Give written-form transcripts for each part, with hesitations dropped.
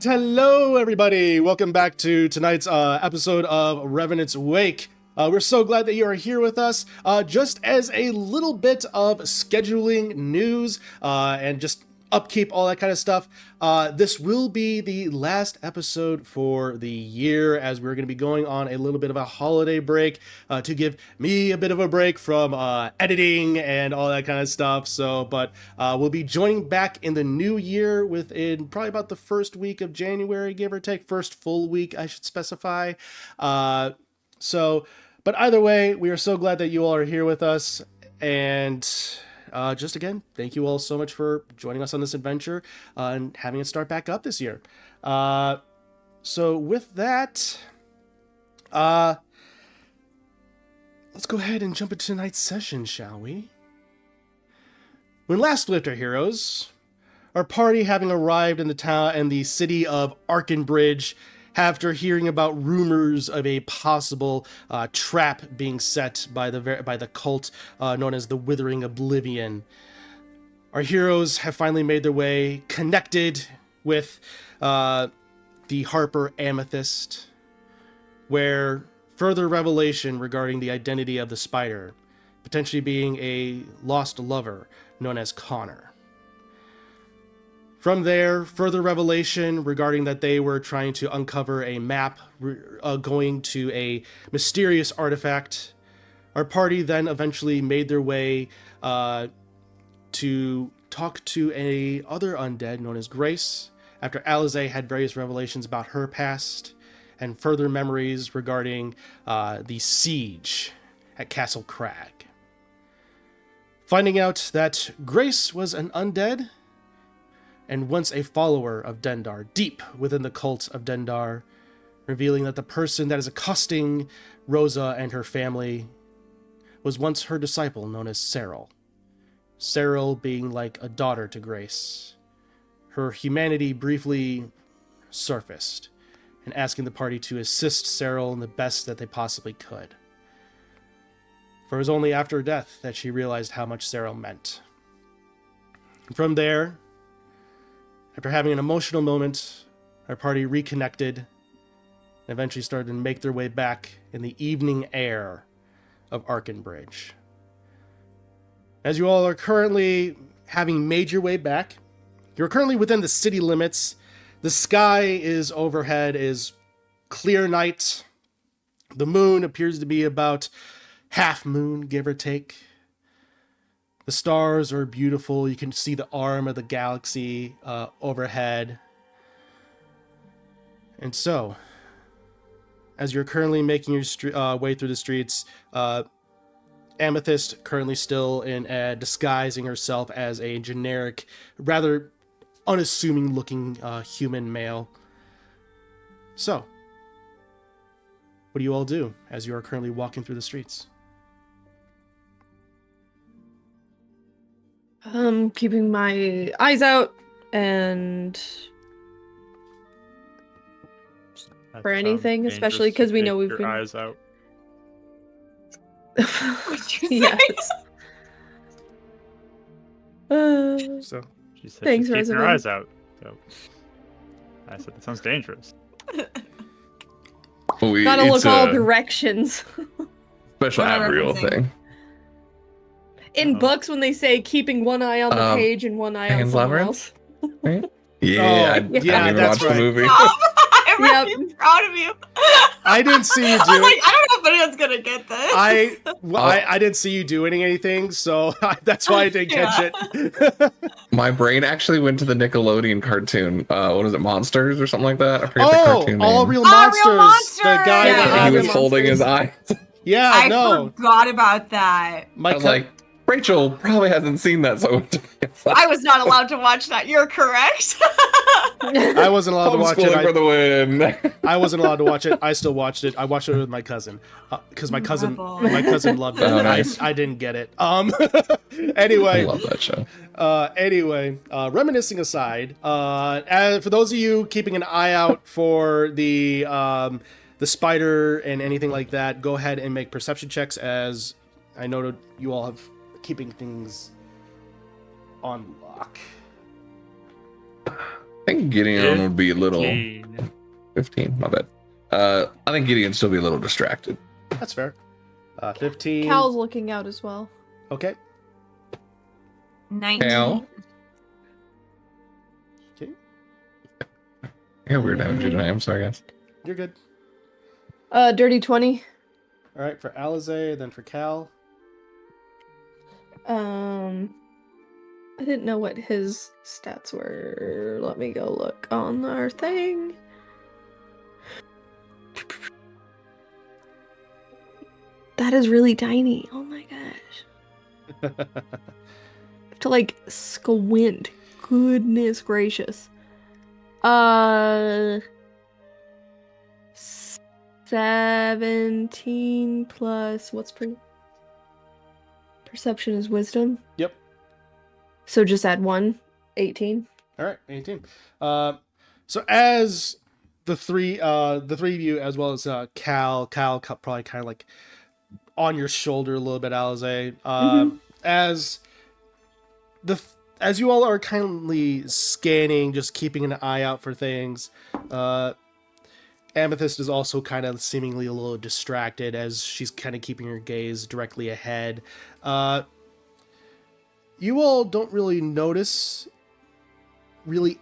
Hello, everybody. Welcome back to tonight's episode of Revenants Wake. We're so glad that you are here with us. Just as a little bit of scheduling news and just upkeep, all that kind of stuff, this will be the last episode for the year, as we're going to be going on a little bit of a holiday break to give me a bit of a break from editing and all that kind of stuff. But we'll be joining back in the new year within probably about the first week of January, give or take. First full week, I should specify. But either way, we are so glad that you all are here with us. And just again, thank you all so much for joining us on this adventure and having it start back up this year. So with that, let's go ahead and jump into tonight's session, shall we? When last left our heroes, our party having arrived in the town and the city of Arkenbridge, after hearing about rumors of a possible trap being set by the cult known as the Withering Oblivion. Our heroes have finally made their way, connected with the Harper Amethyst, where further revelation regarding the identity of the spider, potentially being a lost lover known as Connor. From there, further revelation regarding that they were trying to uncover a map going to a mysterious artifact. Our party then eventually made their way to talk to a other undead known as Grace, after Alize had various revelations about her past and further memories regarding the siege at Castle Crag. Finding out that Grace was an undead and once a follower of Dendar, deep within the cult of Dendar, revealing that the person that is accosting Rosa and her family was once her disciple known as Cyril. Cyril being like a daughter to Grace. Her humanity briefly surfaced, and asking the party to assist Cyril in the best that they possibly could. For it was only after her death that she realized how much Cyril meant. From there, after having an emotional moment, our party reconnected and eventually started to make their way back in the evening air of Arkenbridge. As you all are currently having made your way back, you're currently within the city limits. The sky is overhead, is clear night. The moon appears to be about half moon, give or take. The stars are beautiful. You can see the arm of the galaxy overhead. And so, as you're currently making your way through the streets, Amethyst currently still in disguising herself as a generic, rather unassuming looking human male. So, what do you all do as you are currently walking through the streets? Keeping my eyes out and for anything, especially because we know we've been eyes out. Yes. So She said thanks, she's keeping her Rosamund. eyes out. So I said that sounds dangerous. Gotta look all directions. Special Avril thing. In books, when they say keeping one eye on the page and one eye on someone else. Right? Yeah, yeah, that's watched the movie. I'm really proud of you. I didn't see you do. I was like, I don't know if anyone's gonna get this. I didn't see you doing anything, so that's why I didn't catch it. My brain actually went to the Nickelodeon cartoon. What is it, Monsters or something like that? I forget the cartoon name. All Real Monsters. Real Monsters. The guy that he was holding his eye. Yeah, I forgot about that. I was like, Rachel probably hasn't seen that, so I was not allowed to watch that. You're correct. I wasn't allowed to watch it. For the win. I wasn't allowed to watch it. I still watched it. I watched it with my cousin because my cousin loved it. Oh, nice. I didn't get it. Anyway, I love that show. Reminiscing aside, for those of you keeping an eye out for the spider and anything like that, go ahead and make perception checks, as I know you all have keeping things on lock. think Gideon would be a little 15. 15. My bad. I think Gideon'd still be a little distracted. That's fair. 15. Cal's looking out as well. Okay. 19. Cal? Okay. Yeah, weird energy tonight. I'm sorry, guys. You're good. Dirty 20. All right, for Alize, then for Cal. I didn't know what his stats were. Let me go look on our thing. That is really tiny. Oh my gosh. I have to like squint. Goodness gracious. 17 plus what's perception is wisdom? Yep. So just add 1, 18. All right, 18. So as the three of you, as well as Cal probably kind of like on your shoulder a little bit, Alize. As you all are kindly scanning, just keeping an eye out for things, Amethyst is also kind of seemingly a little distracted as she's kind of keeping her gaze directly ahead. You all don't really notice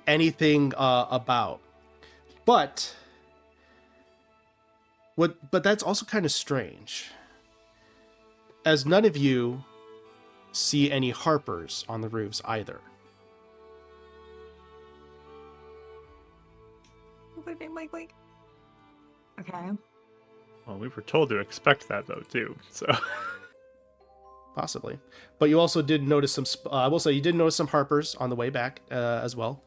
anything about, but that's also kind of strange, as none of you see any harpers on the roofs either. Blink. Okay. Well, we were told to expect that though too. So Possibly, but you also did notice some. I will say you did notice some harpers on the way back as well.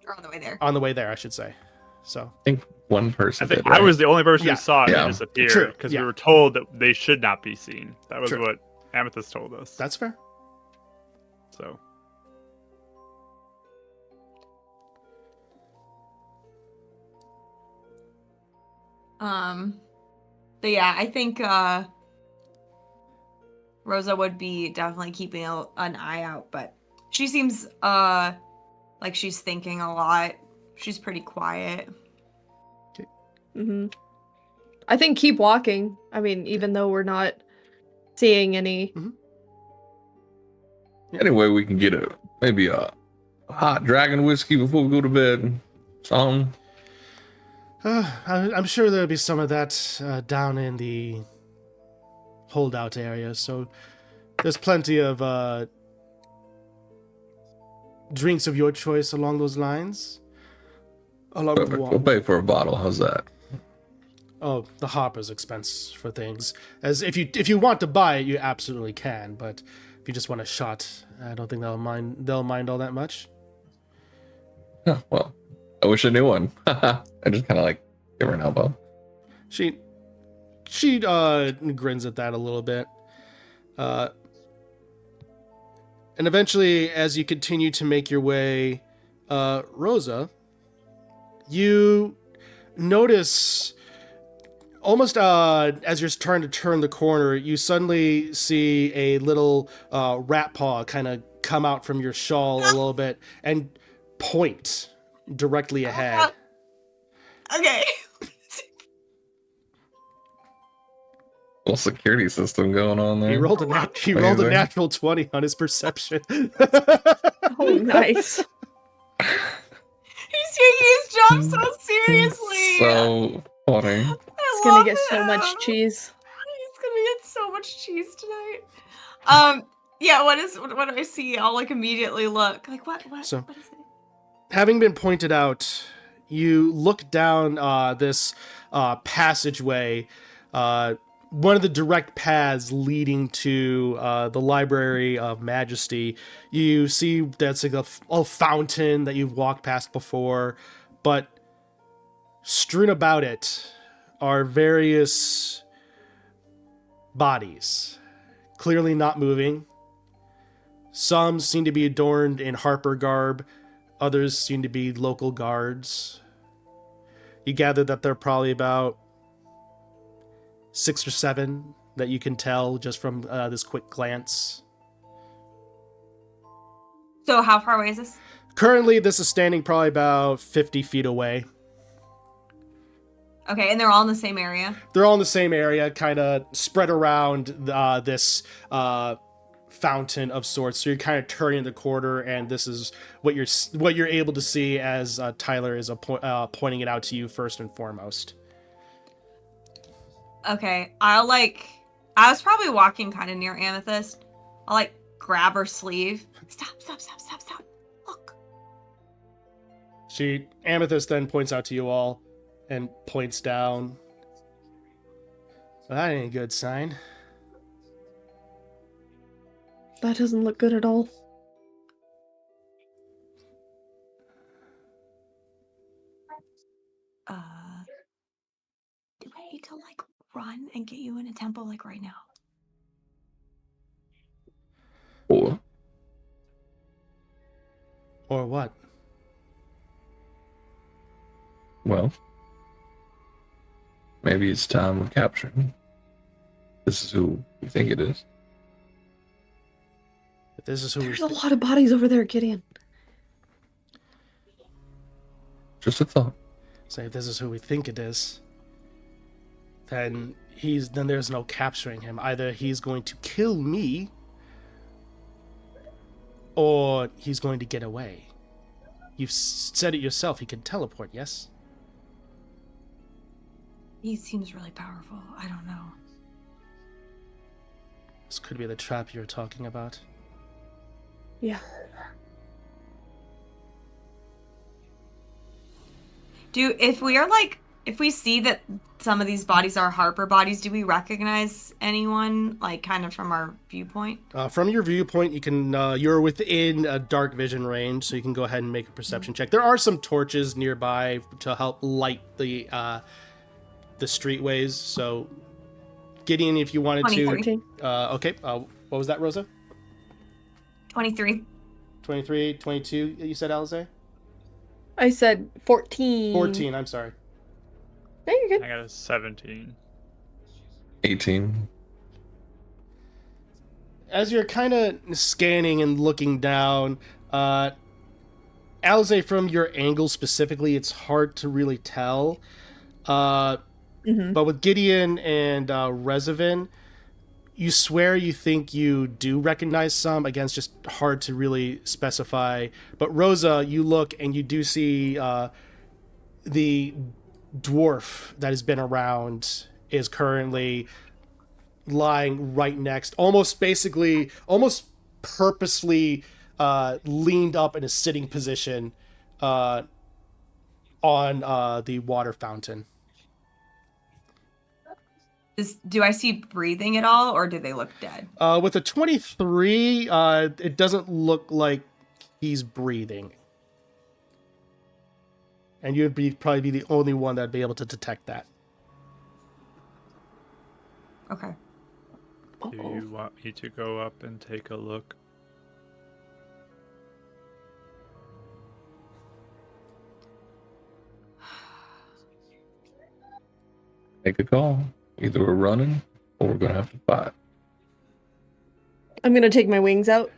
Or on the way there. On the way there, I should say. So I think one person I think did, right? I was the only person Yeah. who saw it Yeah. disappear because we were told that they should not be seen. That was True. what Amethyst told us. That's fair. So But yeah, I think Rosa would be definitely keeping an eye out, but she seems like she's thinking a lot. She's pretty quiet. I think keep walking. I mean, even though we're not seeing any. Anyway, we can get maybe a hot dragon whiskey before we go to bed. Something. I'm sure there'll be some of that down in the holdout area, so there's plenty of drinks of your choice along those lines. Along with Perfect. water. We'll pay for a bottle. How's that? Oh, the Harper's expense for things. As if you want to buy it, you absolutely can. But if you just want a shot, I don't think they'll mind all that much. Huh, well, I wish I knew one. I just kind of like give her an elbow. She grins at that a little bit. And eventually, as you continue to make your way, Rosa, you notice almost as you're trying to turn the corner, you suddenly see a little rat paw kind of come out from your shawl a little bit and point directly ahead. Okay. Little security system going on there. He rolled a natural 20 on his perception. Oh, nice. He's taking his job so seriously. So funny. It's gonna get so much cheese. He's gonna get so much cheese tonight. Yeah. What do I see? I'll like immediately look. Like what? So- what is it? Having been pointed out, you look down this passageway, one of the direct paths leading to the Library of Majesty. You see that's like a fountain that you've walked past before, but strewn about it are various bodies, clearly not moving. Some seem to be adorned in Harper garb. Others seem to be local guards. You gather that they're probably about 6 or 7 that you can tell just from this quick glance. So how far away is this? Currently, this is standing probably about 50 feet away. Okay, and they're all in the same area? They're all in the same area, kind of spread around this fountain of sorts. So you're kind of turning the corner, and this is what you're able to see as Tyler is pointing it out to you first and foremost. Okay, I was probably walking kind of near Amethyst. I'll grab her sleeve. Stop. Look. Amethyst then points out to you all and points down. Well, that ain't a good sign. That doesn't look good at all. Do I need to run and get you in a temple right now? Or what? Well, maybe it's time we capture him. This is who we think it is. If this is who There's a lot of bodies over there, Gideon. Just a thought. Say if this is who we think it is, then there's no capturing him. Either he's going to kill me, or he's going to get away. You've said it yourself. He can teleport, yes? He seems really powerful. I don't know. This could be the trap you're talking about. Yeah. If we see that some of these bodies are Harper bodies, do we recognize anyone, kind of from our viewpoint? From your viewpoint, you can you're within a dark vision range, so you can go ahead and make a perception check. There are some torches nearby to help light the streetways. So, Gideon, if you wanted 23. to, okay. What was that, Rosa? 23. 23, 22. You said, Alize? I said 14. 14. I'm sorry. No, you're good. I got a 17. 18. As you're kind of scanning and looking down, Alize, from your angle specifically, it's hard to really tell. But with Gideon and Rezavin, you swear you think you do recognize some. Again, it's just hard to really specify. But Rosa, you look and you do see the dwarf that has been around is currently lying right next, almost purposely leaned up in a sitting position on the water fountain. Do I see breathing at all, or do they look dead? With a 23, it doesn't look like he's breathing. And you'd probably be the only one that'd be able to detect that. Okay. Do you want me to go up and take a look? Make a call. Either we're running or we're gonna have to fight. I'm gonna take my wings out.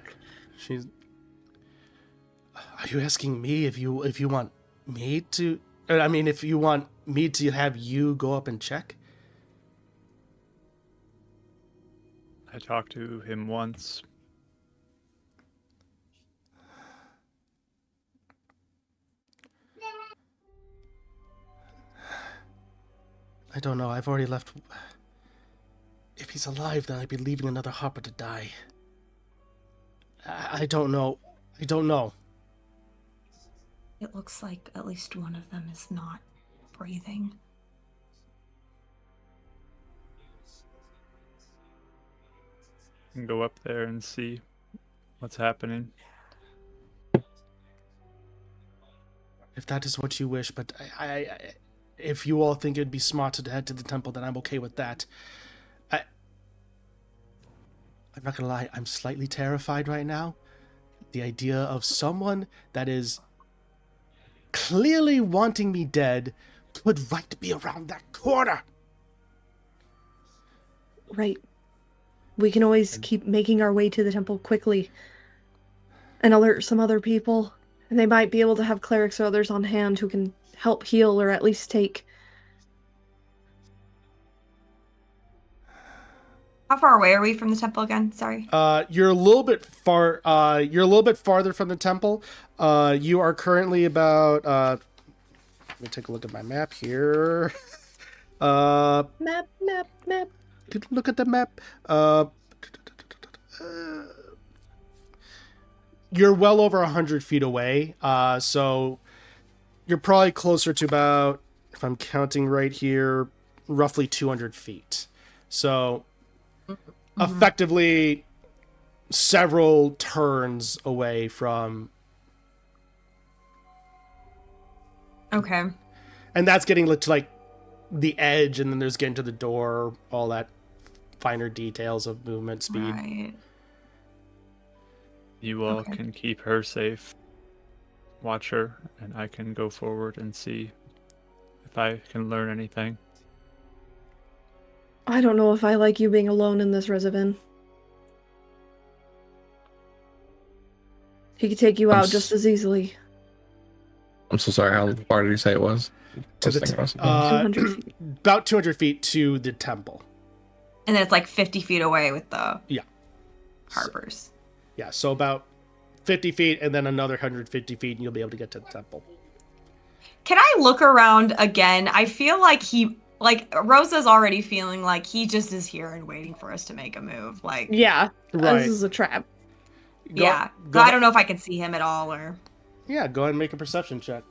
Are you asking me if you want me to? I mean, if you want me to have you go up and check? I talked to him once. I don't know. I've already left. If he's alive, then I'd be leaving another Harper to die. I don't know. I don't know. It looks like at least one of them is not breathing. I can go up there and see what's happening. If that is what you wish, but if you all think it'd be smart to head to the temple, then I'm okay with that. I'm not gonna lie, I'm slightly terrified right now. The idea of someone that is clearly wanting me dead could right be around that corner. Right. We can always keep making our way to the temple quickly and alert some other people. And they might be able to have clerics or others on hand who can help heal or at least take. How far away are we from the temple again? Sorry. You're a little bit far. You're a little bit farther from the temple. You are currently about. Let me take a look at my map here. Map. Look at the map. You're well over 100 feet away. So you're probably closer to about, if I'm counting right here, roughly 200 feet. So effectively several turns away from. Okay. And that's getting to like the edge, and then there's getting to the door, all that finer details of movement speed. Right. You all Okay. can keep her safe. Watch her, and I can go forward and see if I can learn anything. I don't know if I like you being alone in this reservoir. He could take you out just as easily. I'm so sorry. How far did you say it was? To the 200 feet. about 200 feet to the temple. And then it's like 50 feet away with the Yeah. harpers. Yeah, so about 50 feet and then another 150 feet, and you'll be able to get to the temple. Can I look around again? I feel like Rosa's already feeling like he just is here and waiting for us to make a move. Like, Yeah, Right. this is a trap. yeah. Go, I don't know if I can see him at all or. Yeah, go ahead and make a perception check.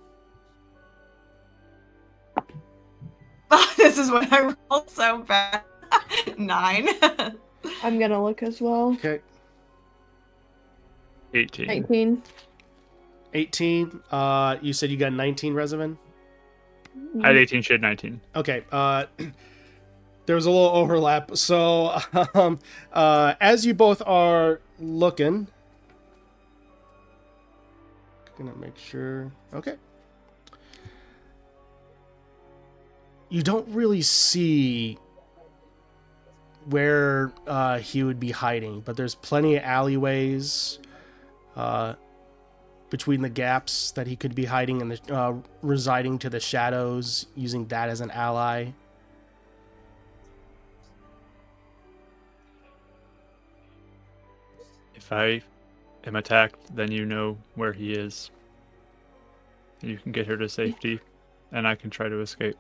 This is what I rolled so bad. 9. I'm gonna look as well. Okay. 18. 19. 18. You said you got 19, Reservin? I had 18, she had 19. Okay. There was a little overlap. So, as you both are looking, gonna make sure. Okay. You don't really see where he would be hiding, but there's plenty of alleyways between the gaps that he could be hiding and residing to the shadows, using that as an ally. If I am attacked, then you know where he is. You can get her to safety, and I can try to escape.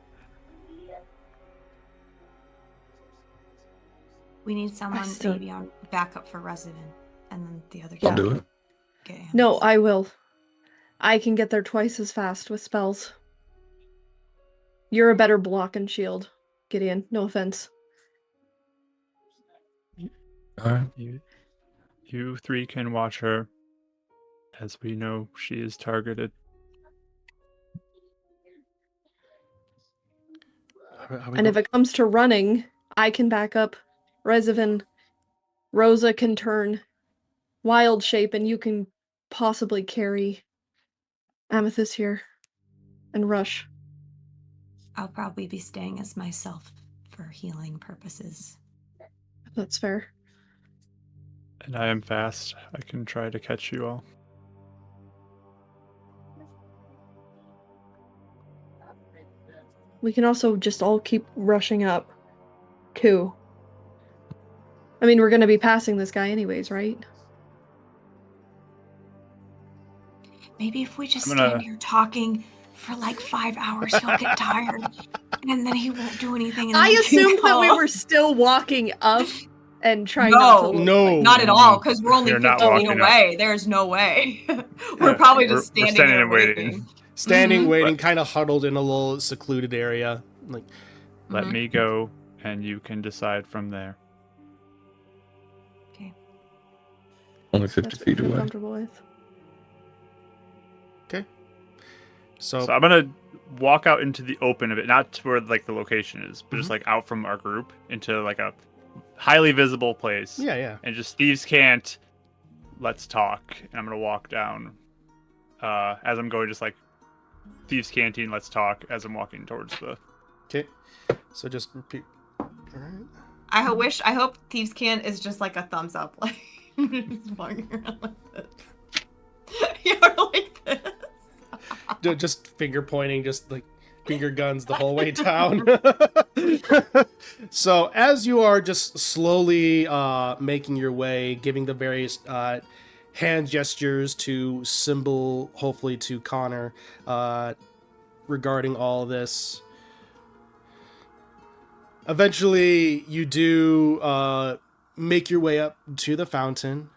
We need someone still- maybe on backup for resident, and then the other. I'll Yeah. do it. Get him. No, I will. I can get there twice as fast with spells. You're a better block and shield, Gideon. No offense. All right. You three can watch her, as we know she is targeted. And if it comes to running, I can back up Rezivin. Rosa can turn wild shape, and you can possibly carry Amethyst here and Rush. I'll probably be staying as myself for healing purposes. That's fair. And I am fast. I can try to catch you all. We can also just all keep rushing up, too. I mean, we're gonna be passing this guy anyways, right? Maybe if we just I'm gonna- stand here talking for like 5 hours, he'll get tired, and then he won't do anything. And I then we can assumed that we go. were still walking up and trying not to look No. like- Not at all, because we're only You're not 50 feet walking up. away. There's no way. We're Yeah, probably we're- just we're standing standing there and waiting. waiting. Standing, Mhm. waiting, kind of huddled in a little secluded area. Like, Let Mhm. me go, and you can decide from there. Okay. Only 50 That's what feet I'm away. comfortable with. so So I'm gonna walk out into the open of it, not to where like the location is, but Mhm. just like out from our group into like a highly visible place. yeah. And just thieves can't. Let's talk. And I'm gonna walk down. As I'm going, just like thieves canteen. Let's talk. As I'm walking towards the. Okay. So just repeat. All right. I hope Thieves Can't is just like a thumbs up, like just walking around like this. You're like this. Just finger pointing, just like finger guns the whole way down. So as you are just slowly making your way, giving the various hand gestures to symbol, hopefully to Connor, regarding all this, eventually you do make your way up to the fountain.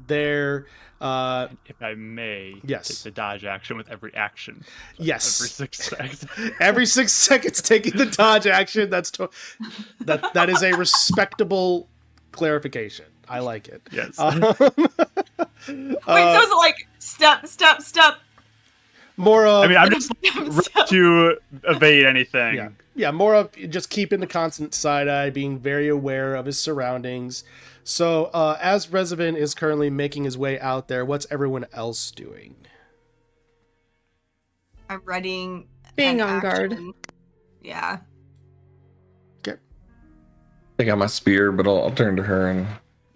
There, If I may, yes, take the dodge action with every action. Yes, Every 6 seconds. Every 6 seconds, taking the dodge action. That is a respectable clarification. I like it. Yes. Wait, so it's like step. More of. I mean, I'm just ready to evade anything. Yeah. More of just keeping the constant side eye, being very aware of his surroundings. So, as Revenant is currently making his way out there, what's everyone else doing? I'm readying. Being an on guard. action. Yeah. Okay. I got my spear, but I'll turn to her and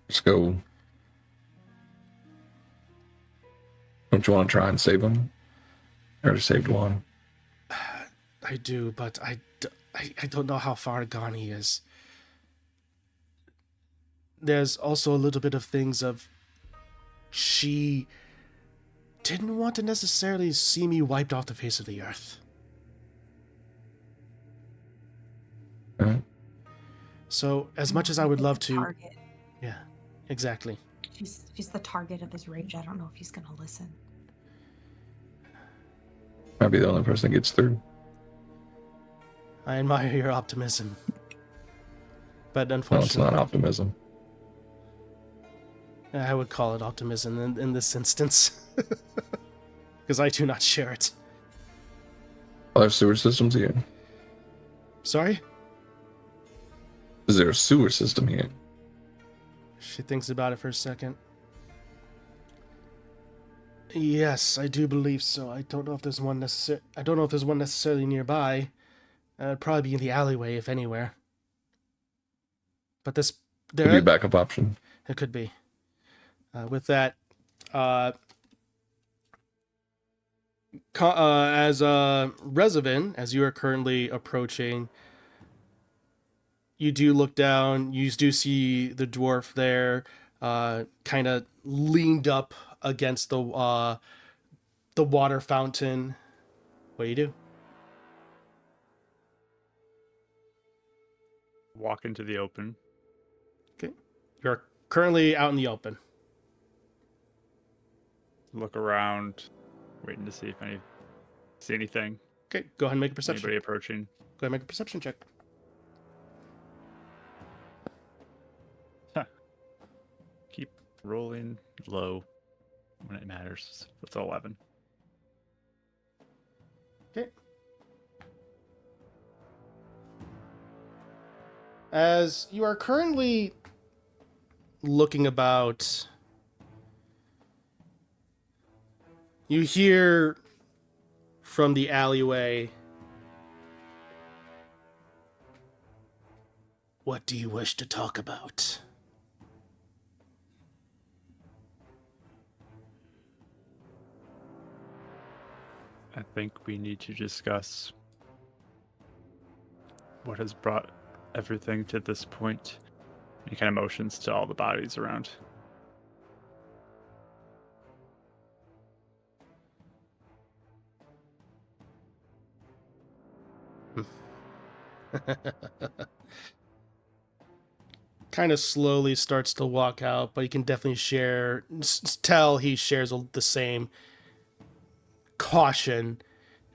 just go. Don't you want to try and save him? I already saved one. I do, but I don't know how far gone he is. There's also a little bit of things of she didn't want to necessarily see me wiped off the face of the earth. Okay. So as much as I would love to, Target. yeah, exactly. She's the target of his rage. I don't know if he's gonna listen. Might be the only person that gets through. I admire your optimism, but No, it's unfortunately, not optimism. I would call it optimism in this instance, because I do not share it. Well, there's sewer systems here. Sorry? Is there a sewer system here? She thinks about it for a second. Yes, I do believe so. I don't know if there's one necessarily nearby. It'd probably be in the alleyway, if anywhere. But Could be a backup option. It could be. With that, as Revenant, as you are currently approaching, you do look down. You do see the dwarf there, kind of leaned up against the water fountain. What do you do? Walk into the open. Okay, you're currently out in the open. Look around, waiting to see if see anything. Okay, go ahead and make a perception. Anybody approaching? Go ahead and make a perception check. Keep rolling low when it matters. It's 11. Okay. As you are currently looking about, you hear from the alleyway, "What do you wish to talk about?" I think we need to discuss what has brought everything to this point. He kind of motions to all the bodies around. Kind of slowly starts to walk out, but you can definitely tell he shares the same caution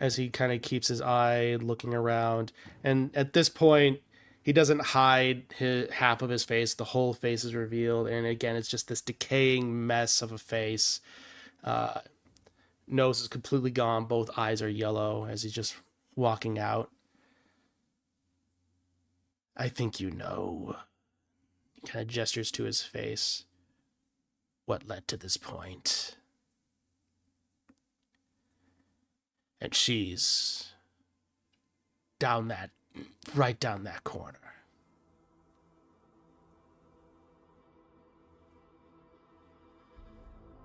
as he kind of keeps his eye looking around. And at this point, he doesn't hide half of his face. The whole face is revealed. And again, it's just this decaying mess of a face. Nose is completely gone. Both eyes are yellow as he's just walking out. "I think you know," he kind of gestures to his face, "what led to this point. And she's right down that corner."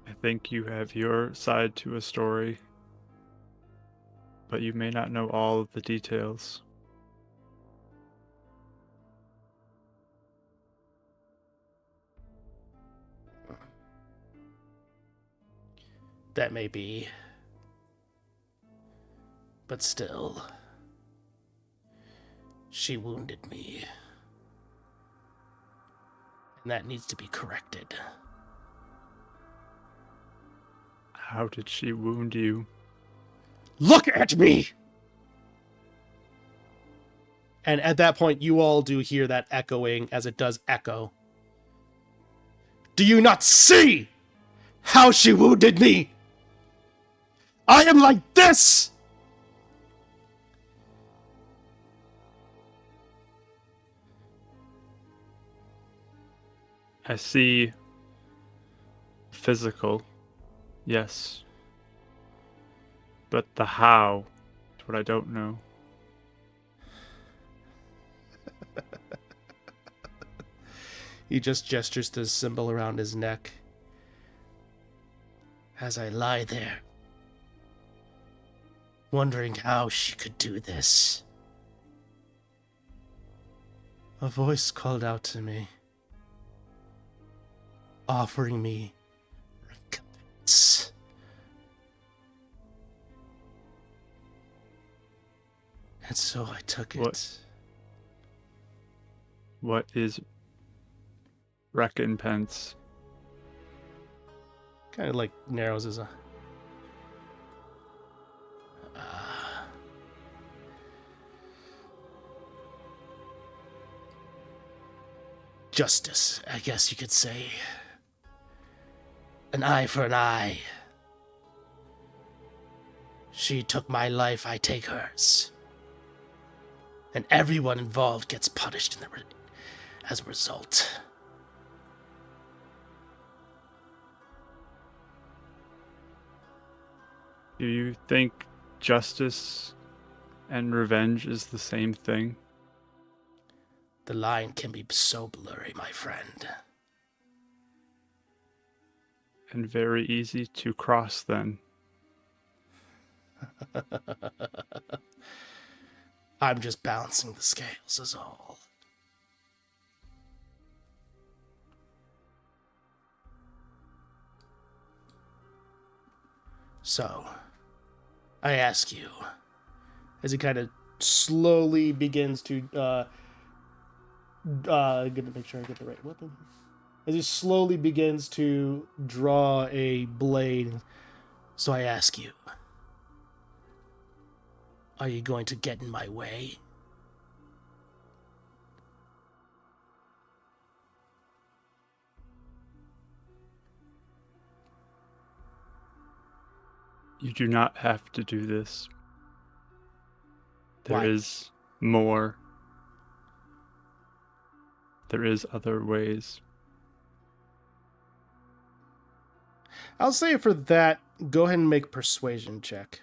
I think you have your side to a story, but you may not know all of the details. That may be. But still, she wounded me. And that needs to be corrected. How did she wound you? Look at me! And at that point, you all do hear that echoing as it does echo. Do you not see how she wounded me? I am like this! I see physical, yes. But the how is what I don't know. He just gestures to the symbol around his neck. As I lie there, wondering how she could do this, a voice called out to me, offering me recompense. And so I took it. What is recompense? Kind of like narrows his eye. Justice, I guess you could say. An eye for an eye. She took my life, I take hers. And everyone involved gets punished as a result. Do you think justice and revenge is the same thing? The line can be so blurry, my friend. And very easy to cross then. I'm just balancing the scales is all. So, I ask you, as he kind of slowly begins to, get to make sure I get the right weapon. As he slowly begins to draw a blade, so I ask you, are you going to get in my way? You do not have to do this. There Why? is more. There is other ways. I'll say for that, go ahead and make a persuasion check.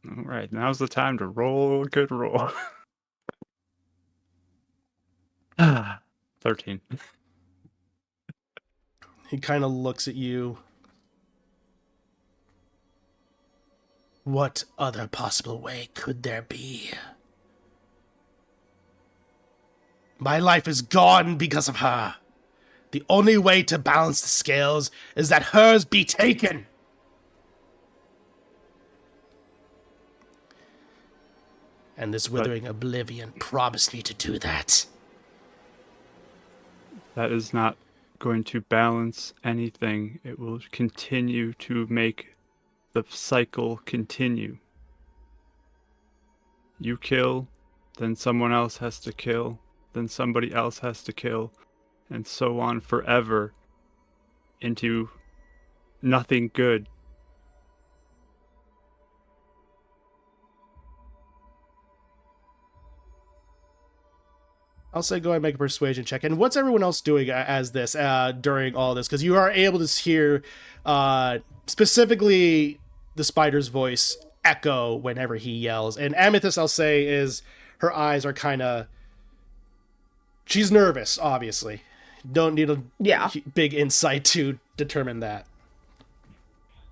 All right, now's the time to roll a good roll. 13. He kind of looks at you. What other possible way could there be? My life is gone because of her. The only way to balance the scales is that hers be taken. And this withering oblivion promised me to do that. That is not going to balance anything. It will continue to make the cycle continue. You kill, then someone else has to kill, then somebody else has to kill, and so on forever into nothing good. I'll say go ahead and make a persuasion check. And what's everyone else doing as this during all this? Because you are able to hear specifically the spider's voice echo whenever he yells. And Amethyst, I'll say, is her eyes are kind of... She's nervous, obviously. Don't need a Yeah. big insight to determine that.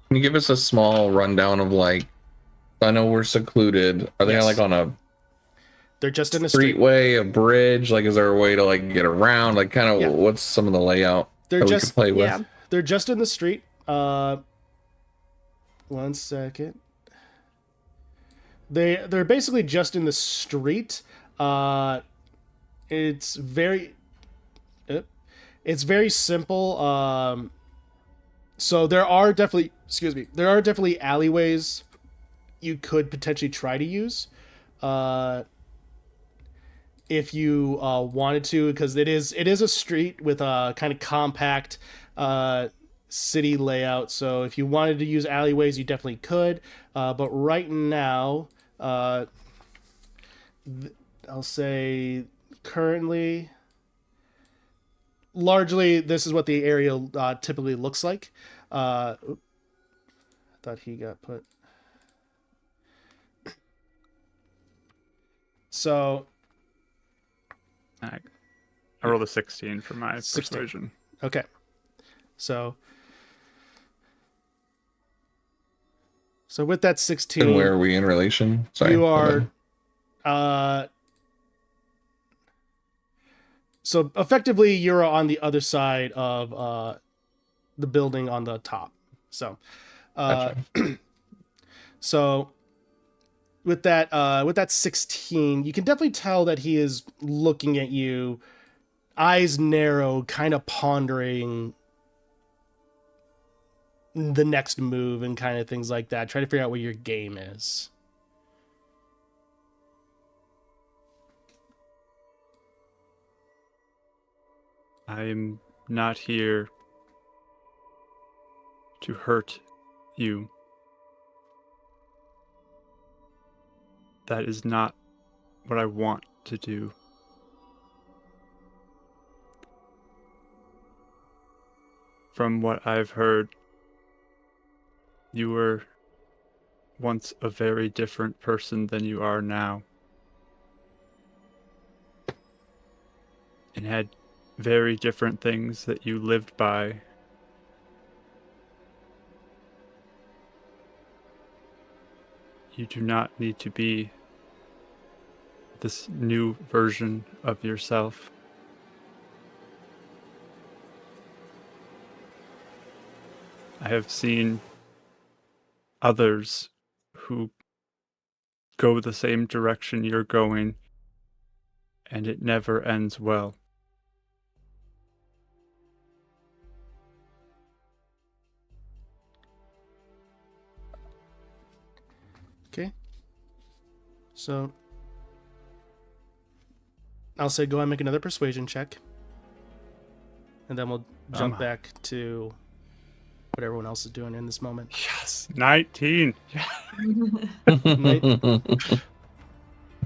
Can you give us a small rundown of like? I know we're secluded. Are they Yes. like on a They're just in a street. streetway, a bridge? Like, is there a way to like get around? Like, kind of Yeah. what's some of the layout They're that we just could play Yeah. with? They're just in the street. 1 second. They're basically just in the street. It's very simple. So there are definitely alleyways you could potentially try to use, if you wanted to, because it is a street with a kind of compact city layout. So if you wanted to use alleyways, you definitely could. But right now, I'll say currently, largely, this is what the area typically looks like. I thought he got put. So I rolled a 16 for my 16. persuasion. Okay. So with that 16, And where are we in relation? Sorry, you my are bad. so effectively you're on the other side of the building on the top. So Gotcha. so with that 16, you can definitely tell that he is looking at you, eyes narrow, kind of pondering the next move and kind of things like that, trying to figure out what your game is. I'm not here to hurt you. That is not what I want to do. From what I've heard, you were once a very different person than you are now, and had very different things that you lived by. You do not need to be this new version of yourself. I have seen others who go the same direction you're going, and it never ends well. Okay. So I'll say go ahead and make another persuasion check. And then we'll jump back to what everyone else is doing in this moment. Yes, 19.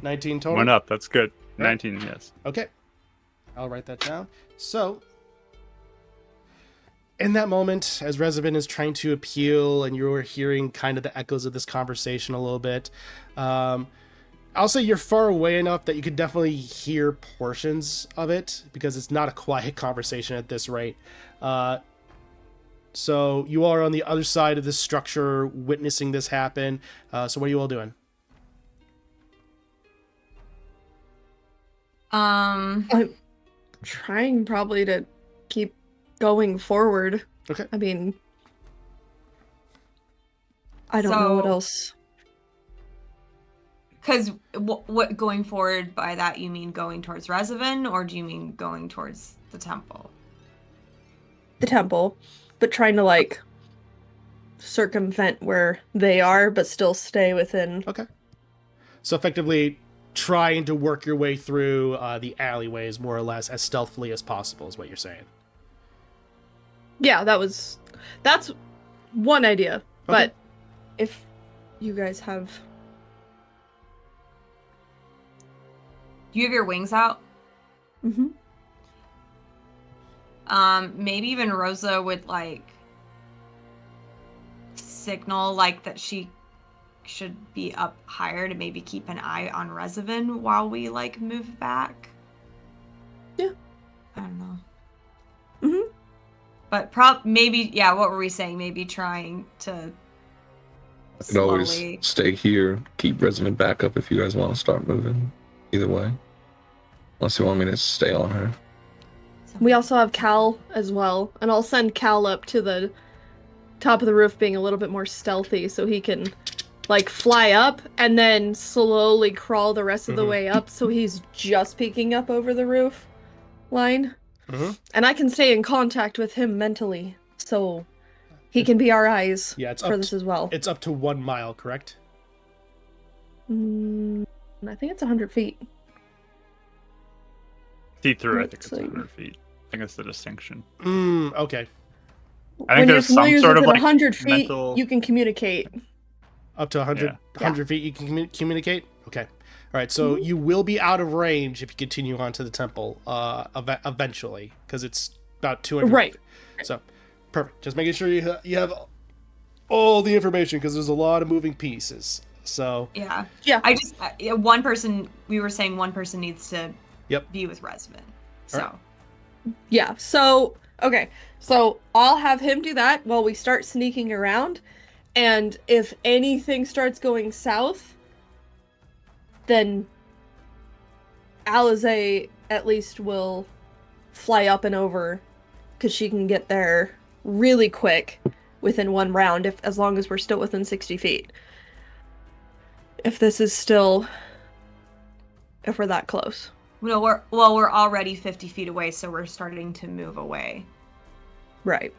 19 total? Went up, that's good. Right. 19, yes. Okay. I'll write that down. So, in that moment, as Revenant is trying to appeal and you're hearing kind of the echoes of this conversation a little bit, I'll say you're far away enough that you could definitely hear portions of it because it's not a quiet conversation at this rate. So you are on the other side of this structure witnessing this happen. So what are you all doing? I'm trying probably to keep going forward. Okay. I mean, I don't know what So- else. Because what going forward by that, you mean going towards Revenant, or do you mean going towards the temple? The temple, but trying to like circumvent where they are, but still stay within. Okay. So effectively trying to work your way through the alleyways more or less as stealthily as possible is what you're saying. Yeah, that's one idea. But if you guys have, Do you have your wings out? mm-hmm. Maybe even Rosa would like signal like that she should be up higher to maybe keep an eye on Revenant while we like move back. Yeah. I don't know. But maybe, yeah, what were we saying? Maybe trying to I could always slowly... stay here, keep Resident back up if you guys want to start moving. Either way. Unless you want me to stay on her. We also have Cal as well, and I'll send Cal up to the top of the roof being a little bit more stealthy so he can, like, fly up and then slowly crawl the rest of the way up so he's just peeking up over the roof line. And I can stay in contact with him mentally, so he can be our eyes for this as well. It's up to 1 mile, correct? I think it's 100 feet. See through, I think it's 100 feet. I think it's the distinction. Okay. I think there's some sort of like 100 feet, mental... you can communicate. Up to 100 feet, you can communicate? Okay. All right, so you will be out of range if you continue on to the temple eventually, because it's about 200 Right. So, perfect. Just making sure you have all the information, because there's a lot of moving pieces. So... Yeah. Yeah. One person, we were saying one person needs to be with Resvin. So... Right. Yeah, so... Okay, so I'll have him do that while we start sneaking around, and if anything starts going south, then Alize at least will fly up and over, because she can get there really quick within 1 round, as long as we're still within 60 feet. If we're that close. No, we're already 50 feet away, so we're starting to move away. Right.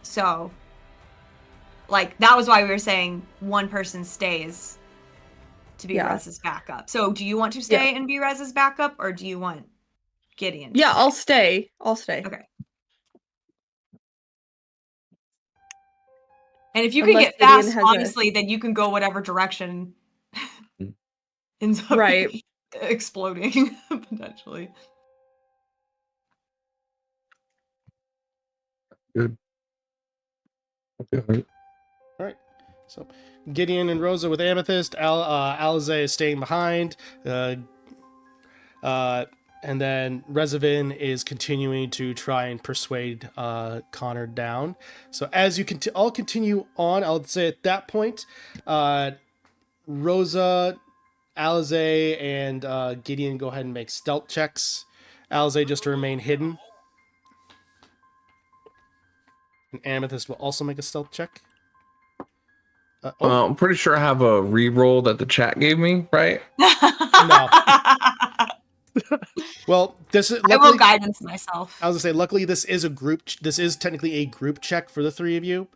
So, like, that was why we were saying one person stays to be Rez's backup. So, do you want to stay and be Rez's backup, or do you want Gideon to stay? I'll stay. Okay. And if you can get fast, honestly, then you can go whatever direction ends up exploding, potentially. Good. Okay. All right. So Gideon and Rosa with Amethyst. Alize is staying behind. And then Rezvin is continuing to try and persuade Connor down. So as you all continue on, I'll say at that point, Rosa, Alize, and Gideon go ahead and make stealth checks. Alize just to remain hidden. And Amethyst will also make a stealth check. I'm pretty sure I have a re-roll that the chat gave me, right? No. Well, I will guidance myself. I was gonna say, luckily, this is a group. This is technically a group check for the three of you.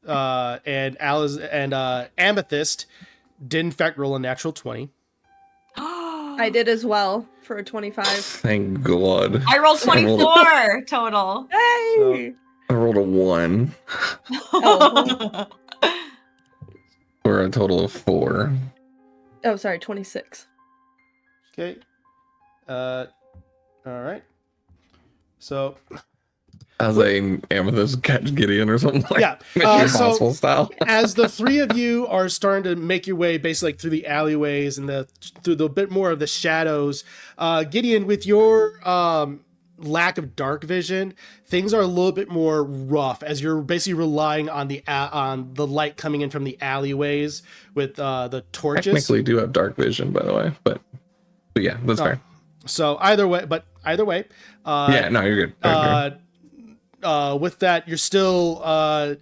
And Alice and Amethyst did in fact roll a natural 20. I did as well for a 25. Thank God. I rolled 24 total. Hey! I rolled a 1. Oh. For a total of 4. Oh, sorry, 26. Okay. All right. So, as a Amethyst catch Gideon or something like that. Mission Impossible style. As the three of you are starting to make your way basically like through the alleyways and through the bit more of the shadows, Gideon, with your lack of dark vision, things are a little bit more rough as you're basically relying on the light coming in from the alleyways with the torches. Technically do have dark vision, by the way, but yeah, that's fair. So either way, yeah, no, you're good. With that, you're still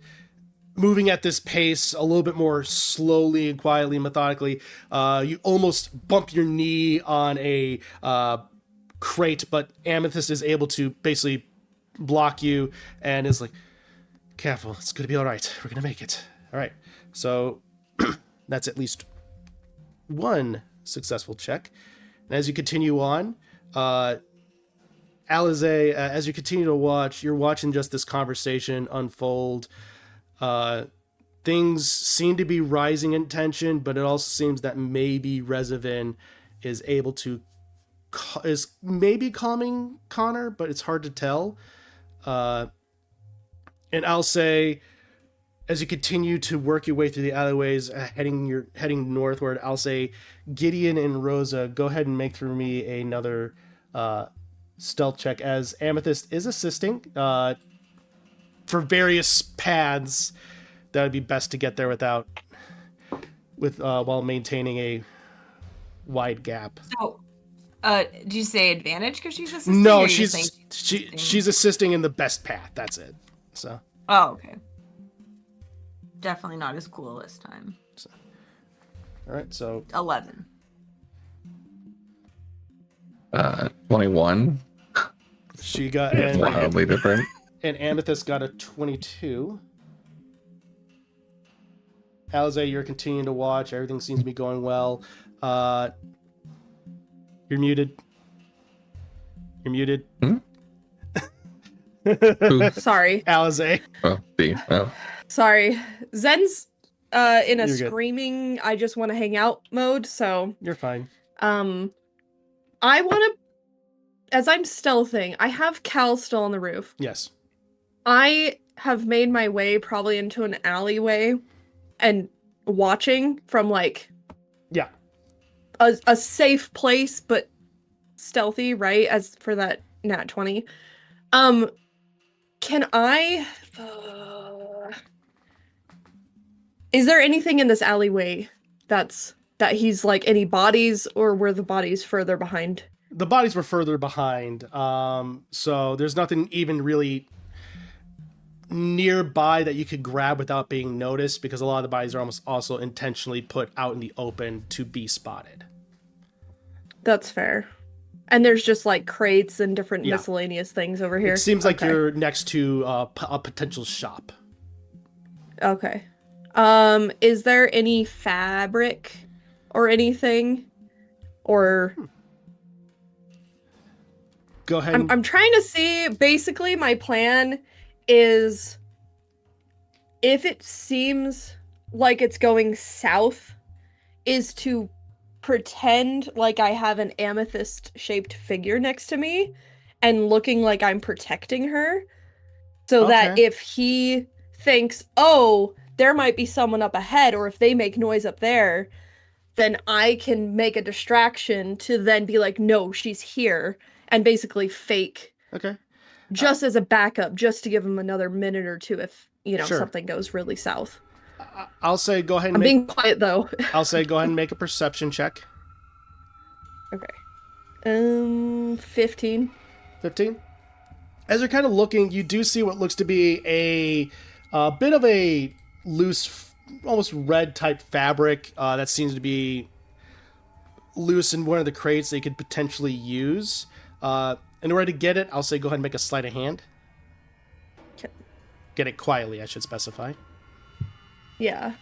moving at this pace a little bit more slowly and quietly, methodically. You almost bump your knee on a crate, but Amethyst is able to basically block you and is like, careful, it's gonna be all right. We're gonna make it. All right. So that's at least one successful check. And as you continue on, Alize, as you continue to watch, you're watching just this conversation unfold. Things seem to be rising in tension, but it also seems that maybe Rezvin is able to is maybe calming Connor, but it's hard to tell. And I'll say, as you continue to work your way through the alleyways, heading northward, I'll say, Gideon and Rosa, go ahead and make through me another stealth check, as Amethyst is assisting. for various paths that would be best to get there while maintaining a wide gap. So, did you say advantage because she's assisting? No, or you're saying she's assisting in the best path. That's it. So. Oh, okay. Definitely not as cool this time. All right, so 11. 21. She got Wildly different. And Amethyst got a 22. Alize, you're continuing to watch. Everything seems to be going well. You're muted. You're muted. Hmm? Sorry. Alize. Oh, B. Oh. Sorry. Zen's in a You're good. screaming, I just want to hang out mode, so You're fine. I want to, as I'm stealthing, I have Cal still on the roof. Yes. I have made my way probably into an alleyway and watching from like a safe place, but stealthy, right? As for that nat 20. Can I is there anything in this alleyway that he's like any bodies, or were the bodies further behind? The bodies were further behind. So there's nothing even really nearby that you could grab without being noticed, because a lot of the bodies are almost also intentionally put out in the open to be spotted. That's fair. And there's just like crates and different miscellaneous things over here. It seems like you're next to a potential shop. Okay. Is there any fabric or anything? Or go ahead. I'm trying to see, basically my plan is, if it seems like it's going south, is to pretend like I have an amethyst shaped figure next to me and looking like I'm protecting her, so that if he thinks, oh, there might be someone up ahead, or if they make noise up there, then I can make a distraction to then be like, no, she's here, and basically fake. Okay. Just as a backup, just to give him another minute or two if, Sure. something goes really south. I'll say go ahead and I'm being quiet, though. I'll say go ahead and make a perception check. Okay. 15. 15? As you're kind of looking, you do see what looks to be a bit of a loose, almost red type fabric that seems to be loose in one of the crates that you could potentially use. In order to get it, I'll say go ahead and make a sleight of hand. Okay. Get it quietly, I should specify. Yeah.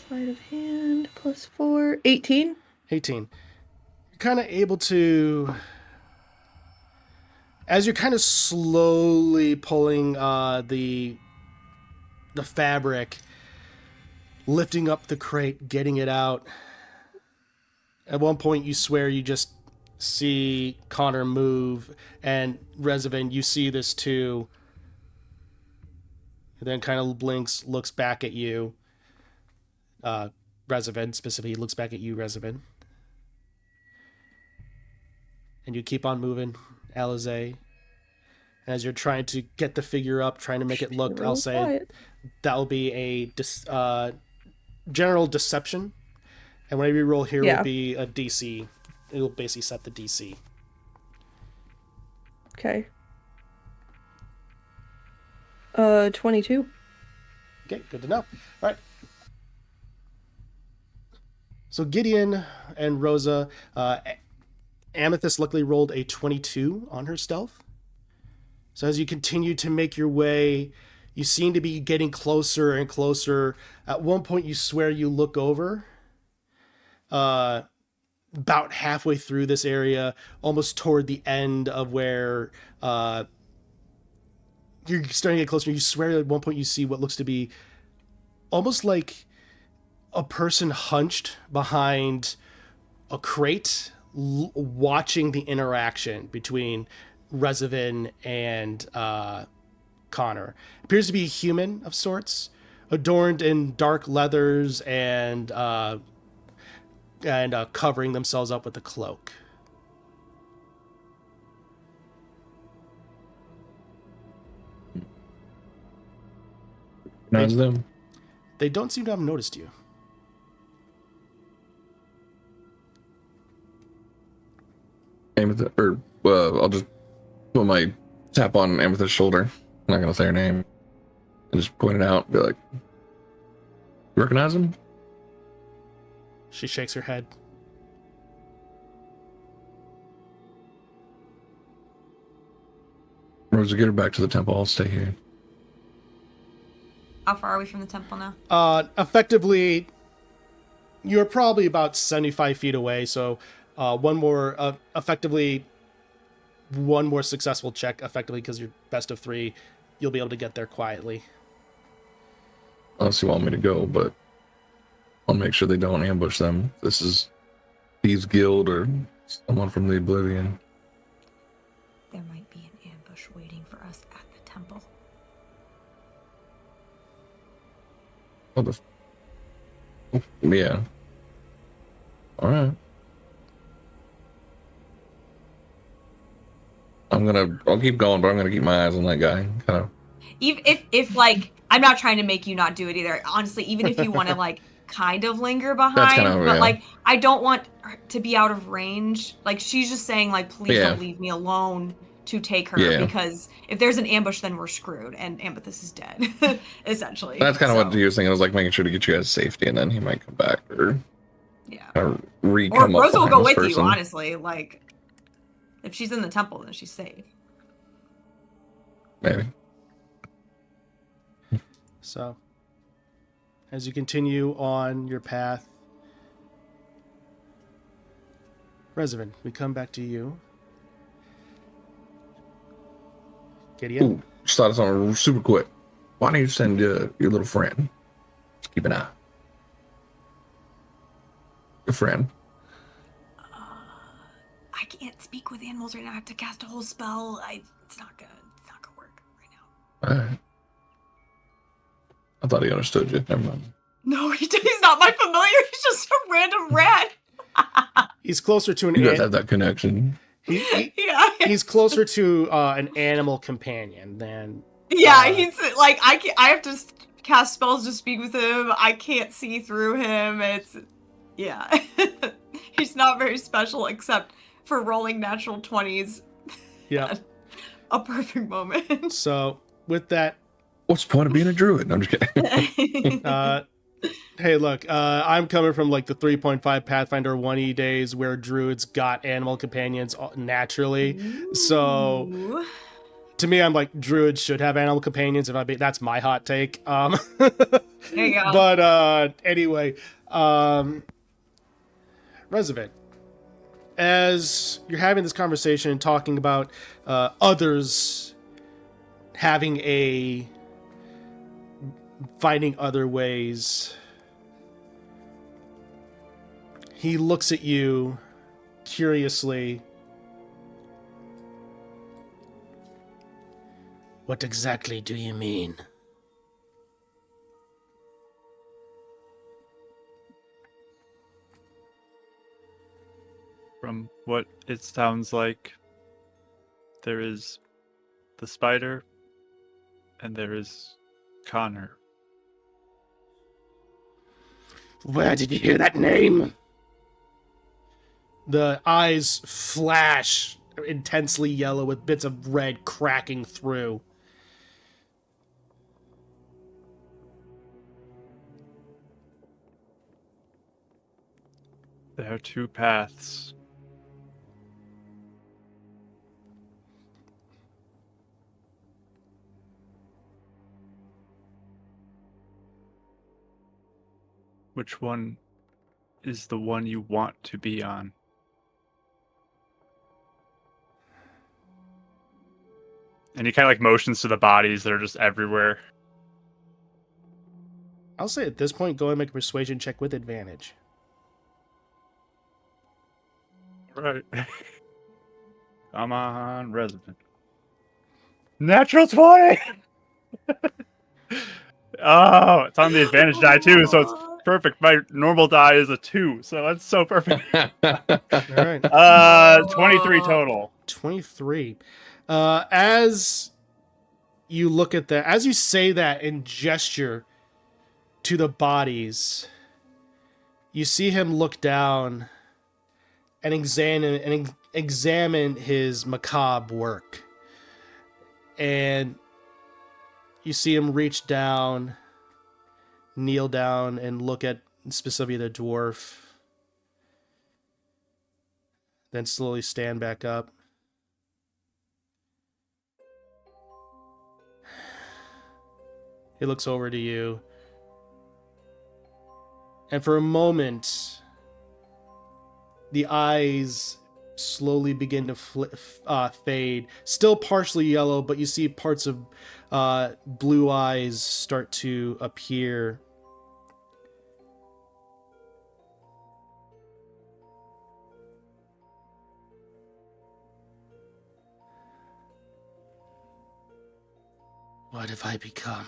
Sleight of hand, +4. 18? 18. You're kind of able to... As you're kind of slowly pulling the fabric, lifting up the crate, getting it out, at one point you swear you just see Connor move, and Rezovan, you see this too. And then kind of blinks, looks back at you. Rezovan, specifically, looks back at you, Rezovan. And you keep on moving, Alize. As you're trying to get the figure up, trying to make it look, I'll say that'll be a general deception. And whenever you roll here will be a DC. It'll basically set the DC. Okay. 22. Okay, good to know. All right. So Gideon and Rosa, Amethyst luckily rolled a 22 on her stealth. So as you continue to make your way, you seem to be getting closer and closer. At one point, you swear you look over. About halfway through this area, almost toward the end of where you're starting to get closer. You swear at one point you see what looks to be almost like a person hunched behind a crate, watching the interaction between Rezovan and Connor. Appears to be a human of sorts, adorned in dark leathers and covering themselves up with a cloak. Recognize them? They don't seem to have noticed you. Amethyst, or I'll just put my tap on Amethyst's shoulder. I'm not gonna say her name. And just point it out. Be like, "You recognize him?" She shakes her head. Rosa, get her back to the temple. I'll stay here. How far are we from the temple now? Effectively, you're probably about 75 feet away. So, one more successful check, effectively, because you're best of 3, you'll be able to get there quietly. Unless you want me to go, but I'll make sure they don't ambush them. This is Thieves Guild or someone from the Oblivion. There might be an ambush waiting for us at the temple. Yeah. All right. I'll keep going, but I'm gonna keep my eyes on that guy. Kind of. Even if like, I'm not trying to make you not do it either. Honestly, even if you want to like kind of linger behind, but like, I don't want her to be out of range. Like, she's just saying like, please don't leave me alone to take her, because if there's an ambush, then we're screwed, and Amethyst is dead, essentially. That's kind of what he was thinking. I was like making sure to get you guys safety, and then he might come back, or or Rosa will go with you. Honestly, like, if she's in the temple, then she's safe. Maybe. So, as you continue on your path, Revenant, we come back to you. Gideon? Ooh, just thought of something super quick. Why don't you send your little friend? Just keep an eye. Your friend. I can't speak with animals right now. I have to cast a whole spell. It's not gonna work right now. All right. I thought he understood you. Never mind. No, he's not my familiar. He's just a random rat. He's closer to an. You guys have that connection. He's closer to an animal companion than. Yeah, he's like I have to cast spells to speak with him. I can't see through him. He's not very special except for rolling natural 20s. Yeah. A perfect moment. So with that, what's the point of being a druid? No, I'm just kidding. Hey, look, I'm coming from like the 3.5 Pathfinder 1E days where druids got animal companions naturally. Ooh. So to me, I'm like, druids should have animal companions. That's my hot take. There you go. But anyway, Revenant, as you're having this conversation and talking about others finding other ways, he looks at you curiously. What exactly do you mean? From what it sounds like, there is the spider and there is Connor. Where did you hear that name? The eyes flash intensely yellow with bits of red cracking through. There are two paths. Which one is the one you want to be on? And he kind of like motions to the bodies that are just everywhere. I'll say at this point, go and make a persuasion check with advantage. Right. Come on, Revenant. Natural 20! Oh, it's on the advantage die too, so it's perfect. My normal die is a 2, so that's so perfect. All right. 23 total. 23. As you look at that, as you say that and gesture to the bodies, you see him look down and examine his macabre work. And you see him reach down, kneel down, and look at specifically the dwarf. Then slowly stand back up. He looks over to you. And for a moment, the eyes slowly begin to fade. Still partially yellow, but you see parts of blue eyes start to appear. What have I become?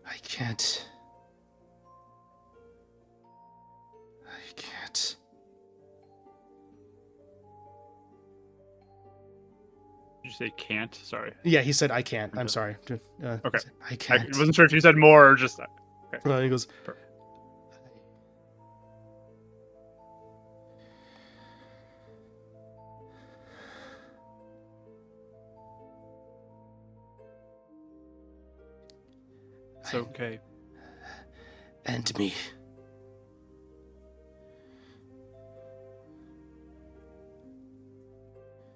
I can't. Did you say can't? Sorry. Yeah, he said I can't. I'm sorry. Okay. I can't. I wasn't sure if you said more or just... Okay. Well, he goes... Perfect. It's okay. And me.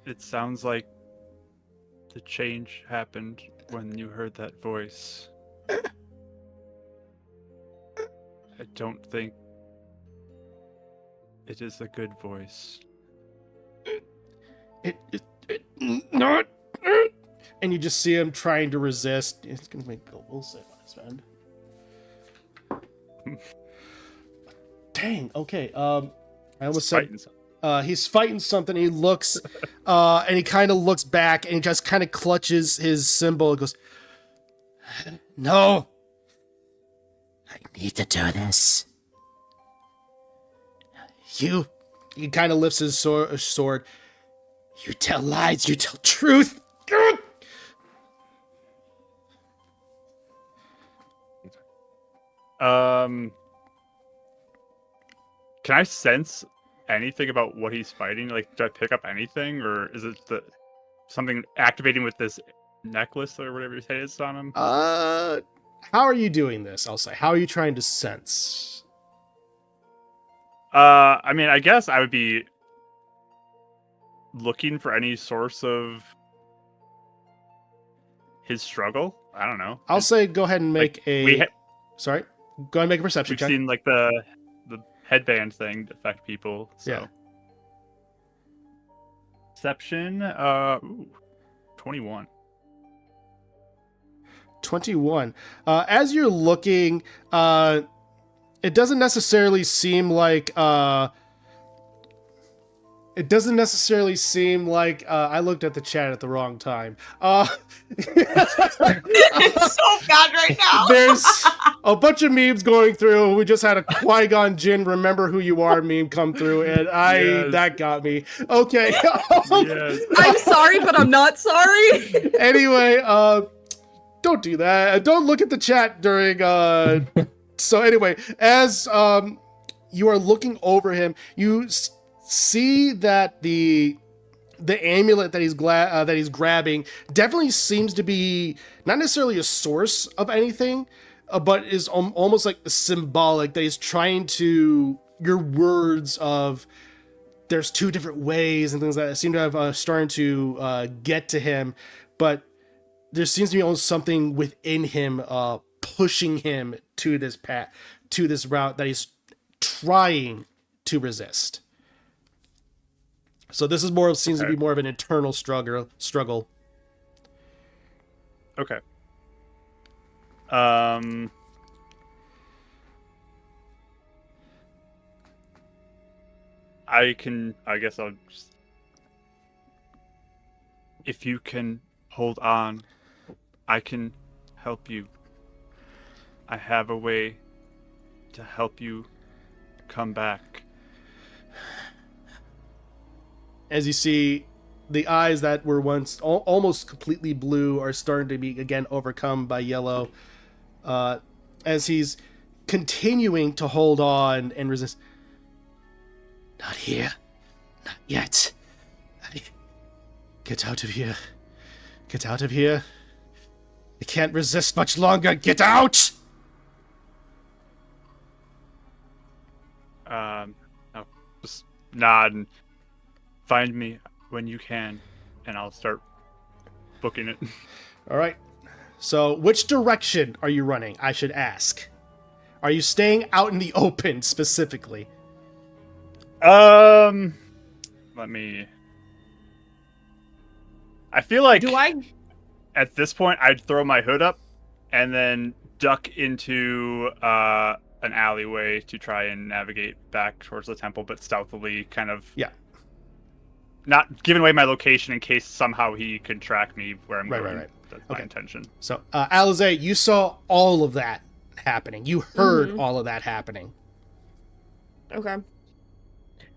It sounds like the change happened when you heard that voice. I don't think it is a good voice. It not. And you just see him trying to resist. It's gonna make a will save on his end. Dang. Okay. I almost said he's fighting something. He looks, and he kind of looks back, and he just kind of clutches his symbol. And goes, "No, I need to do this." He kind of lifts his sword. You tell lies. You tell truth. Can I sense anything about what he's fighting? Like, do I pick up anything, or is it something activating with this necklace or whatever it is on him? How are you doing this? I'll say. How are you trying to sense? I mean, I guess I would be looking for any source of his struggle. I don't know. I'll say go ahead and make sorry. Go ahead and make a perception check. We've seen like the headband thing affect people. So. Yeah. Perception, 21. 21. As you're looking, it doesn't necessarily seem like I looked at the chat at the wrong time. It's so bad right now. There's a bunch of memes going through. We just had a Qui-Gon Jinn remember who you are meme come through, and that got me. Okay. Yes. I'm sorry, but I'm not sorry. Anyway, don't do that. Don't look at the chat during so anyway, as you are looking over him, you see that the amulet that he's grabbing definitely seems to be not necessarily a source of anything, but is almost like symbolic, that he's trying to, your words of there's two different ways and things that seem to have starting to get to him, but there seems to be almost something within him pushing him to this path, to this route that he's trying to resist. So this is seems to be more of an internal struggle. Okay. I guess I'll just, if you can hold on, I can help you. I have a way to help you come back. as you see the eyes that were once almost completely blue are starting to be again overcome by yellow, as he's continuing to hold on and resist. Not here. Not yet. Get out of here. Get out of here. I can't resist much longer. Get out! I'll just nod and find me when you can, and I'll start booking it. All right. So, which direction are you running? I should ask. Are you staying out in the open specifically? Let me. I feel like at this point I'd throw my hood up and then duck into an alleyway to try and navigate back towards the temple, but stealthily, kind of. Yeah. Not giving away my location in case somehow he could track me where I'm going. Right. That's my intention. So, Alize, you saw all of that happening. You heard all of that happening. Okay.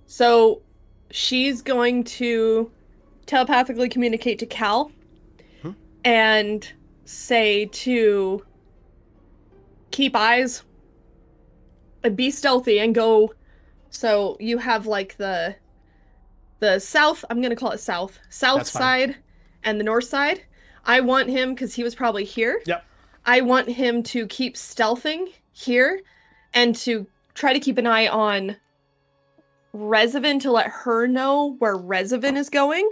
So, she's going to telepathically communicate to Cal and say to keep eyes and be stealthy and go. So you have like the south, I'm going to call it south side and the north side. I want him, because he was probably here. Yep. I want him to keep stealthing here and to try to keep an eye on Revenant to let her know where Revenant is going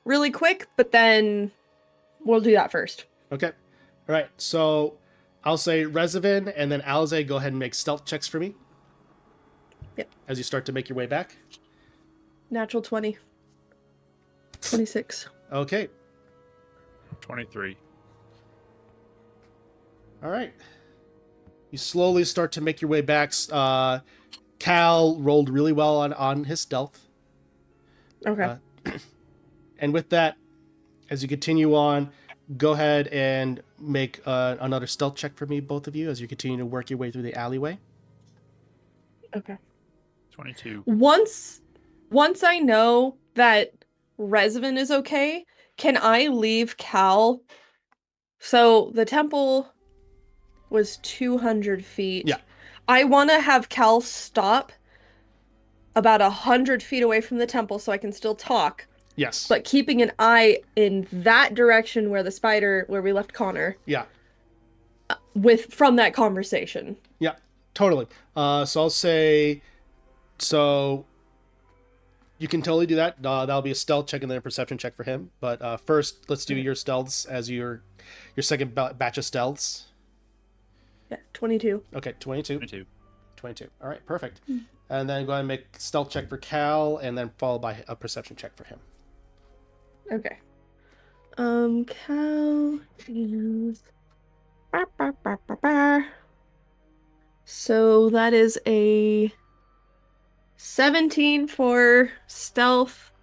really quick, but then we'll do that first. Okay. All right. So I'll say Revenant, and then Alize, go ahead and make stealth checks for me. Yep. As you start to make your way back. Natural 20. 26. Okay. 23. All right. You slowly start to make your way back. Cal rolled really well on his stealth. Okay. And with that, as you continue on, go ahead and make another stealth check for me, both of you, as you continue to work your way through the alleyway. Okay. 22. Once I know that Revenant is okay, can I leave Cal? So the temple was 200 feet. Yeah. I want to have Cal stop about 100 feet away from the temple so I can still talk. Yes. But keeping an eye in that direction where we left Connor. Yeah. From that conversation. Yeah, totally. So I'll say, so you can totally do that. That'll be a stealth check and then a perception check for him. But first, let's do your stealths as your second batch of stealths. Yeah, 22. Okay, 22. 22. All right, perfect. And then go ahead and make stealth check for Cal, and then followed by a perception check for him. Okay. Cal is... So that is a 17 for stealth,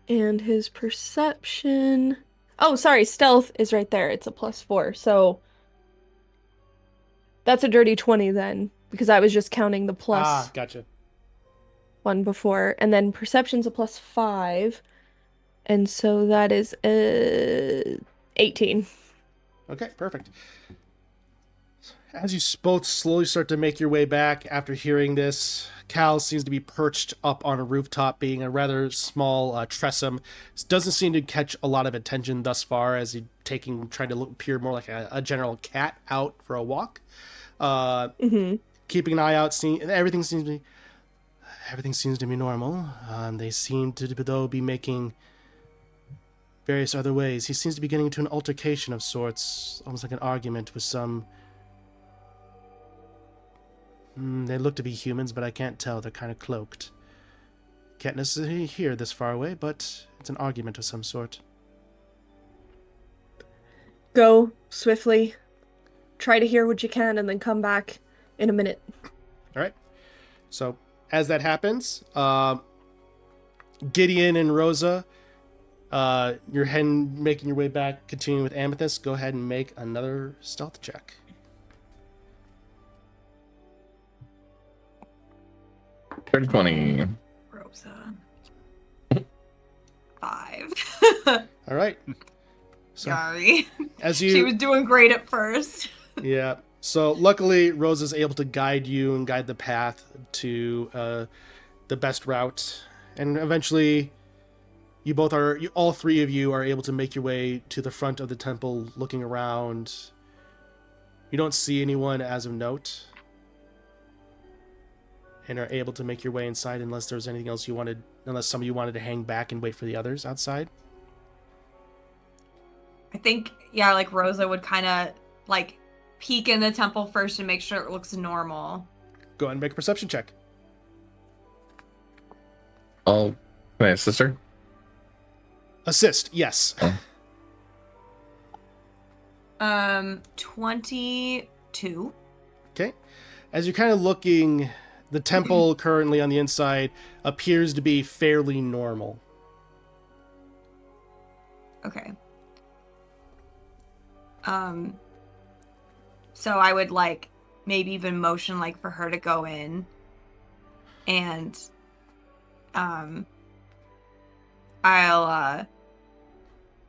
and his perception... Oh, sorry, stealth is right there. It's a +4, so... That's a dirty 20 then, because I was just counting the plus gotcha. one before. And then perception's a +5, and so that is 18. Okay, perfect. As you both slowly start to make your way back after hearing this, Cal seems to be perched up on a rooftop, being a rather small tressum. This doesn't seem to catch a lot of attention thus far, as he's trying to appear more like a general cat out for a walk. Keeping an eye out, everything seems to be normal. They seem to though be making various other ways. He seems to be getting into an altercation of sorts, almost like an argument with some. They look to be humans, but I can't tell. They're kind of cloaked. Can't necessarily hear this far away, but it's an argument of some sort. Go swiftly. Try to hear what you can, and then come back in a minute. All right. So as that happens, Gideon and Rosa, you're making your way back, continuing with Amethyst. Go ahead and make another stealth check. Dirty 20. Rosa. All right. So, Sorry. as you, She was doing great at first. yeah. So luckily, Rose is able to guide you and guide the path to the best route, and eventually, all three of you are able to make your way to the front of the temple, looking around. You don't see anyone as of note, and are able to make your way inside unless there's anything else unless some of you wanted to hang back and wait for the others outside. I think, yeah, like Rosa would kind of like peek in the temple first and make sure it looks normal. Go ahead and make a perception check. Can I assist her? Assist, yes. Oh. 22. Okay. As you're kind of looking, the temple currently on the inside appears to be fairly normal. Okay. So I would like maybe even motion like for her to go in, and I'll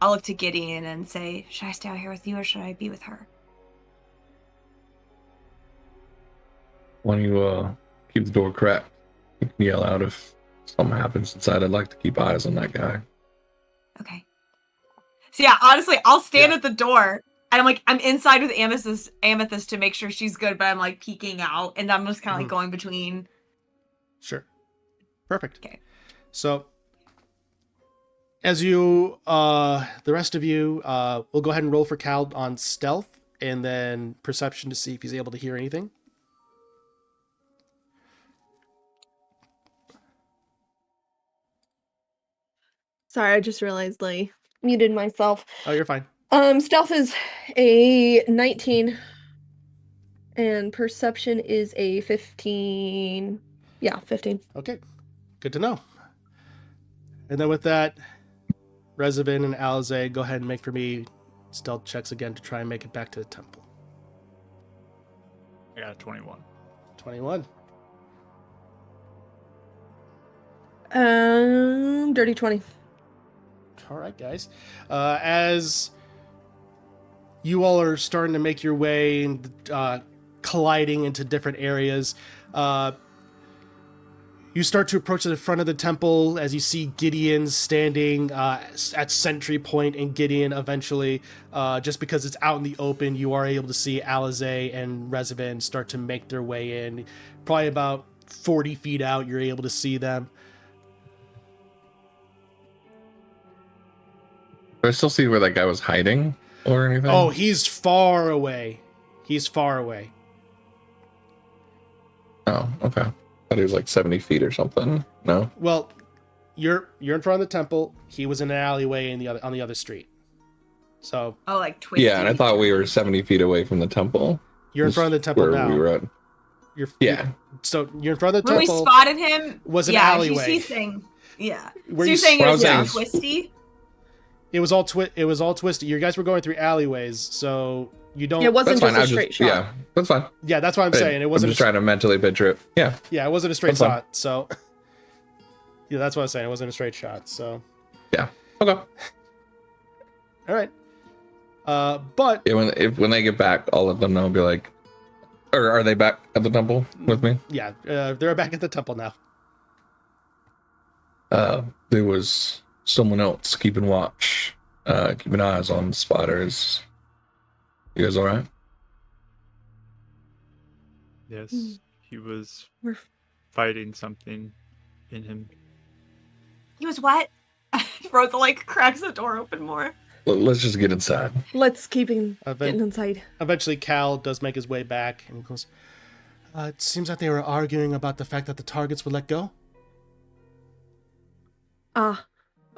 look to Gideon and say, should I stay out here with you or should I be with her? Why don't you keep the door cracked? You can yell out if something happens inside. I'd like to keep eyes on that guy. Okay. So yeah, honestly, I'll stand at the door and I'm inside with Amethyst to make sure she's good, but I'm like peeking out and I'm just kind of like going between. Sure. Perfect. Okay. So as you, the rest of you, we'll go ahead and roll for Cal on stealth and then perception to see if he's able to hear anything. Sorry, I just realized I muted myself. Oh, you're fine. Stealth is a 19 and perception is a 15. Yeah, 15. Okay. Good to know. And then with that, Revenant and Alize, go ahead and make for me stealth checks again to try and make it back to the temple. I got a 21. 21. Dirty 20. All right, guys. As you all are starting to make your way and colliding into different areas, you start to approach the front of the temple as you see Gideon standing at sentry point, and Gideon eventually, just because it's out in the open, you are able to see Alize and Revenant start to make their way in. Probably about 40 feet out, you're able to see them. Do I still see where that guy was hiding or anything? Oh, he's far away. He's far away. Oh, okay. I thought he was like 70 feet or something. No? Well, you're in front of the temple. He was in an alleyway on the other street. So. Oh, like twisted. Yeah, and I thought we were 70 feet away from the temple. You're in front of the temple where now. We were at. So you're in front of the when temple. We spotted him. Was an alleyway. She's saying, yeah. Where so you're saying it was saying- twisty? It was all twisted. You guys were going through alleyways, so you don't. It wasn't That's just fine. a straight shot. Yeah, that's fine. Yeah, that's what I'm saying. It wasn't. I'm just trying to mentally picture it. Yeah. Yeah, it wasn't a straight That's fine. shot. So. Yeah, that's what I'm saying. It wasn't a straight shot. So. Yeah. Okay. All right. But. Yeah, when they get back, I'll let them know. Be like, or are they back at the temple with me? Yeah, they're back at the temple now. There was someone else keeping watch, keeping eyes on the spotters. You guys all right? Yes, he was We're fighting something in him. He was what? Rosa like cracks the door open more. Let's just get inside. Let's keep getting inside. Eventually, Cal does make his way back and goes, it seems like they were arguing about the fact that the targets would let go. Ah,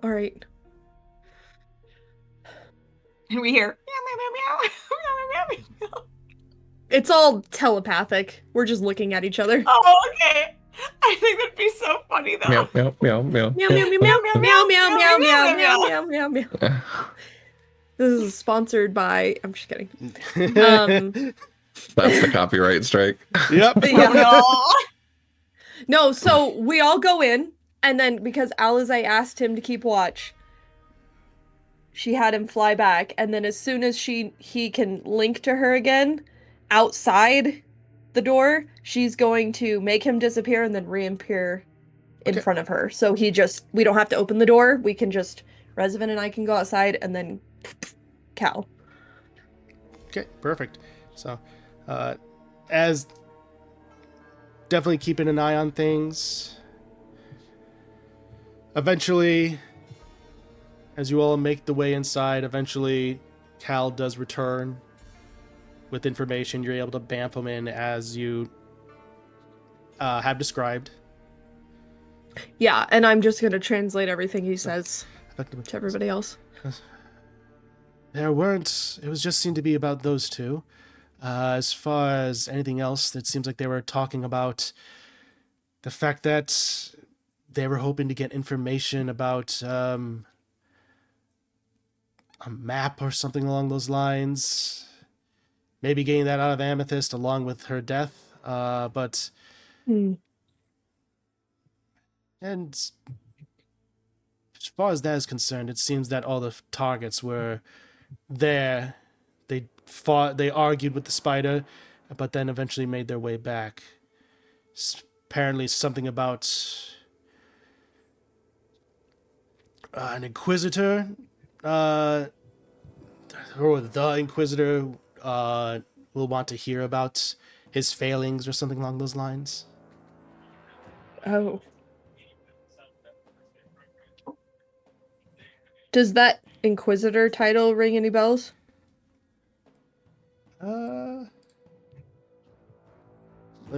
all right. And we hear meow, meow, meow, meow, meow, meow, meow, meow. It's all telepathic. We're just looking at each other. Oh, okay. I think that'd be so funny though. Meow, meow, meow, meow. Meow, meow, meow, meow, meow, meow, meow, meow, meow, meow, meow, meow. This is sponsored by. I'm just kidding. That's the copyright strike. Yep. Yeah. No, so we all go in, and then because Alize asked him to keep watch, she had him fly back, and then as soon as he can link to her again, outside the door, she's going to make him disappear and then reappear in Okay. front of her. So we don't have to open the door. We can just, Rezavan and I can go outside and then Cal. Okay, perfect. So, as definitely keeping an eye on things. Eventually, as you all make the way inside, eventually Cal does return with information. You're able to bamf him in as you have described. Yeah, and I'm just going to translate everything he says to everybody else. There weren't... It was just seemed to be about those two. As far as anything else, it seems like they were talking about the fact that they were hoping to get information about a map or something along those lines. Maybe getting that out of Amethyst along with her death. But... And as far as that is concerned, it seems that all the targets were there. They argued with the spider, but then eventually made their way back. Apparently something about an inquisitor, or the inquisitor will want to hear about his failings or something along those lines. Oh. Does that Inquisitor title ring any bells? Let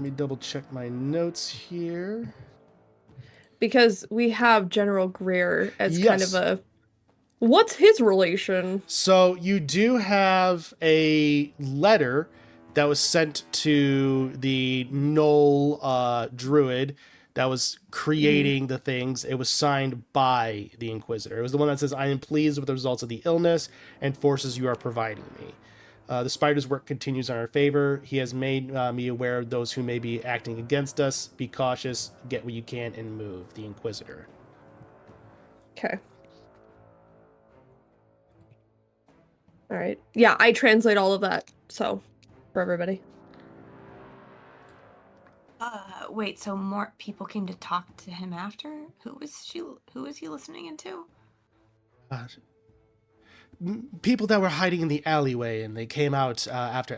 me double check my notes here. Because we have General Greer as kind of Yes. a... What's his relation? So you do have a letter that was sent to the Knoll druid that was creating the things. It was signed by the Inquisitor. It was the one that says, "I am pleased with the results of the illness and forces you are providing me. The spider's work continues in our favor. He has made me aware of those who may be acting against us. Be cautious, get what you can, and move." The Inquisitor. Okay. All right. Yeah, I translate all of that, so, for everybody. Wait, so more people came to talk to him after? Who was he listening into? People that were hiding in the alleyway, and they came out after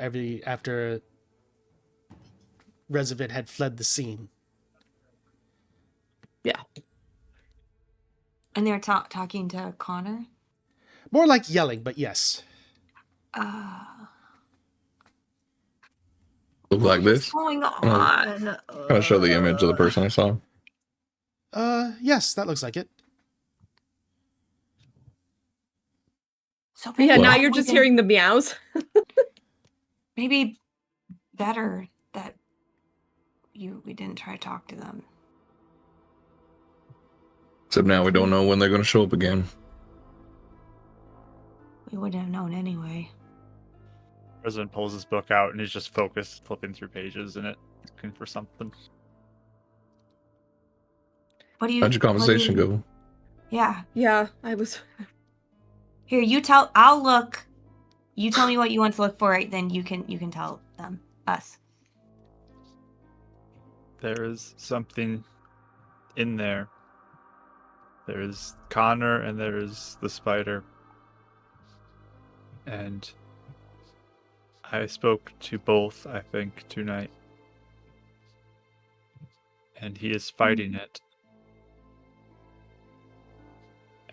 Rezavan had fled the scene. Yeah. And they're talking to Connor? More like yelling, but yes. Look like this. What's going on? Kind of show the image of the person I saw. Yes, that looks like it. So Yeah, now that you're just hearing the meows. Maybe better that we didn't try to talk to them. Except now we don't know when they're going to show up again. We wouldn't have known anyway. President pulls his book out and he's just focused, flipping through pages in it, looking for something. How'd your conversation go? Yeah. Yeah, I was... Here, I'll look. You tell me what you want to look for, then you can tell us. There is something in there. There is Connor and there is the spider. And I spoke to both, I think, tonight. And he is fighting it.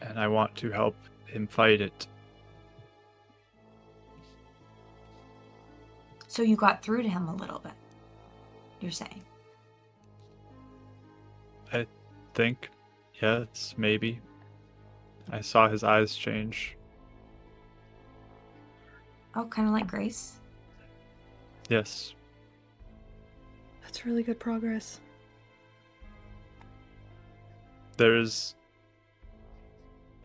And I want to help him fight it. So you got through to him a little bit, you're saying? I think, yes, maybe. I saw his eyes change. Oh, kind of like Grace? Yes. That's really good progress. There's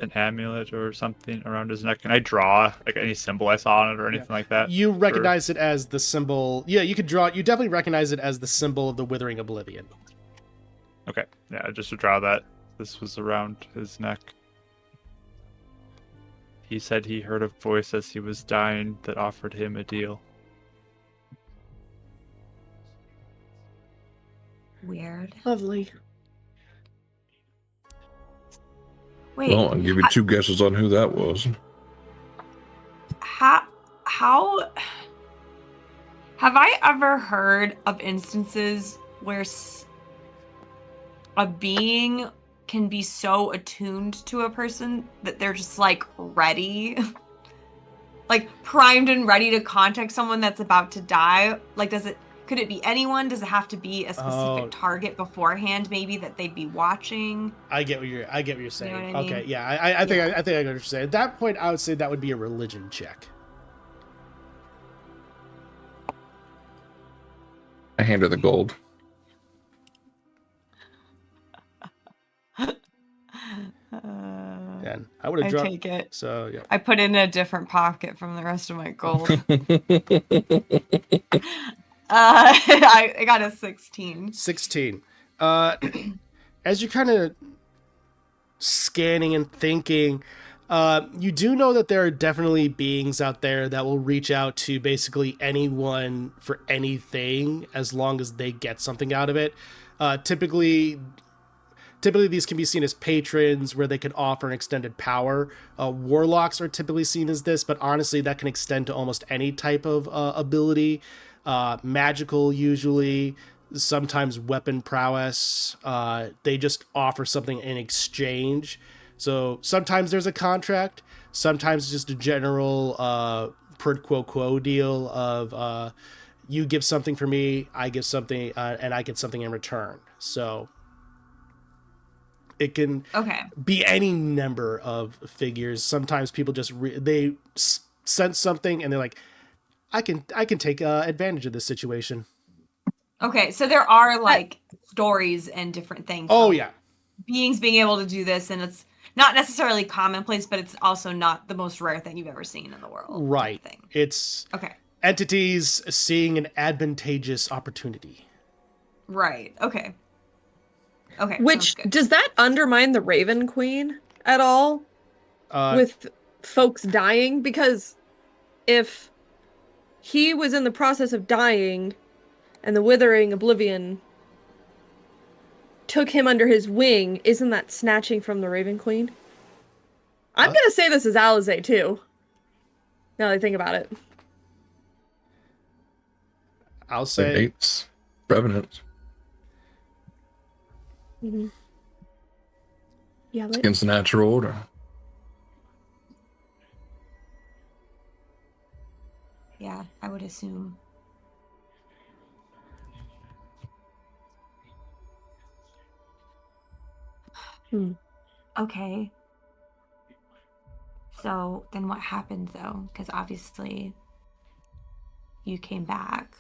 an amulet or something around his neck. Can I draw like any symbol I saw on it or anything like that? You recognize it as the symbol. Yeah, you could draw. You definitely recognize it as the symbol of the Withering Oblivion. Okay, yeah, just to draw that. This was around his neck. He said he heard a voice as he was dying that offered him a deal. Weird. Lovely. Wait, Well, I'll give you 2 guesses on who that was. how have I ever heard of instances where a being can be so attuned to a person that they're just like ready, like primed and ready to contact someone that's about to die? Like, could it be anyone? Does it have to be a specific target beforehand, maybe that they'd be watching? I get what you're saying. You know what I mean? Okay, yeah, I think I get what you're saying. At that point, I would say that would be a religion check. I hand her the gold. And I would have dropped. Take it. So yeah. I put it in a different pocket from the rest of my gold. I got a 16. 16. As you're kind of scanning and thinking, you do know that there are definitely beings out there that will reach out to basically anyone for anything as long as they get something out of it. Typically these can be seen as patrons where they can offer an extended power. Warlocks are typically seen as this, but honestly that can extend to almost any type of ability. Magical usually, sometimes weapon prowess. They just offer something in exchange. So sometimes there's a contract, sometimes just a general quid pro quo deal of you give something for me, I give something, and I get something in return. So it can be any number of figures. Sometimes people just they sense something and they're like, I can take advantage of this situation. Okay, so there are like stories and different things. Oh yeah, beings being able to do this, and it's not necessarily commonplace, but it's also not the most rare thing you've ever seen in the world. Right. It's entities seeing an advantageous opportunity. Right. Okay. Okay. Which does that undermine the Raven Queen at all? With folks dying? Because if he was in the process of dying and the Withering Oblivion took him under his wing, isn't that snatching from the Raven Queen? I'm gonna say this is Alizé too. Now that I think about it. I'll say it's Revenants. Mm-hmm. Yeah, it's against the natural order. Yeah, I would assume. Okay. So then what happened though? Because obviously you came back.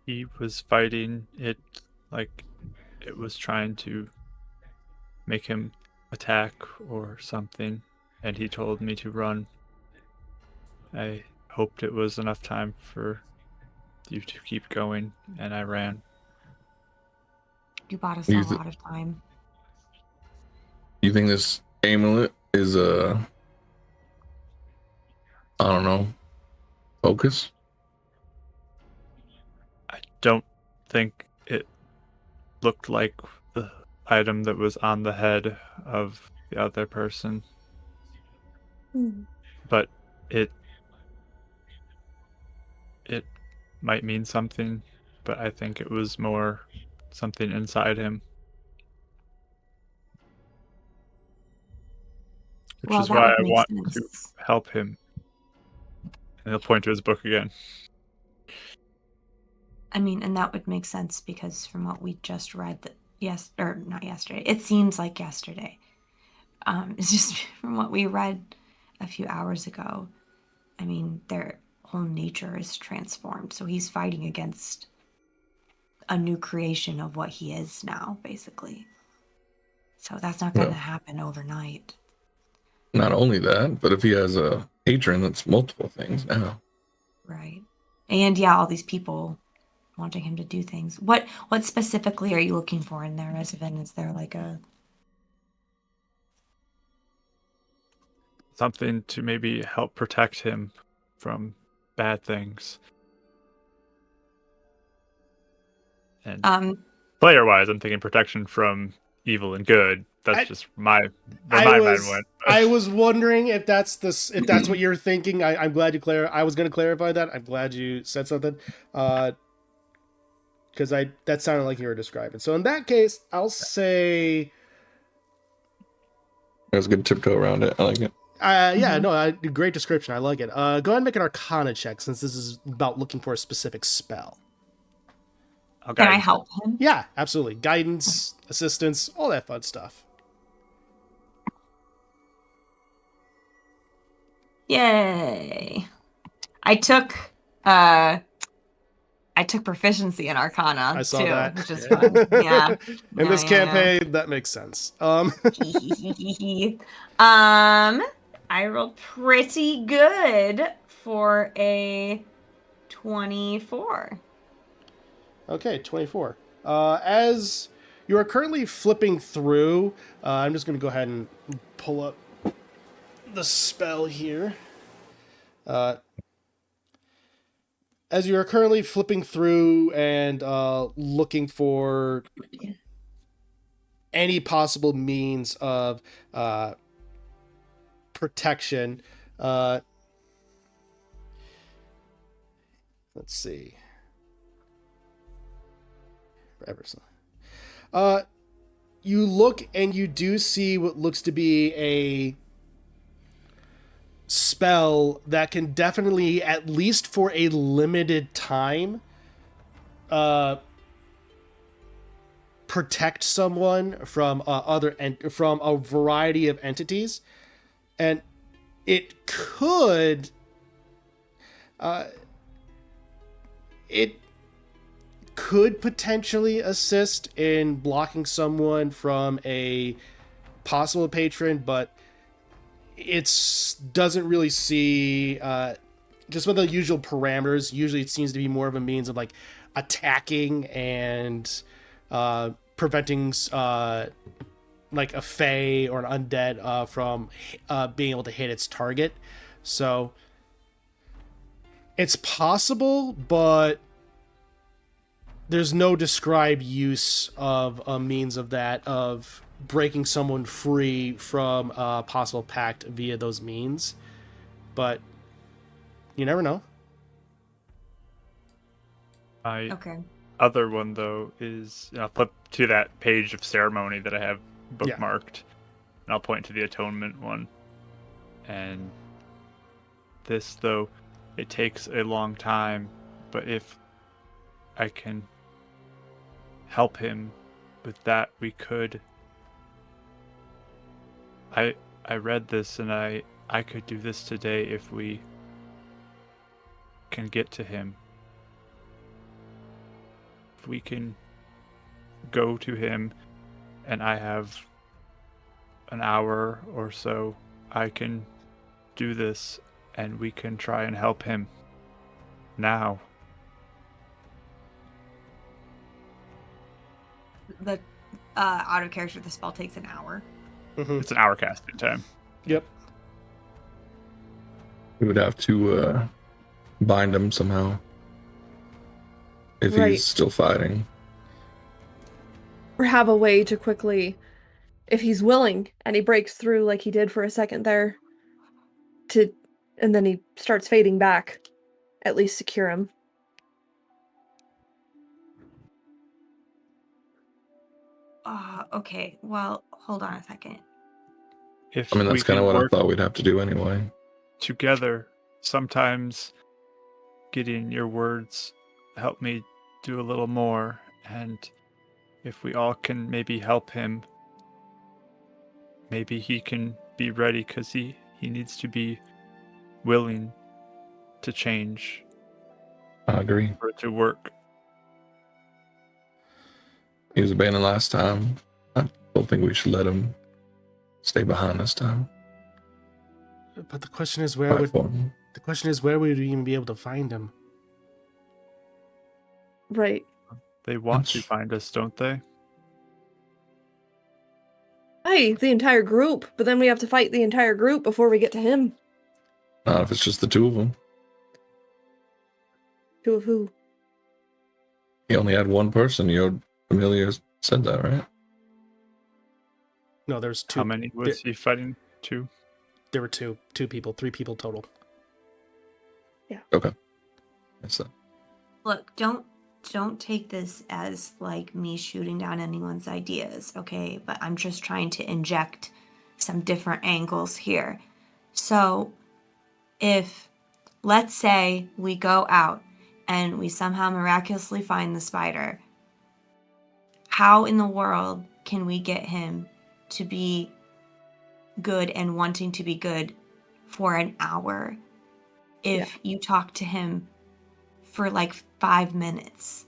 He was fighting it like it was trying to make him attack or something, and he told me to run. I hoped it was enough time for you to keep going, and I ran. You bought us a lot of time. You think this amulet is I don't know, focus? I don't think it looked like the item that was on the head of the other person. But it might mean something, but I think it was more something inside him. Which is why I want to help him. And he'll point to his book again. I mean, and that would make sense because from what we just read, not yesterday. It seems like yesterday. It's just from what we read a few hours ago. I mean, their whole nature is transformed. So he's fighting against a new creation of what he is now, basically. So that's not going to happen overnight. Not only that, but if he has a patron, that's multiple things now. Right. And yeah, all these people wanting him to do things. What specifically are you looking for in there, Resident? Is there like a... something to maybe help protect him from bad things. And player-wise, I'm thinking protection from evil and good. That's just where my mind went. I was wondering if that's what you're thinking. I'm glad you I was going to clarify that. I'm glad you said something. Because that sounded like you were describing. So in that case, I'll say That was a good tiptoe around it. I like it. Yeah, no, great description. I like it. Go ahead and make an Arcana check, since this is about looking for a specific spell. Okay. Can I help him? Yeah, absolutely. Guidance, assistance, all that fun stuff. Yay! I took proficiency in Arcana. I saw too, that. which is fun. Yeah. In this campaign, that makes sense. I rolled pretty good for a 24. Okay, 24. As you are currently flipping through, I'm just going to go ahead and pull up the spell here. As you are currently flipping through and looking for any possible means of protection, let's see. You look and you do see what looks to be a spell that can definitely, at least for a limited time, protect someone from from a variety of entities, and it could potentially assist in blocking someone from a possible patron, but it doesn't really see just with the usual parameters. Usually it seems to be more of a means of like attacking and preventing like a fae or an undead from being able to hit its target. So it's possible, but there's no described use of a means of that, of breaking someone free from a possible pact via those means. But you never know. Okay. Other one, though, is I'll flip to that page of ceremony that I have bookmarked, and I'll point to the atonement one. And this, though, it takes a long time, but if I can help him with that, we could. I read this, and I could do this today if we can get to him. If we can go to him, and I have an hour or so, I can do this, and we can try and help him now. The out of character, the spell takes an hour. Mm-hmm. It's an hour casting time. Yep. We would have to bind him somehow if he's still fighting. Or have a way to quickly, if he's willing and he breaks through like he did for a second there, and then he starts fading back, at least secure him. Okay. Well, hold on a second. If I mean, that's kind of what I thought we'd have to do anyway. Together, sometimes getting your words help me do a little more, and if we all can maybe help him, maybe he can be ready, because he needs to be willing to change. I agree. For it to work. He was abandoned last time. I don't think we should let him stay behind this time. But the question is, where would we even be able to find him? Right. They want to find us, don't they? try the entire group, but then we have to fight the entire group before we get to him. Not if it's just the two of them. Two of who? He only had one person. Your familiar said that, right? No, there's two. How many was he fighting? 2? There were two people, 3 people total. Yeah. Okay. That's that. Look, don't take this as like me shooting down anyone's ideas, okay? But I'm just trying to inject some different angles here. So, if let's say we go out and we somehow miraculously find the spider, how in the world can we get him to be good and wanting to be good for an hour if you talk to him for like 5 minutes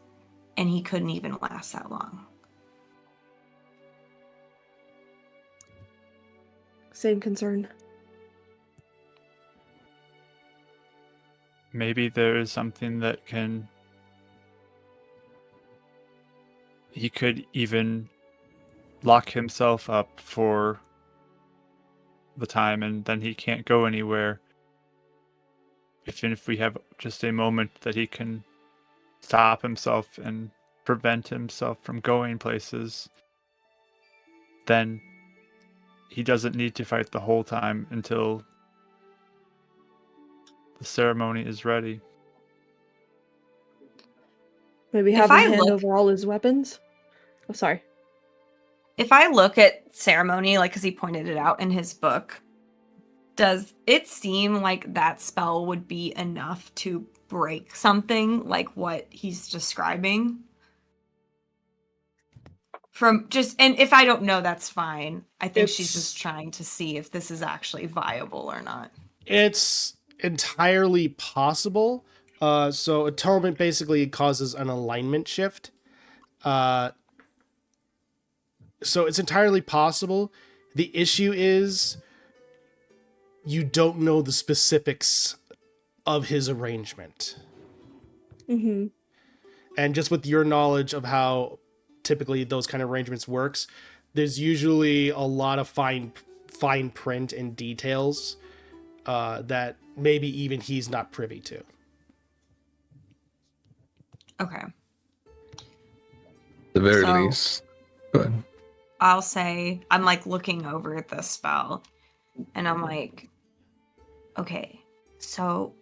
and he couldn't even last that long? Same concern. Maybe there is something that he could even lock himself up for the time, and then he can't go anywhere. Even if we have just a moment that he can stop himself and prevent himself from going places, then he doesn't need to fight the whole time until the ceremony is ready. Maybe have him hand over all his weapons? Oh, sorry. If I look at ceremony, like, because he pointed it out in his book, does it seem like that spell would be enough to break something like what he's describing? And if I don't know, that's fine. I think she's just trying to see if this is actually viable or not. It's entirely possible. So atonement basically causes an alignment shift. So it's entirely possible. The issue is you don't know the specifics of his arrangement. Mm-hmm. And just with your knowledge of how typically those kind of arrangements works, there's usually a lot of fine print and details that maybe even he's not privy to. Okay. At the very least. Go ahead. I'll say, I'm like looking over at the spell and I'm like, okay, so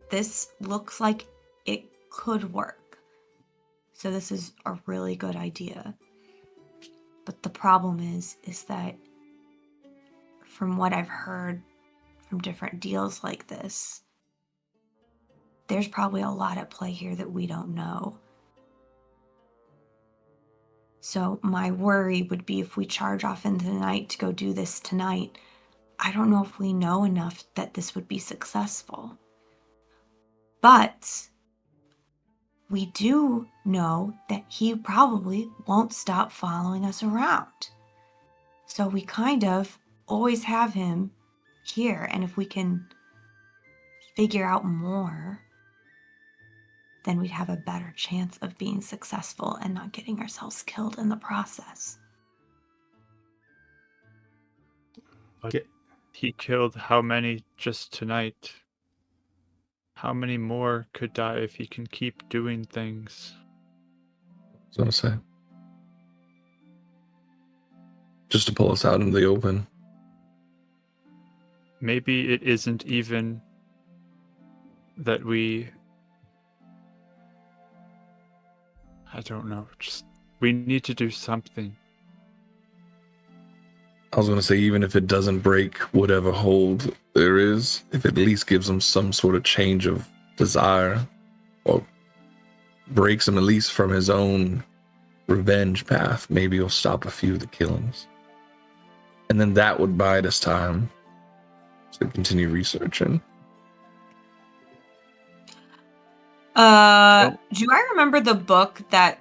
this looks like it could work. So this is a really good idea. But the problem is that from what I've heard from different deals like this, there's probably a lot at play here that we don't know. So my worry would be if we charge off into the night to go do this tonight, I don't know if we know enough that this would be successful. But we do know that he probably won't stop following us around. So we kind of always have him here, and if we can figure out more, then we'd have a better chance of being successful and not getting ourselves killed in the process. But he killed how many just tonight? How many more could die if he can keep doing things? I was gonna say. Just to pull us out into the open. Maybe it isn't even that I don't know. Just we need to do something. I was going to say, even if it doesn't break whatever hold there is, if it at least gives him some sort of change of desire, or breaks him at least from his own revenge path, maybe he'll stop a few of the killings. And then that would bide us time to continue researching. Do I remember the book that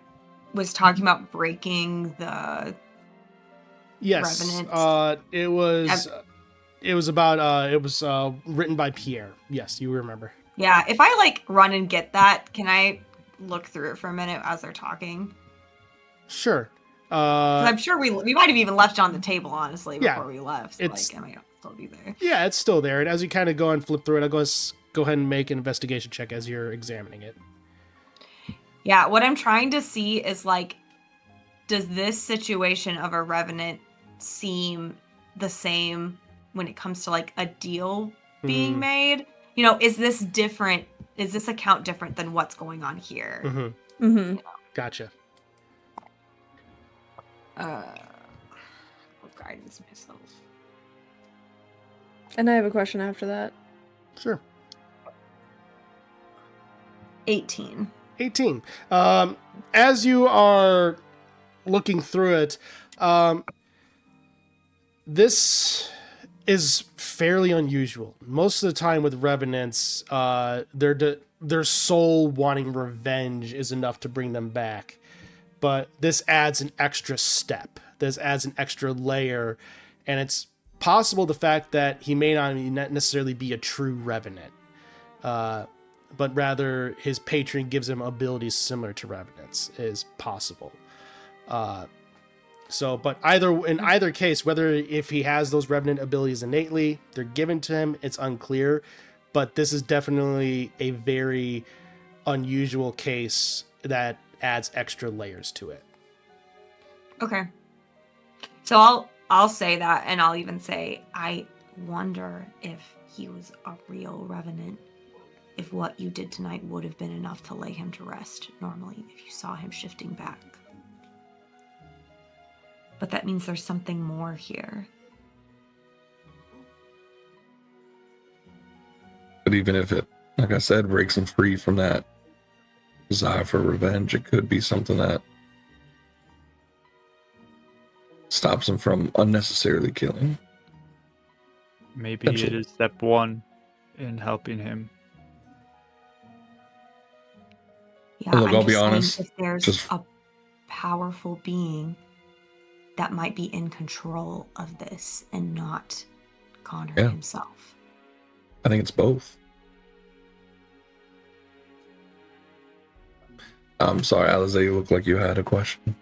was talking about breaking the Yes, Revenant? it was written by Pierre. Yes, you remember. Yeah, if I like run and get that, can I look through it for a minute as they're talking? Sure. 'Cause I'm sure we might have even left it on the table, honestly, Yeah, before we left. So, it's- like, it might still be there. Yeah, it's still there. And as you kind of go and flip through it, I'll go ahead and make an investigation check as you're examining it. Yeah, what I'm trying to see is, like, does this situation of a Revenant seem the same when it comes to, like, a deal being made? You know, is this different? Is this account different than what's going on here? Mm-hmm. Mm-hmm. You know? Gotcha. I'll guidance myself. And I have a question after that. Sure. 18. 18. As you are looking through it, this is fairly unusual. Most of the time with Revenants, their soul wanting revenge is enough to bring them back. But this adds an extra step. This adds an extra layer, and it's possible the fact that he may not necessarily be a true Revenant, but rather his patron gives him abilities similar to Revenants is possible. But in either case, whether if he has those Revenant abilities innately, they're given to him, it's unclear. But this is definitely a very unusual case that adds extra layers to it. Okay. So I'll say that, and I'll even say I wonder if he was a real Revenant. If what you did tonight would have been enough to lay him to rest normally, if you saw him shifting back. But that means there's something more here. But even if it, like I said, breaks him free from that desire for revenge, it could be something that stops him from unnecessarily killing. Maybe it is step one in helping him. Yeah, Look, I'm I'll be just saying honest, if there's just- a powerful being that might be in control of this and not Connor himself. I think it's both. I'm sorry, Alize, you look like you had a question.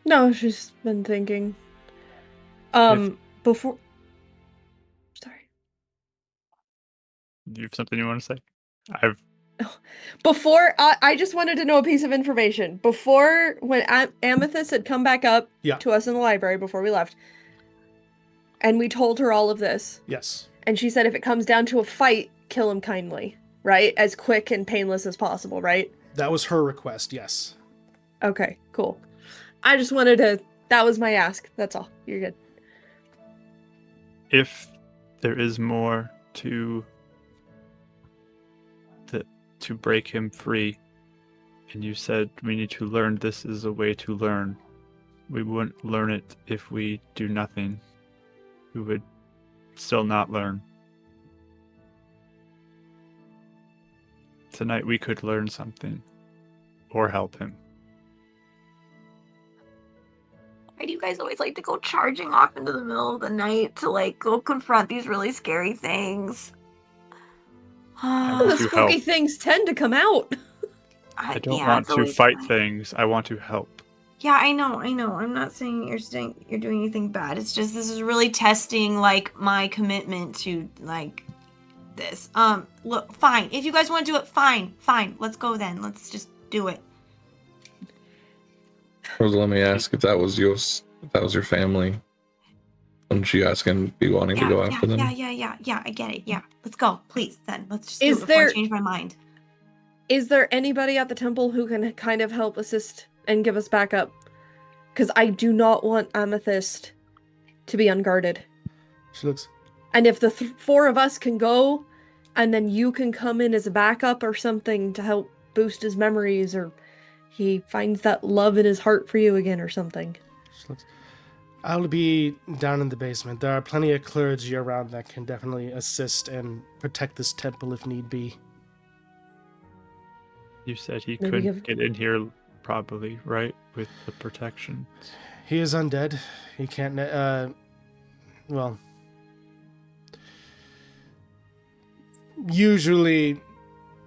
No, she's been thinking. Before. Sorry. Do you have something you want to say? Before, I just wanted to know a piece of information. Before, when Amethyst had come back up to us in the library before we left, and we told her all of this. Yes. And she said if it comes down to a fight, kill him kindly, right? As quick and painless as possible, right? That was her request, yes. Okay, cool. I just wanted to... That was my ask. That's all. You're good. If there is more to break him free, and you said we need to learn this is a way to learn, we wouldn't learn it if we do nothing. We would still not learn. Tonight we could learn something or help him. Why do you guys always like to go charging off into the middle of the night to like go confront these really scary things? The spooky things tend to come out. I don't want to fight things. I want to help. Yeah, I know. I'm not saying you're doing anything bad. It's just this is really testing like my commitment to like this. Look, fine. If you guys want to do it, fine. Let's go then. Let's just do it. Rosa, let me ask if that was your family. Wouldn't you ask and be wanting to go after them? Yeah, I get it. Yeah. Let's go. Please, then. Let's just Is do it before I change my mind. Is there anybody at the temple who can kind of help assist and give us backup? Because I do not want Amethyst to be unguarded. She looks... And if the four of us can go, and then you can come in as a backup or something to help boost his memories, or he finds that love in his heart for you again or something. She looks... I'll be down in the basement. There are plenty of clergy around that can definitely assist and protect this temple if need be. You said he couldn't get in here, probably, right? With the protection. He is undead. He can't... well... Usually,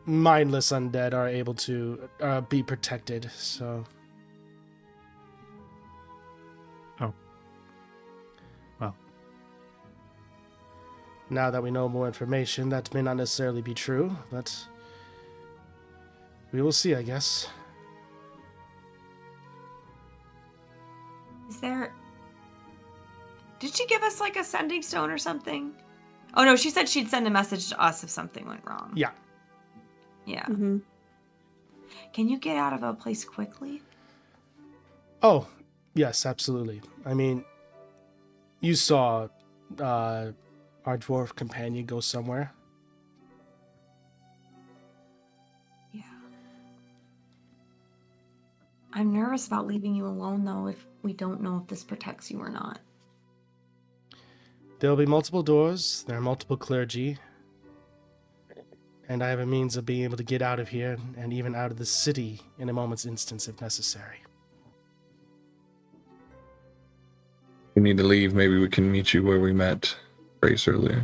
mindless undead are able to be protected, so... Now that we know more information, that may not necessarily be true, but we will see, I guess. Is there... Did she give us like a sending stone or something? Oh no, she said she'd send a message to us if something went wrong. Yeah. Yeah. Mm-hmm. Can you get out of a place quickly? Oh, yes, absolutely. I mean, you saw our dwarf companion go somewhere. Yeah. I'm nervous about leaving you alone, though, if we don't know if this protects you or not. There will be multiple doors. There are multiple clergy. And I have a means of being able to get out of here and even out of the city in a moment's instance if necessary. We need to leave. Maybe we can meet you where we met Grace earlier.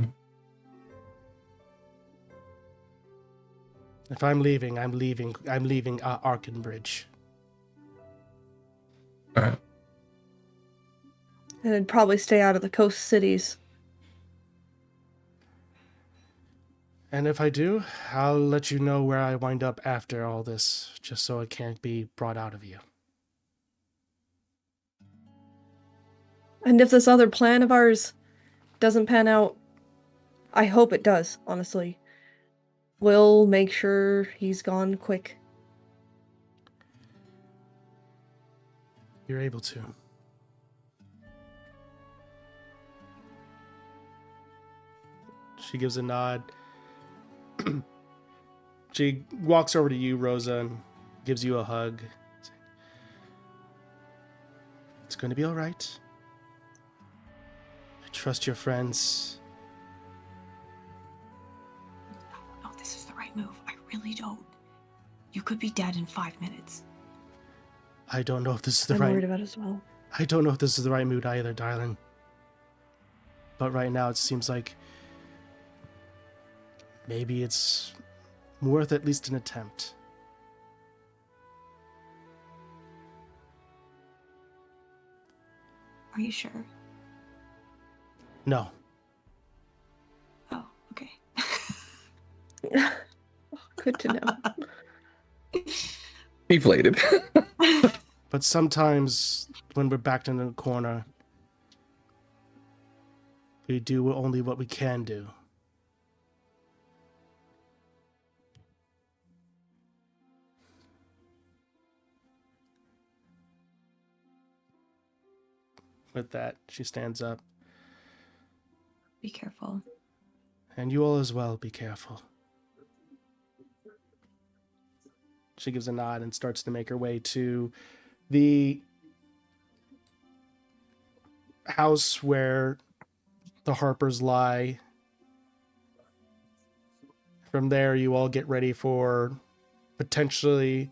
If I'm leaving, I'm leaving Arkenbridge. All right. And I'd probably stay out of the coast cities. And if I do, I'll let you know where I wind up after all this, just so it can't be brought out of you. And if this other plan of ours doesn't pan out, I hope it does, honestly. We'll make sure he's gone quick. You're able to. She gives a nod. She walks over to you, Rosa, and gives you a hug. It's going to be all right. I trust your friends. I don't know if this is the right move. I really don't. You could be dead in 5 minutes. I don't know if this is the I'm right... worried about it as well. I don't know if this is the right mood either, darling. But right now it seems like maybe it's worth at least an attempt. Are you sure? No. Oh, okay. Good to know. Deflated. But sometimes when we're backed in a corner, we do only what we can do. With that, she stands up. Be careful. And you all as well, be careful. She gives a nod and starts to make her way to the house where the Harpers lie. From there, you all get ready for potentially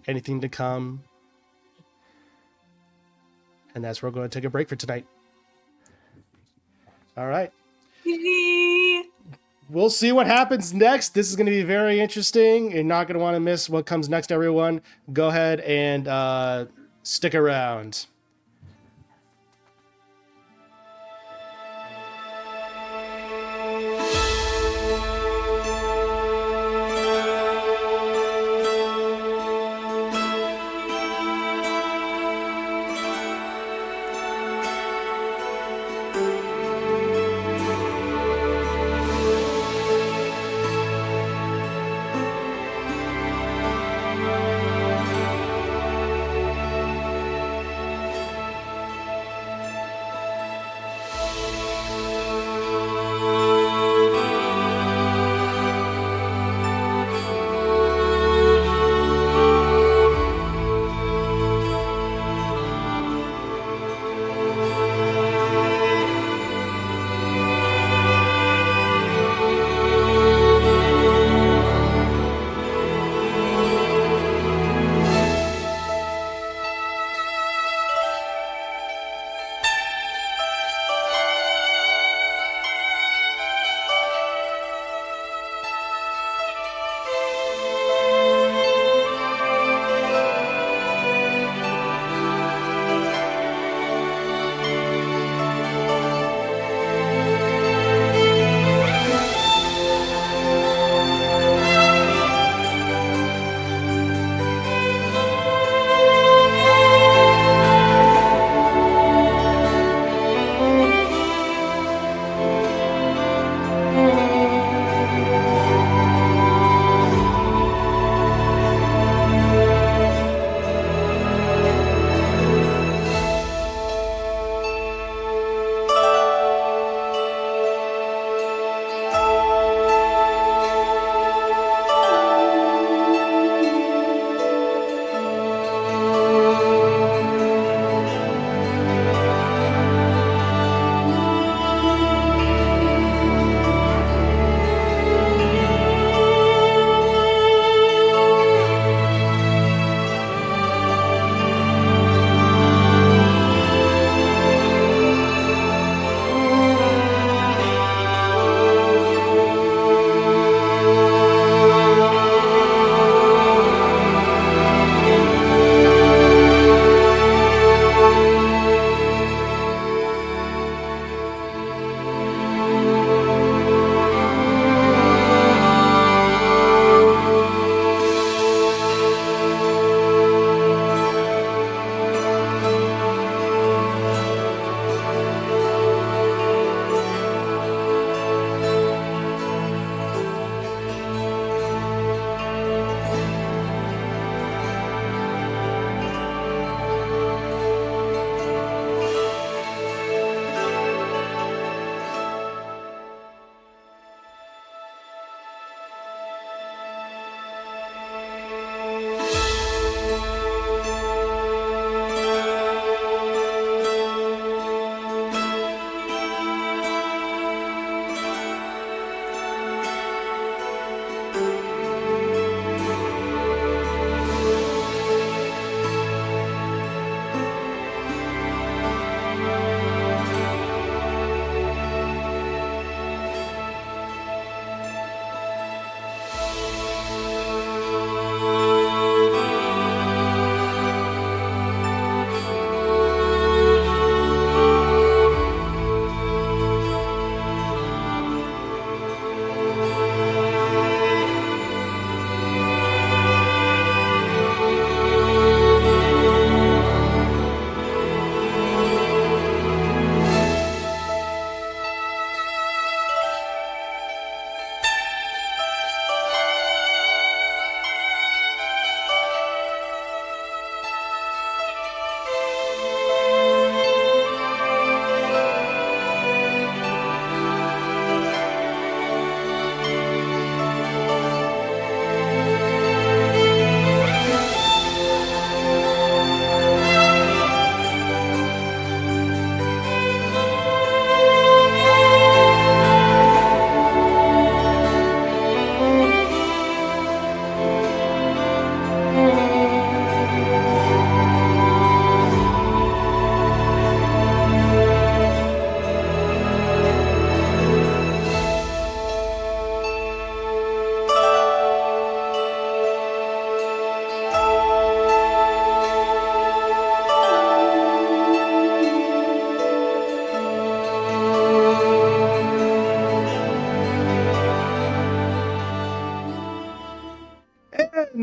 anything to come. And that's where we're going to take a break for tonight. All right. We'll see what happens next. This is going to be very interesting. You're not going to want to miss what comes next, everyone. Go ahead and stick around.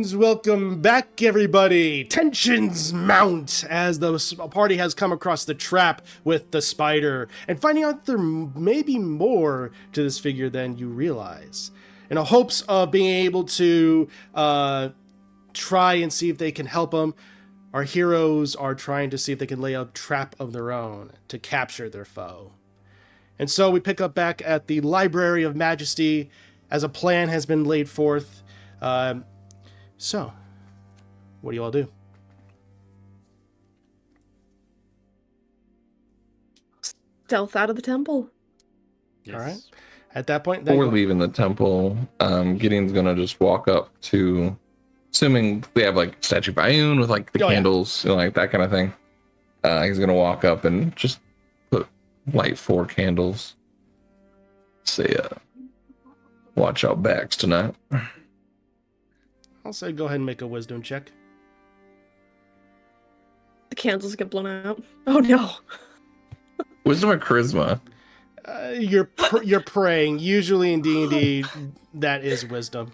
And welcome back, everybody. Tensions mount as the party has come across the trap with the spider and finding out there may be more to this figure than you realize. In the hopes of being able to try and see if they can help him, our heroes are trying to see if they can lay a trap of their own to capture their foe. And so we pick up back at the Library of Majesty as a plan has been laid forth. So, what do you all do? Stealth out of the temple. Yes. All right. At that point, Before leaving the temple, Gideon's gonna just walk up to, assuming they have like Statue of Ioun with like the candles, you know, like that kind of thing. He's gonna walk up and just light 4 candles. Say, watch out backs tonight. I'll say go ahead and make a wisdom check. The candles get blown out. Oh no. Wisdom or charisma? You're praying. Usually in D&D, that is wisdom.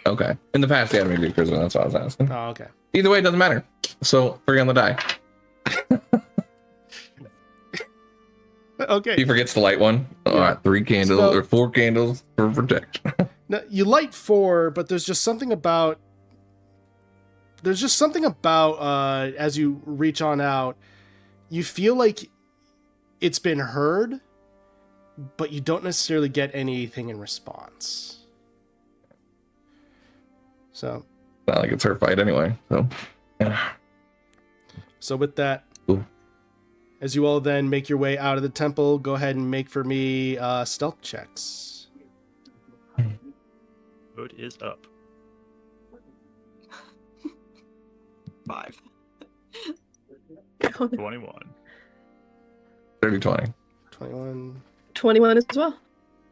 Okay. In the past, they had me do charisma. That's what I was asking. Oh, okay. Either way, it doesn't matter. So, 3 on the die. Okay. He forgets to light one. Yeah. All right, 3 candles or 4 candles for protection. Now, you light 4, but there's just something about as you reach on out, you feel like it's been heard, but you don't necessarily get anything in response. So, Not like it's her fight anyway. So, yeah. So with that, Ooh. as you all then make your way out of the temple, go ahead and make for me stealth checks. Hood is up. 5. 21. 30, 20. 21. 21 as well.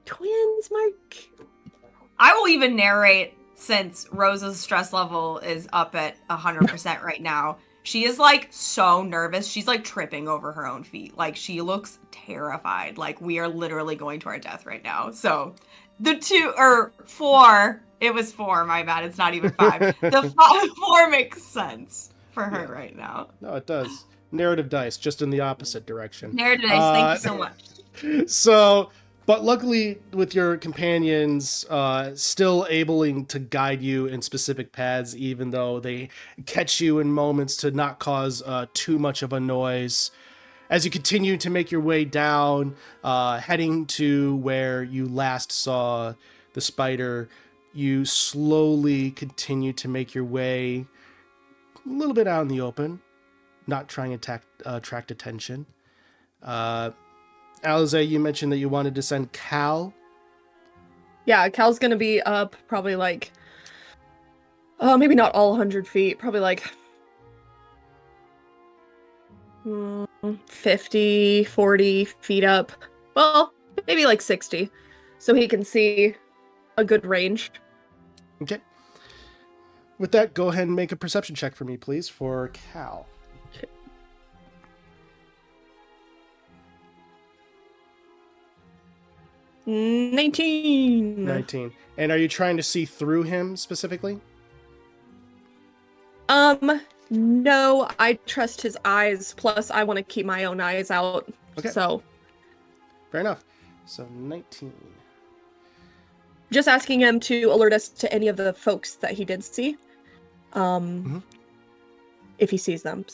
Twins, Mark. I will even narrate, since Rosa's stress level is up at 100% right now. She is like so nervous. She's like tripping over her own feet. Like she looks terrified. Like we are literally going to our death right now. So the 4, it was 4, my bad. It's not even 5. The 4 makes sense for her right now. No, it does. Narrative dice, just in the opposite direction. Narrative dice, thank you so much. So, but luckily with your companions still able to guide you in specific paths, even though they catch you in moments to not cause too much of a noise. As you continue to make your way down, heading to where you last saw the spider, you slowly continue to make your way a little bit out in the open, not trying to attract attention. Alize, you mentioned that you wanted to send Cal. Yeah, Cal's gonna be up probably like, maybe not all 100 feet, probably like 50, 40 feet up. Well, maybe like 60, so he can see a good range. Okay. With that, go ahead and make a perception check for me, please, for Cal. 19. 19. And are you trying to see through him specifically? No, I trust his eyes, plus I want to keep my own eyes out. Okay. So. Fair enough. So 19. Just asking him to alert us to any of the folks that he did see. If he sees them,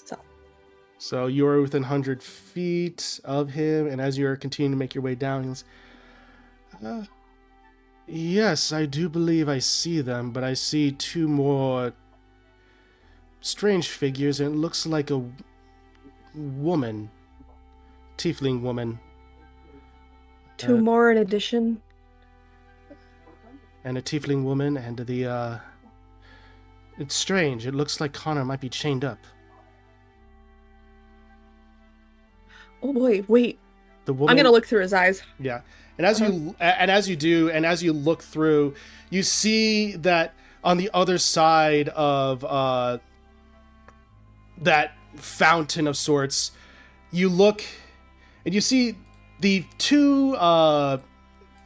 So you're within 100 feet of him, and as you're continuing to make your way down, he goes, yes, I do believe I see them, but I see 2 more strange figures, and it looks like a woman. Tiefling woman. 2 more in addition. And a tiefling woman, and the, it's strange. It looks like Connor might be chained up. Oh boy, wait. The woman, I'm gonna look through his eyes. Yeah. And as you look through, you see that on the other side of that fountain of sorts, you look and you see the 2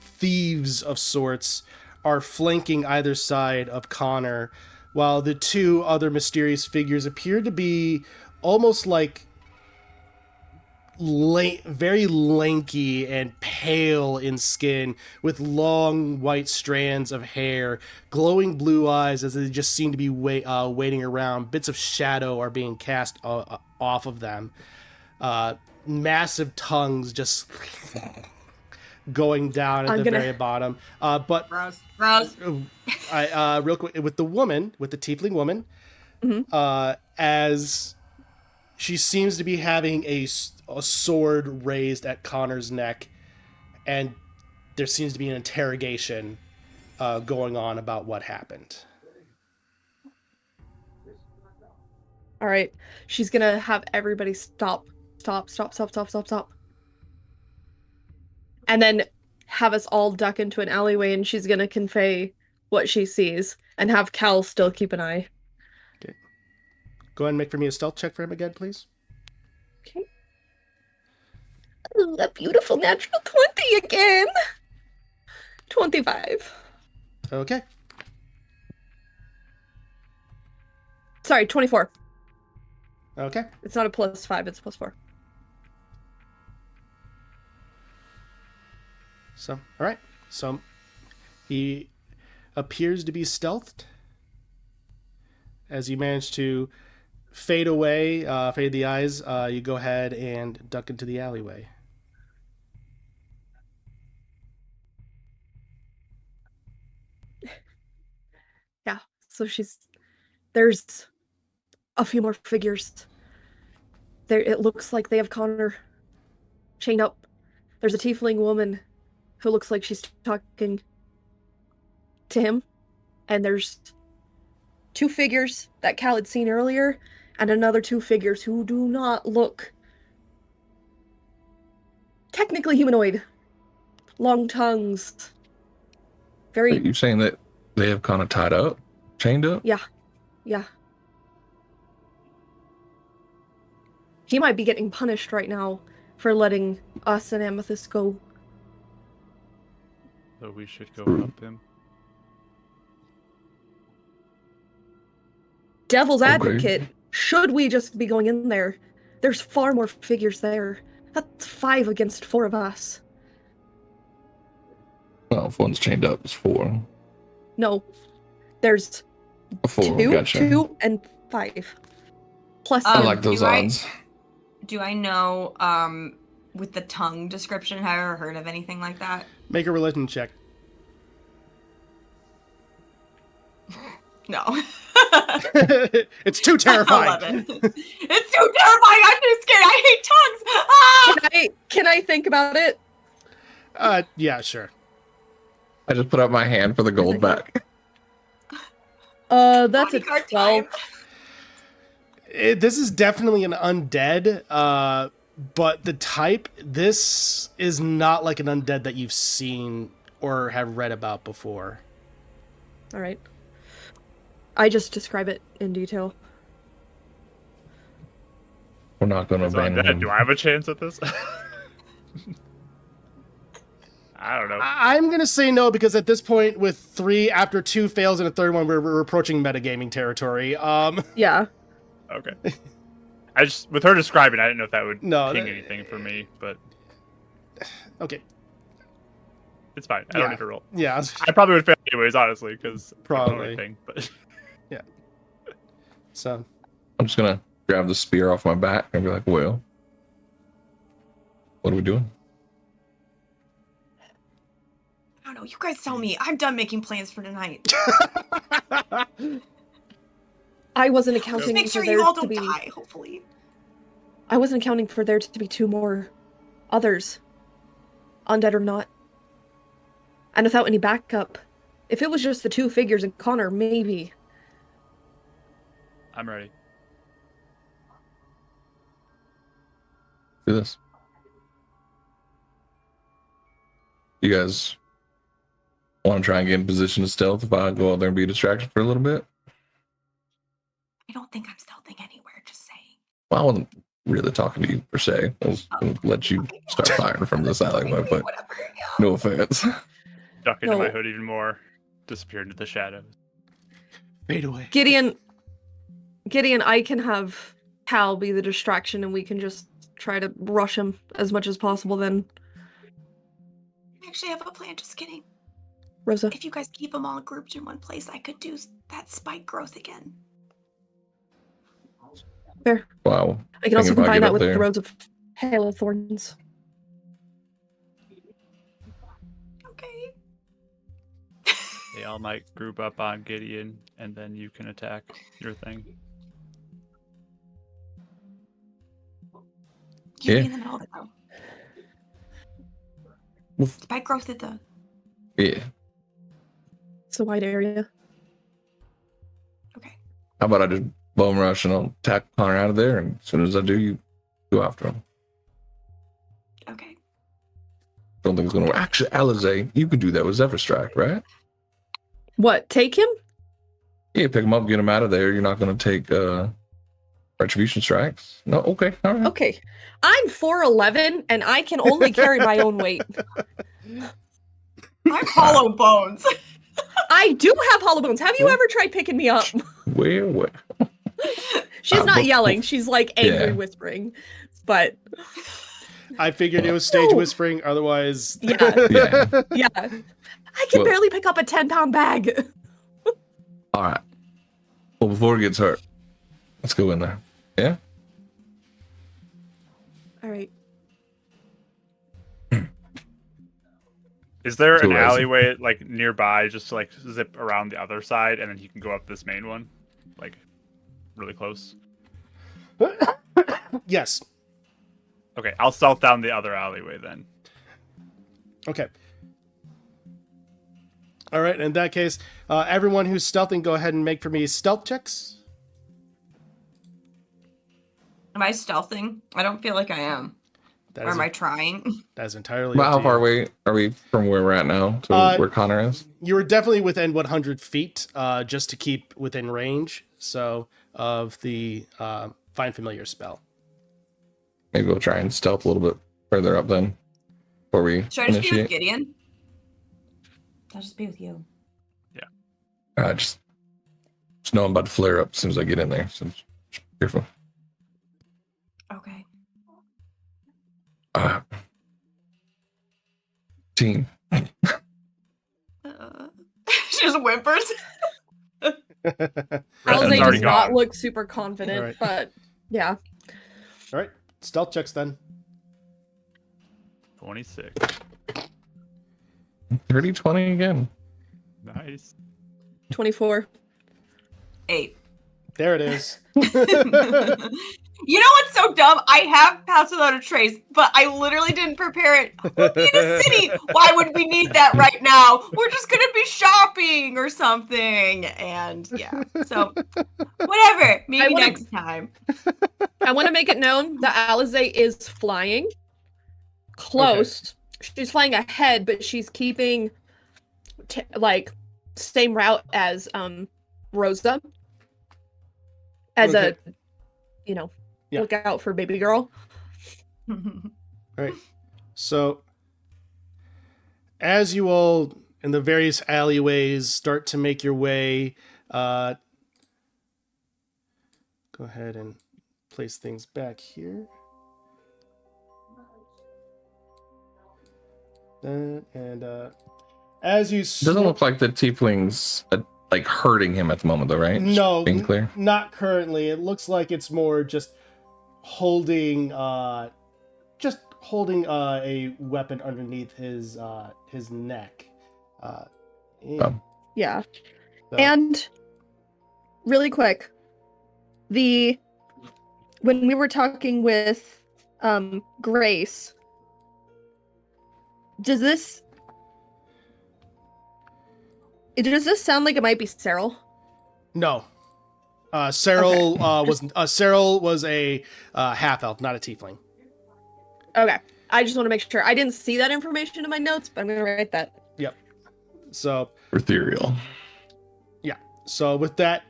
thieves of sorts are flanking either side of Connor while the two other mysterious figures appear to be almost like very lanky and pale in skin, with long white strands of hair, glowing blue eyes as they just seem to be waiting around. Bits of shadow are being cast off of them. Massive tongues just going down at the very bottom. But Gross. real quick, with the tiefling woman, as she seems to be having a sword raised at Connor's neck, and there seems to be an interrogation going on about what happened. All right. She's going to have everybody stop. And then have us all duck into an alleyway, and she's going to convey what she sees and have Cal still keep an eye. Okay. Go ahead and make for me a stealth check for him again, please. Okay. Ooh, a beautiful natural 20 again. 25. Okay. Sorry, 24. Okay. It's not a +5, it's a +4. So, all right. So, he appears to be stealthed. As you manage to fade the eyes, you go ahead and duck into the alleyway. Yeah, so there's a few more figures. It looks like they have Connor chained up. There's a tiefling woman who looks like she's talking to him. And there's 2 figures that Cal had seen earlier, and another 2 figures who do not look technically humanoid. Long tongues. Are you saying that they have kind of tied up? Chained up? Yeah. He might be getting punished right now for letting us and Amethyst go. So we should go help him. Devil's advocate, should we just be going in there? There's far more figures there. That's 5 against 4 of us. Well, if one's chained up, it's 4. No. There's 4, 2, gotcha. 2 and 5. Plus I like those odds. Do I know, with the tongue description, have I ever heard of anything like that? Make a religion check. No. It's too terrifying. I love it. It's too terrifying. I'm too scared. I hate tongues. Ah! Can I think about it? Yeah, sure. I just put up my hand for the gold back. That's a 12. This is definitely an undead, but the type, this is not like an undead that you've seen or have read about before. All right. I just describe it in detail. We're not going to abandon him. Do I have a chance at this? I don't know. I'm going to say no, because at this point, with 3 after 2 fails and a third one, we're approaching metagaming territory. Yeah. Okay. With her describing, I didn't know if that would ping anything for me, but okay. It's fine. I don't need to roll. Yeah. I probably would fail anyways, honestly, because probably. Anything, but yeah. So I'm just gonna grab the spear off my back and be like, "Well, what are we doing?" I don't know. You guys tell me. I'm done making plans for tonight. I wasn't accounting make sure for you there all to don't be. die. Hopefully. I wasn't accounting for there to be 2 more others, undead or not, and without any backup. If it was just the 2 figures and Connor, maybe. I'm ready. Do this. You guys want to try and get in position to stealth if I go out there and be a distraction for a little bit? I don't think I'm stealthing anywhere. Just saying. Well, I wasn't really talking to you per se. I was going to let you start firing from this alleyway, but no offense. Duck into my hood even more. Disappear into the shadows. Fade away. Gideon, I can have Cal be the distraction, and we can just try to rush him as much as possible then. I actually have a plan, just kidding. Rosa. If you guys keep them all grouped in one place, I could do that spike growth again. Fair. Wow. I can also Thinking about combine get that up with there. the rows of Halo Thorns. Okay. They all might group up on Gideon, and then you can attack your thing. You Yeah. be in the middle of it though. Well, Spike growth at the. yeah. It's a wide area. Okay. How about I just bone rush and I'll attack Connor out of there, and as soon as I do, you go after him. Okay. Don't think it's gonna work. Actually, Alizé, you could do that with Zephyr Strike, right? What? Take him? Yeah, pick him up, get him out of there. You're not gonna take retribution strikes. No, okay, all right. Okay. I'm 4'11", and I can only carry my own weight. I'm hollow bones. I do have hollow bones. Have you ever tried picking me up? Where? She's not but- yelling. She's like angry Yeah. whispering. But I figured it was stage whispering. Otherwise, Yeah. Yeah. yeah, I can Well- barely pick up a 10-pound bag. All right. Well, before he gets hurt, let's go in there. Yeah. All right. Is there So an as- alleyway like nearby, just to like zip around the other side, and then you can go up this main one, like really close? yes. Okay, I'll stealth down the other alleyway then. Okay. All right. In that case, everyone who's stealthing, go ahead and make for me stealth checks. Am I stealthing? I don't feel like I am. That Or is, am I trying? that is entirely Well, up how to far you. away are we from where we're at now to where Connor is? You were definitely within 100 feet, just to keep within range. So of the Find Familiar spell. Maybe we'll try and stealth a little bit further up then before we Should I just be with initiate. Gideon? I'll just be with you. Just know I'm about to flare up as soon as I get in there. So just careful. Okay. Team. She just whimpers. Revenant's Alizé already does not gone. look super confident, Alright. but yeah. All right. Stealth checks then. 26. 30-20 again. Nice. 24. 8. There it is. You know what's so dumb? I have Paths Without a Trace, but I literally didn't prepare it. We'll be in a city. Why would we need that right now? We're just gonna be shopping or something. And yeah, so whatever. Maybe wanna- next time. I want to make it known that Alizé is flying close. She's flying ahead, but she's keeping same route as Rosa. As Okay. a, Yeah. look out for baby girl. All right. So, as you all in the various alleyways start to make your way, go ahead and place things back here. And as you Doesn't look like the tiefling's like hurting him at the moment, though, right? Just No, being clear. not currently. It looks like it's more just holding a weapon underneath his neck. Yeah. So- And really quick, when we were talking with Grace, does this sound like it might be Cyril? No. Cyril was a half elf, not a tiefling. Okay. I just want to make sure. I didn't see that information in my notes, but I'm going to write that. So Ethereal. So with that,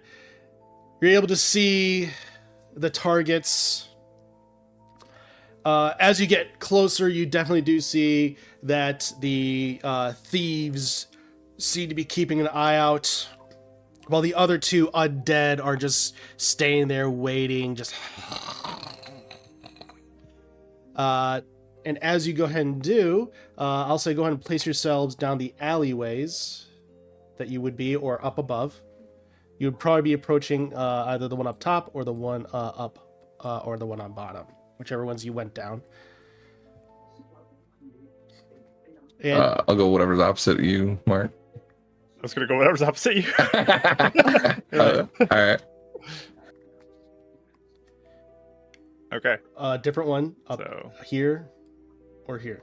you're able to see the targets. As you get closer, you definitely do see that the thieves seem to be keeping an eye out while the other two undead are just staying there waiting, just and as you go ahead and do, I'll say go ahead and place yourselves down the alleyways that you would be, or up above. You would probably be approaching either the one up top or the one up or the one on bottom, whichever ones you went down. And I'll go whatever's opposite you, Mark. I was gonna go whatever's opposite you. All right. Okay. Different one up So here or here.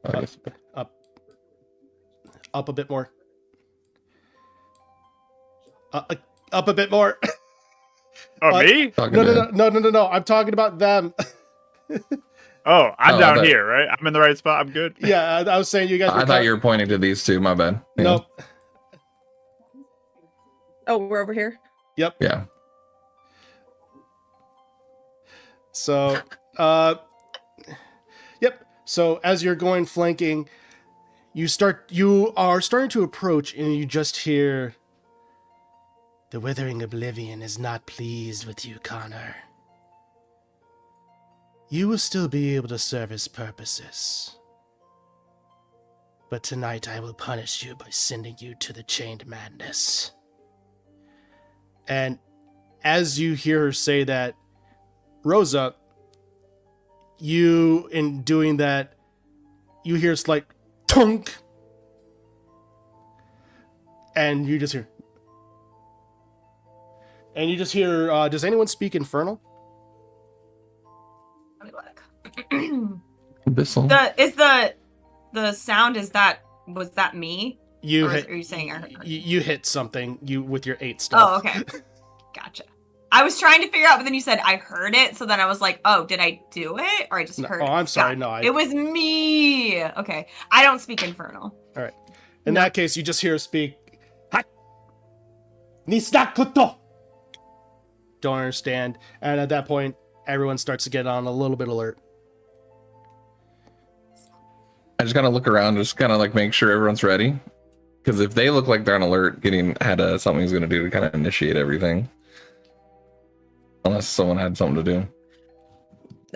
I guess. Up a bit more. Up a bit more. me? No. I'm talking about them. Oh, I'm Oh, down here, right? I'm in the right spot. I'm good. Yeah, I was saying you guys. I thought you were pointing to these two. My bad. Yeah. Nope. Oh, we're over here. Yep. Yeah. So, yep. So as you're going flanking, you are starting to approach, and you just hear, "The Withering Oblivion is not pleased with you, Connor. You will still be able to serve his purposes. But tonight I will punish you by sending you to the Chained Madness." And as you hear her say that, Rosa, you, in doing that, you hear a slight tunk. And you just hear... does anyone speak Infernal? Let me look. Abyssal. The sound, was that me? You Or hit, are you saying I heard? you hit something with your 8 stuff. Oh, okay. Gotcha. I was trying to figure out, but then you said I heard it, so then I was like, oh, did I do it? Or I just No, heard oh, it? I'm sorry, Got it. no, It was me! Okay. I don't speak Infernal. All right. In that case, you just hear her speak. "Hat! Nistakuto!" Don't understand. And at that point, everyone starts to get on a little bit alert. I just kind of look around, just kind of like make sure everyone's ready. Because if they look like they're on alert, had something he's going to do to kind of initiate everything. Unless someone had something to do.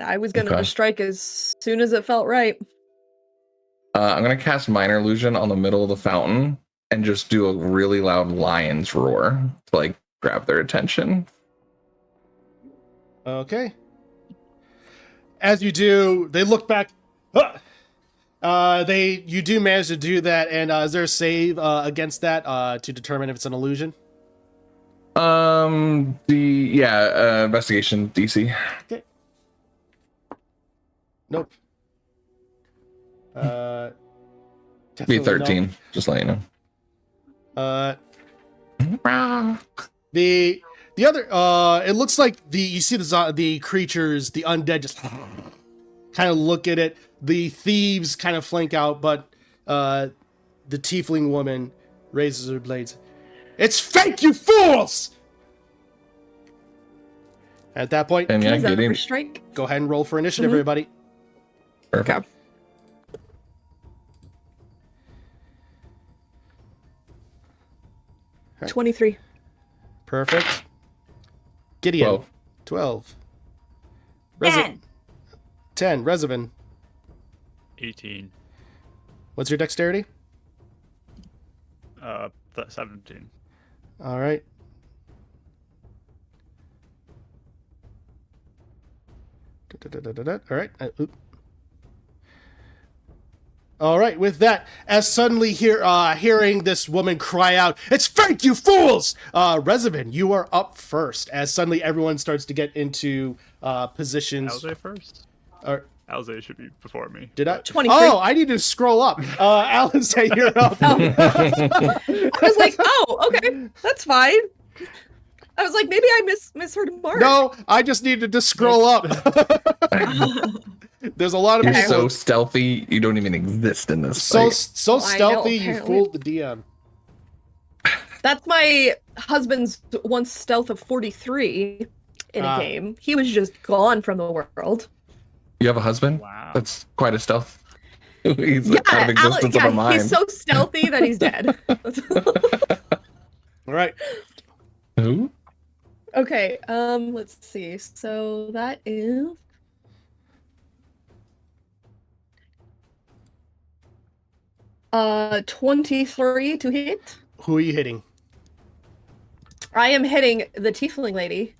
I was gonna Okay. just strike as soon as it felt right. I'm going to cast Minor Illusion on the middle of the fountain and just do a really loud lion's roar to like grab their attention. Okay. As you do, they look back. You do manage to do that, and is there a save against that to determine if it's an illusion? Investigation DC. Okay. Nope. Be Definitely 13. no. Just let you know. The other it looks like you see the creatures, the undead, just kind of look at it. The thieves kind of flank out, but the tiefling woman raises her blades. "It's fake, you fools!" At that point, And yeah, Is that get in. for strike? go ahead and roll for initiative, Mhm. everybody. Perfect. Okay. Right. 23. Perfect. Gideon. 12. 10. 10. Rezavan. 18. What's your dexterity? 17. All right. All right. All right. With that, as suddenly hearing this woman cry out, "It's fake, you fools!" Rezavan, you are up first. As suddenly everyone starts to get into positions. Alze first? Or, Alze should be before me. did I? 23. Oh, I need to scroll up. Alice, you're up. I was like, oh, okay, that's fine. I was like, maybe I misheard Mark. No, I just needed to scroll up. There's a lot of You're people. so stealthy, you don't even exist in this So fight. so I know, stealthy, you apparently. fooled the DM. That's my husband's once stealth of 43 in a game. He was just gone from the world. You have a husband? Wow. That's quite a stealth. He's out of existence of our mind. He's so stealthy that he's dead. All right. Who? Okay, let's see. So that is 23 to hit. Who are you hitting? I am hitting the tiefling lady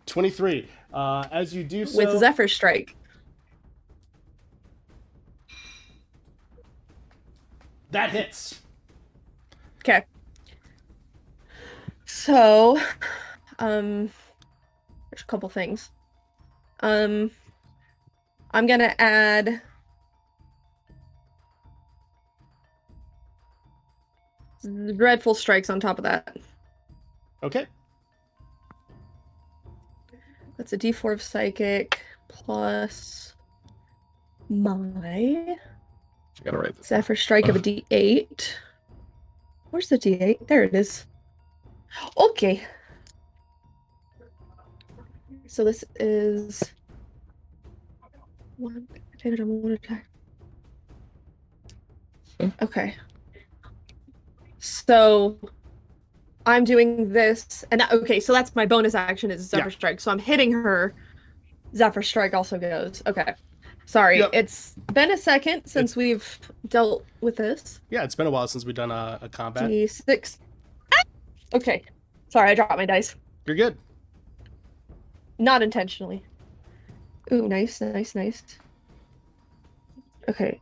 23. As you do so, with Zephyr Strike. that hits. Okay. So, there's a couple things. I'm gonna add dreadful strikes on top of that. Okay. That's a D4 of psychic plus my You gotta write this. Zephyr Strike of a D8. Where's the D8? There it is. Okay. So this is one damage on one attack. Okay. So I'm doing this, and okay, so that's my bonus action is Zephyr Strike. So I'm hitting her. Zephyr Strike also goes. Okay. Sorry, it's been a second since we've dealt with this. Yeah, it's been a while since we've done a combat. D6. Okay. Sorry, I dropped my dice. You're good. Not intentionally. Ooh, nice. Okay.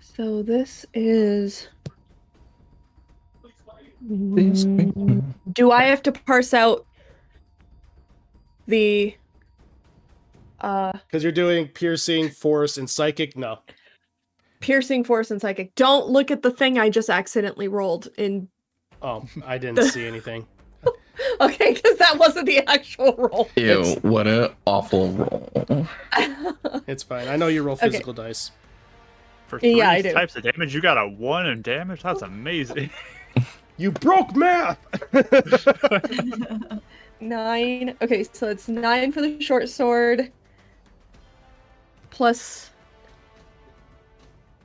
So this is... Do I have to parse out the... Because you're doing piercing, force, and psychic? No. Piercing, force, and psychic. Don't look at the thing I just accidentally rolled in... Oh, I didn't see anything. Okay, because that wasn't the actual roll. Ew, what an awful roll. It's fine. I know you roll physical dice. For 3 I do. types of damage, you got a 1 in damage? That's amazing. You broke math! 9. Okay, so it's 9 for the short sword. Plus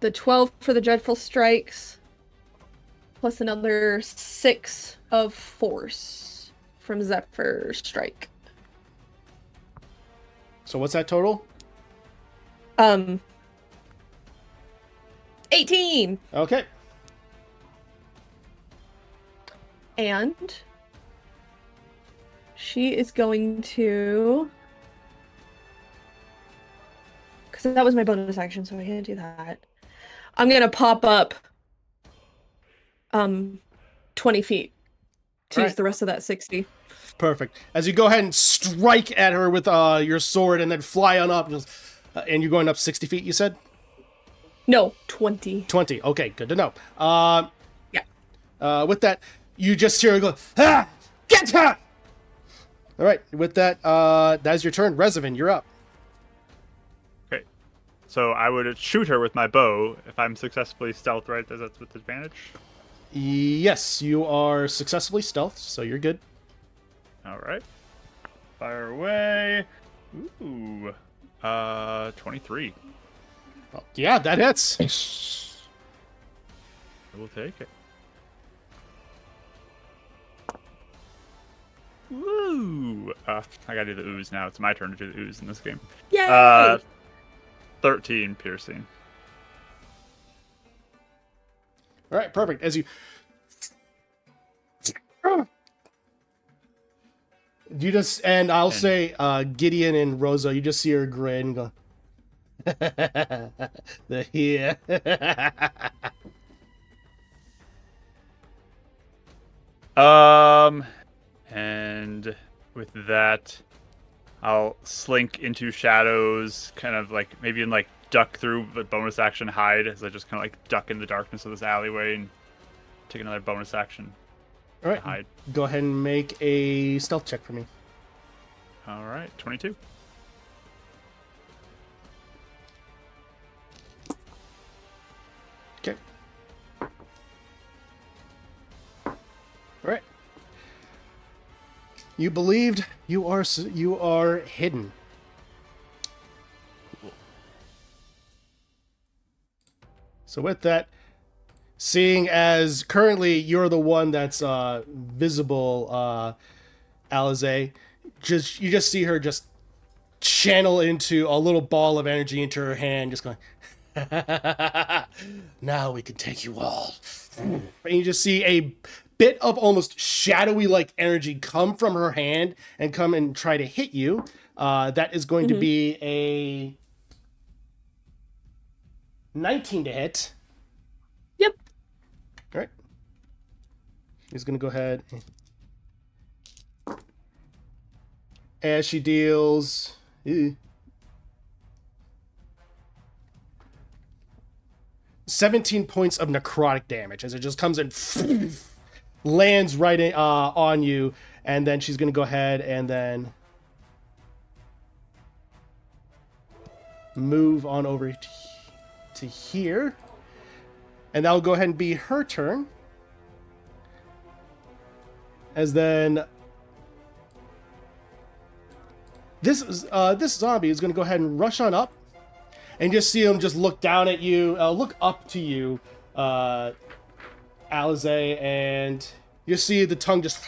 the 12 for the dreadful strikes. Plus another 6 of force from Zephyr Strike. So what's that total? 18! Okay. And she is going to... Because that was my bonus action, so I can't do that. I'm going to pop up 20 feet to use the rest of that 60. Perfect. As you go ahead and strike at her with your sword and then fly on up. And you're going up 60 feet, you said? No, 20. 20. Okay, good to know. Yeah. With that, you just hear her go, ah! Get her! All right, with that, that's your turn. Revenant, you're up. Okay. So I would shoot her with my bow if I'm successfully stealth, right? That's with advantage? Yes, you are successfully stealthed, so you're good. All right. Fire away. Ooh. 23. Oh, yeah, that hits. Nice. I will take it. Woo! I gotta do the ooze now. It's my turn to do the ooze in this game. Yay! 13 piercing. All right, perfect. As you just, and I'll say, Gideon and Rosa, you just see her grin and go, the here. And with that, I'll slink into shadows, kind of like maybe in like duck through the bonus action hide, as I just kind of like duck in the darkness of this alleyway and take another bonus action. All right, Hide. Go ahead and make a stealth check for me. All right, 22. Okay. All right. You believed you are hidden. So with that, seeing as currently you're the one that's visible, Alize, you just see her just channel into a little ball of energy into her hand, just going, now we can take you all. And you just see a bit of almost shadowy like energy come from her hand and come and try to hit you. That is going to be a 19 to hit. Yep. All right. He's going to go ahead. As she deals 17 points of necrotic damage as it just comes in, lands right on you, and then she's going to go ahead and then move on over to here, and that'll go ahead and be her turn. As then this zombie is going to go ahead and rush on up, and just see him just look down at you, look up to you, Alize, and you see the tongue just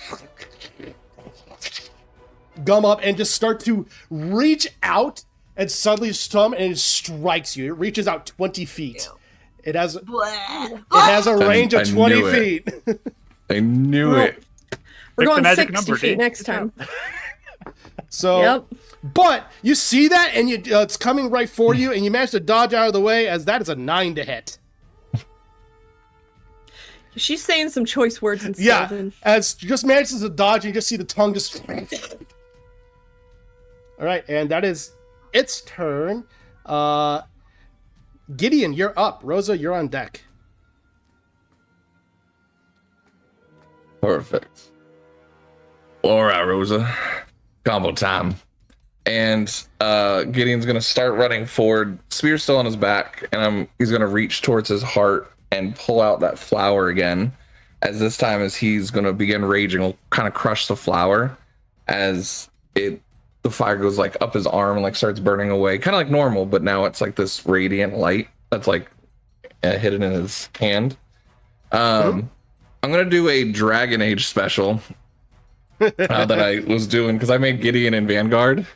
gum up and just start to reach out and suddenly stum, and it strikes you. It reaches out 20 feet. It has a range of 20 feet. I knew it. We're Pick the going magic 60 number, feet dude. next time. So, Yep. but you see that, and it's coming right for you, and you manage to dodge out of the way, as that is a 9 to hit. She's saying some choice words in Yeah, Sylvan. as just manages to dodge, and you just see the tongue just... All right, and that is its turn. Gideon, you're up. Rosa, you're on deck. Perfect. All right, Rosa. Combo time. And Gideon's going to start running forward. Spear's still on his back, and he's going to reach towards his heart and pull out that flower again. As this time, as he's going to begin raging, will kind of crush the flower as the fire goes like up his arm and like starts burning away, kind of like normal, but now it's like this radiant light that's like hidden in his hand. I'm going to do a Dragon Age special that I was doing because I made Gideon in Vanguard.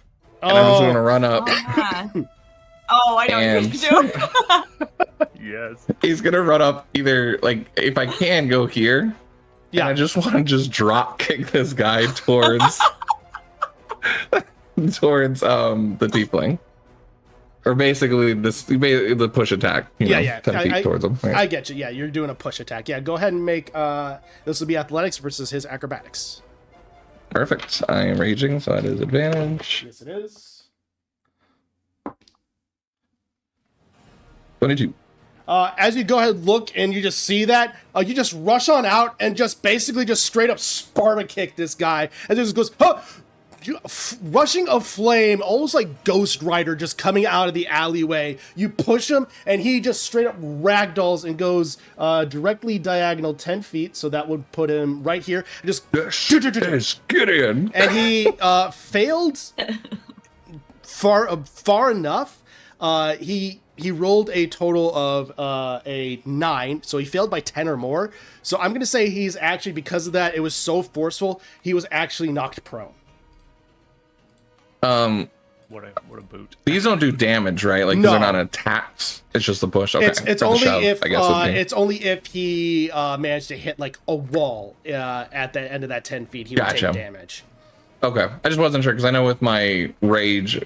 And I'm just going to run up. Oh, I know what you're going to do. Yes. He's going to run up either, like, if I can, go here. Yeah. And I just want to just drop kick this guy towards the tiefling. Or basically the push attack. You know, 10 feet towards him. Right? I get you. Yeah, you're doing a push attack. Yeah, go ahead and make this will be athletics versus his acrobatics. Perfect. I am raging, so that is advantage. Yes, it is. 22. As you go ahead and look and you just see that, you just rush on out and just basically just straight up Sparta kick this guy. And it just goes, huh! Rushing a flame, almost like Ghost Rider just coming out of the alleyway. You push him and he just straight up ragdolls and goes directly diagonal 10 feet. So that would put him right here. Just get in. And he failed far enough. He rolled a total of a 9, so he failed by 10 or more. So I'm gonna say he's actually, because of that, it was so forceful, he was actually knocked prone. What a boot. These don't do damage, right? Like, no. They're not attacks. It's just the push. Okay. It's only if he managed to hit like a wall at the end of that 10 feet, he would take damage. Okay, I just wasn't sure because I know with my rage.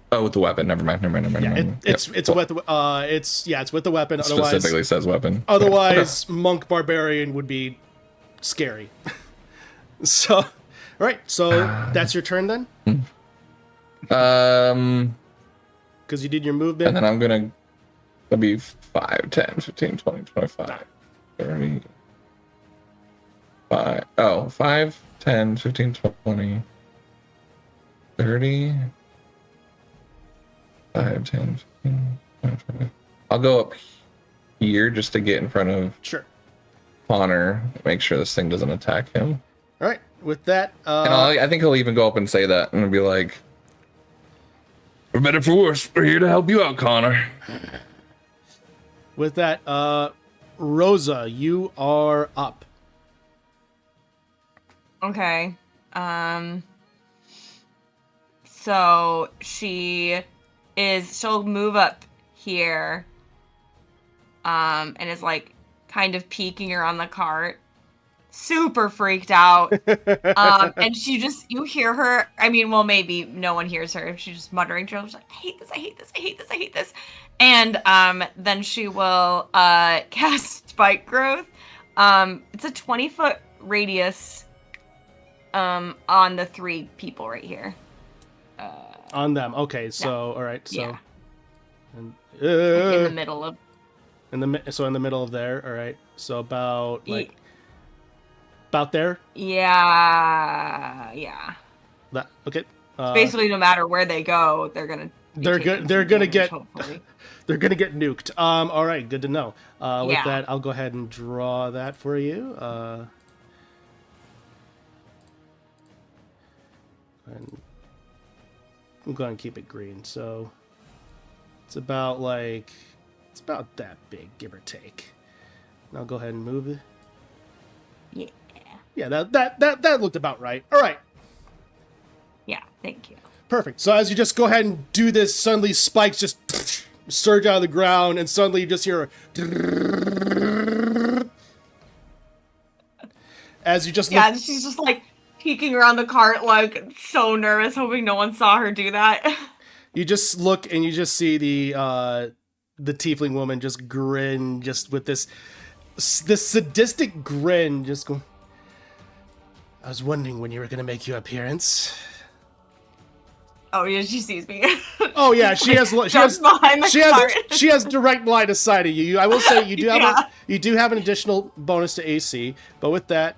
Oh, with the weapon. Never mind. It's with the weapon. It specifically says weapon. Otherwise, monk barbarian would be scary. So, all right. So that's your turn then. Because you did your movement. And then I'm gonna be 5, 10, 15, 20, 25, 30. 5, 10, 15, 20, 30. 5, 10, 15, 20, 20. I'll go up here just to get in front of Connor, make sure this thing doesn't attack him. All right, with that, and I think he'll even go up and say that and be like, "For better for worse, we're here to help you out, Connor." With that, Rosa, you are up. Okay. So she'll move up here. And is like kind of peeking around the cart. Super freaked out. And you hear her. I mean, well, maybe no one hears her. She's just muttering to herself, like, I hate this, I hate this, I hate this, I hate this. And then she will cast Spike Growth. It's a 20-foot radius on the 3 people right here. On them. Okay, so, all right, so. Yeah. And, Like in the middle of. in the middle of there, all right. So about, like, about there? Yeah. That, okay. Basically, no matter where they go, they're gonna get they're gonna get nuked. All right, good to know. With that, I'll go ahead and draw that for you. And I'm going to keep it green. So it's about that big, give or take. And I'll go ahead and move it. Yeah, that looked about right. All right. Yeah, thank you. Perfect. So as you just go ahead and do this, suddenly spikes just surge out of the ground, and suddenly you just hear as you just look. She's just like peeking around the cart, like so nervous, hoping no one saw her do that. You just look and you just see the tiefling woman just grin, just with this sadistic grin, just go. I was wondering when you were going to make your appearance. Oh yeah, she sees me. Oh yeah, she has direct line of sight of you. I will say you do have an additional bonus to AC, but with that,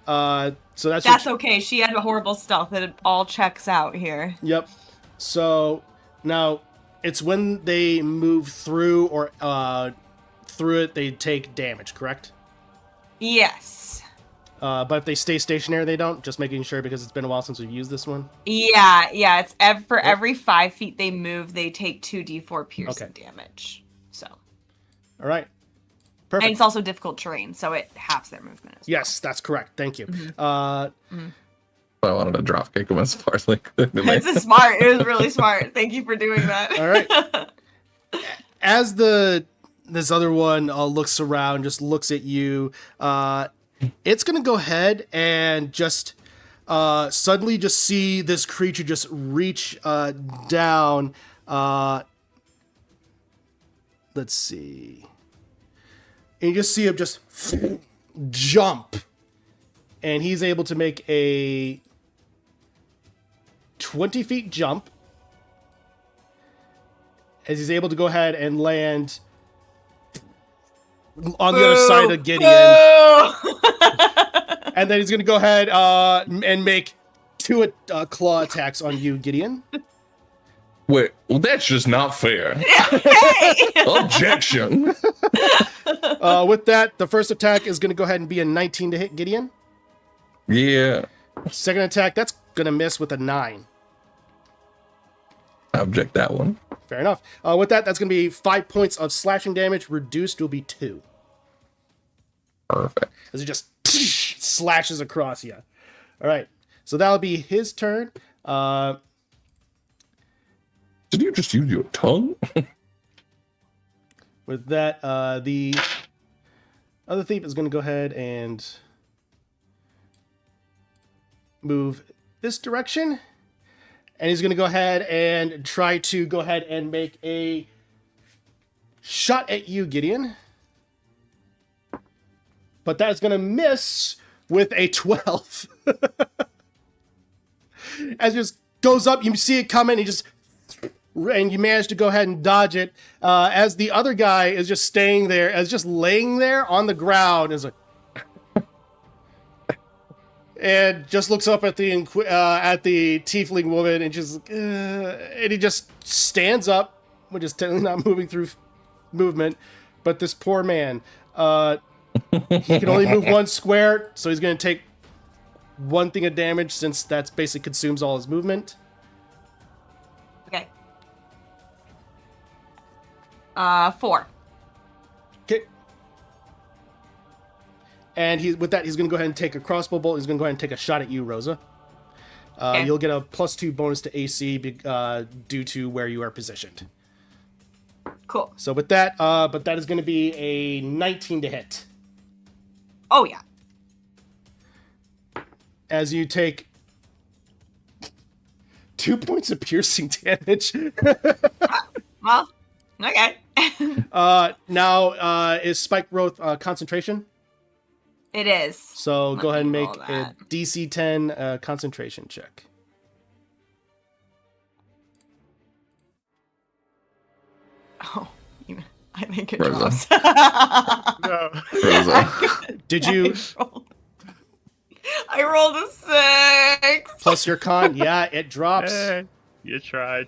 so that's okay. She had a horrible stealth, and it all checks out here. Yep. So now it's when they move through or through it, they take damage, correct? Yes. But if they stay stationary, they don't. Just making sure because it's been a while since we've used this one. Yeah. It's every 5 feet they move, they take 2d4 piercing damage. So. All right. Perfect. And it's also difficult terrain, so it halves their movement as well. Yes, that's correct. Thank you. I wanted to drop kick him as far as like. It's smart. It was really smart. Thank you for doing that. All right. As this other one looks around, just looks at you. It's going to go ahead and just suddenly just see this creature just reach down. Let's see. And you just see him just jump. And he's able to make a 20 feet jump. As he's able to go ahead and land on the other side of Gideon. And then he's going to go ahead and make 2 claw attacks on you, Gideon. Wait, well, that's just not fair. Objection. With that, the first attack is going to go ahead and be a 19 to hit Gideon. Yeah. Second attack, that's going to miss with a 9. I object that one. Fair enough. With that, that's going to be 5 points of slashing damage. Reduced will be 2. Perfect. As he just slashes across you. All right. So that'll be his turn. Did you just use your tongue? With that, the other thief is going to go ahead and move this direction. And he's going to go ahead and try to go ahead and make a shot at you, Gideon. But that's going to miss with a 12. As it just goes up, you see it coming, and you manage to go ahead and dodge it. As the other guy is just staying there, just laying there on the ground, is like, and just looks up at the tiefling woman and and he just stands up, which is technically not moving through movement. But this poor man, he can only move 1 square, so he's going to take 1 thing of damage since that's basically consumes all his movement. Okay. 4. Okay. And with that, he's going to go ahead and take a crossbow bolt. He's going to go ahead and take a shot at you, Rosa. Okay. You'll get a +2 bonus to AC due to where you are positioned. Cool. So with that, but that is going to be a 19 to hit. Oh, yeah. As you take 2 points of piercing damage. Well, okay. Now, is Spike Growth concentration? It is. So Let go ahead and me make roll a that. DC 10 concentration check. Oh, I think it Rosa. drops. No. Rosa. Did you I rolled a 6. plus your con? Yeah, it drops. Hey, you tried.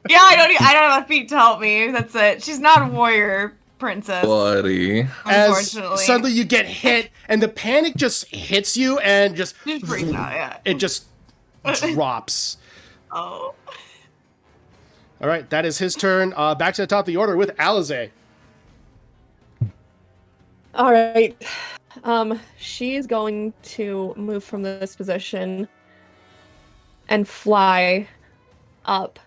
Yeah, I don't have a feat to help me. That's it. She's not a warrior princess. Buddy. As Unfortunately. suddenly you get hit, and the panic just hits you, and just freaks out, yeah. it just drops. Oh. All right, that is his turn. Back to the top of the order with Alize. All right. She's going to move from this position and fly up.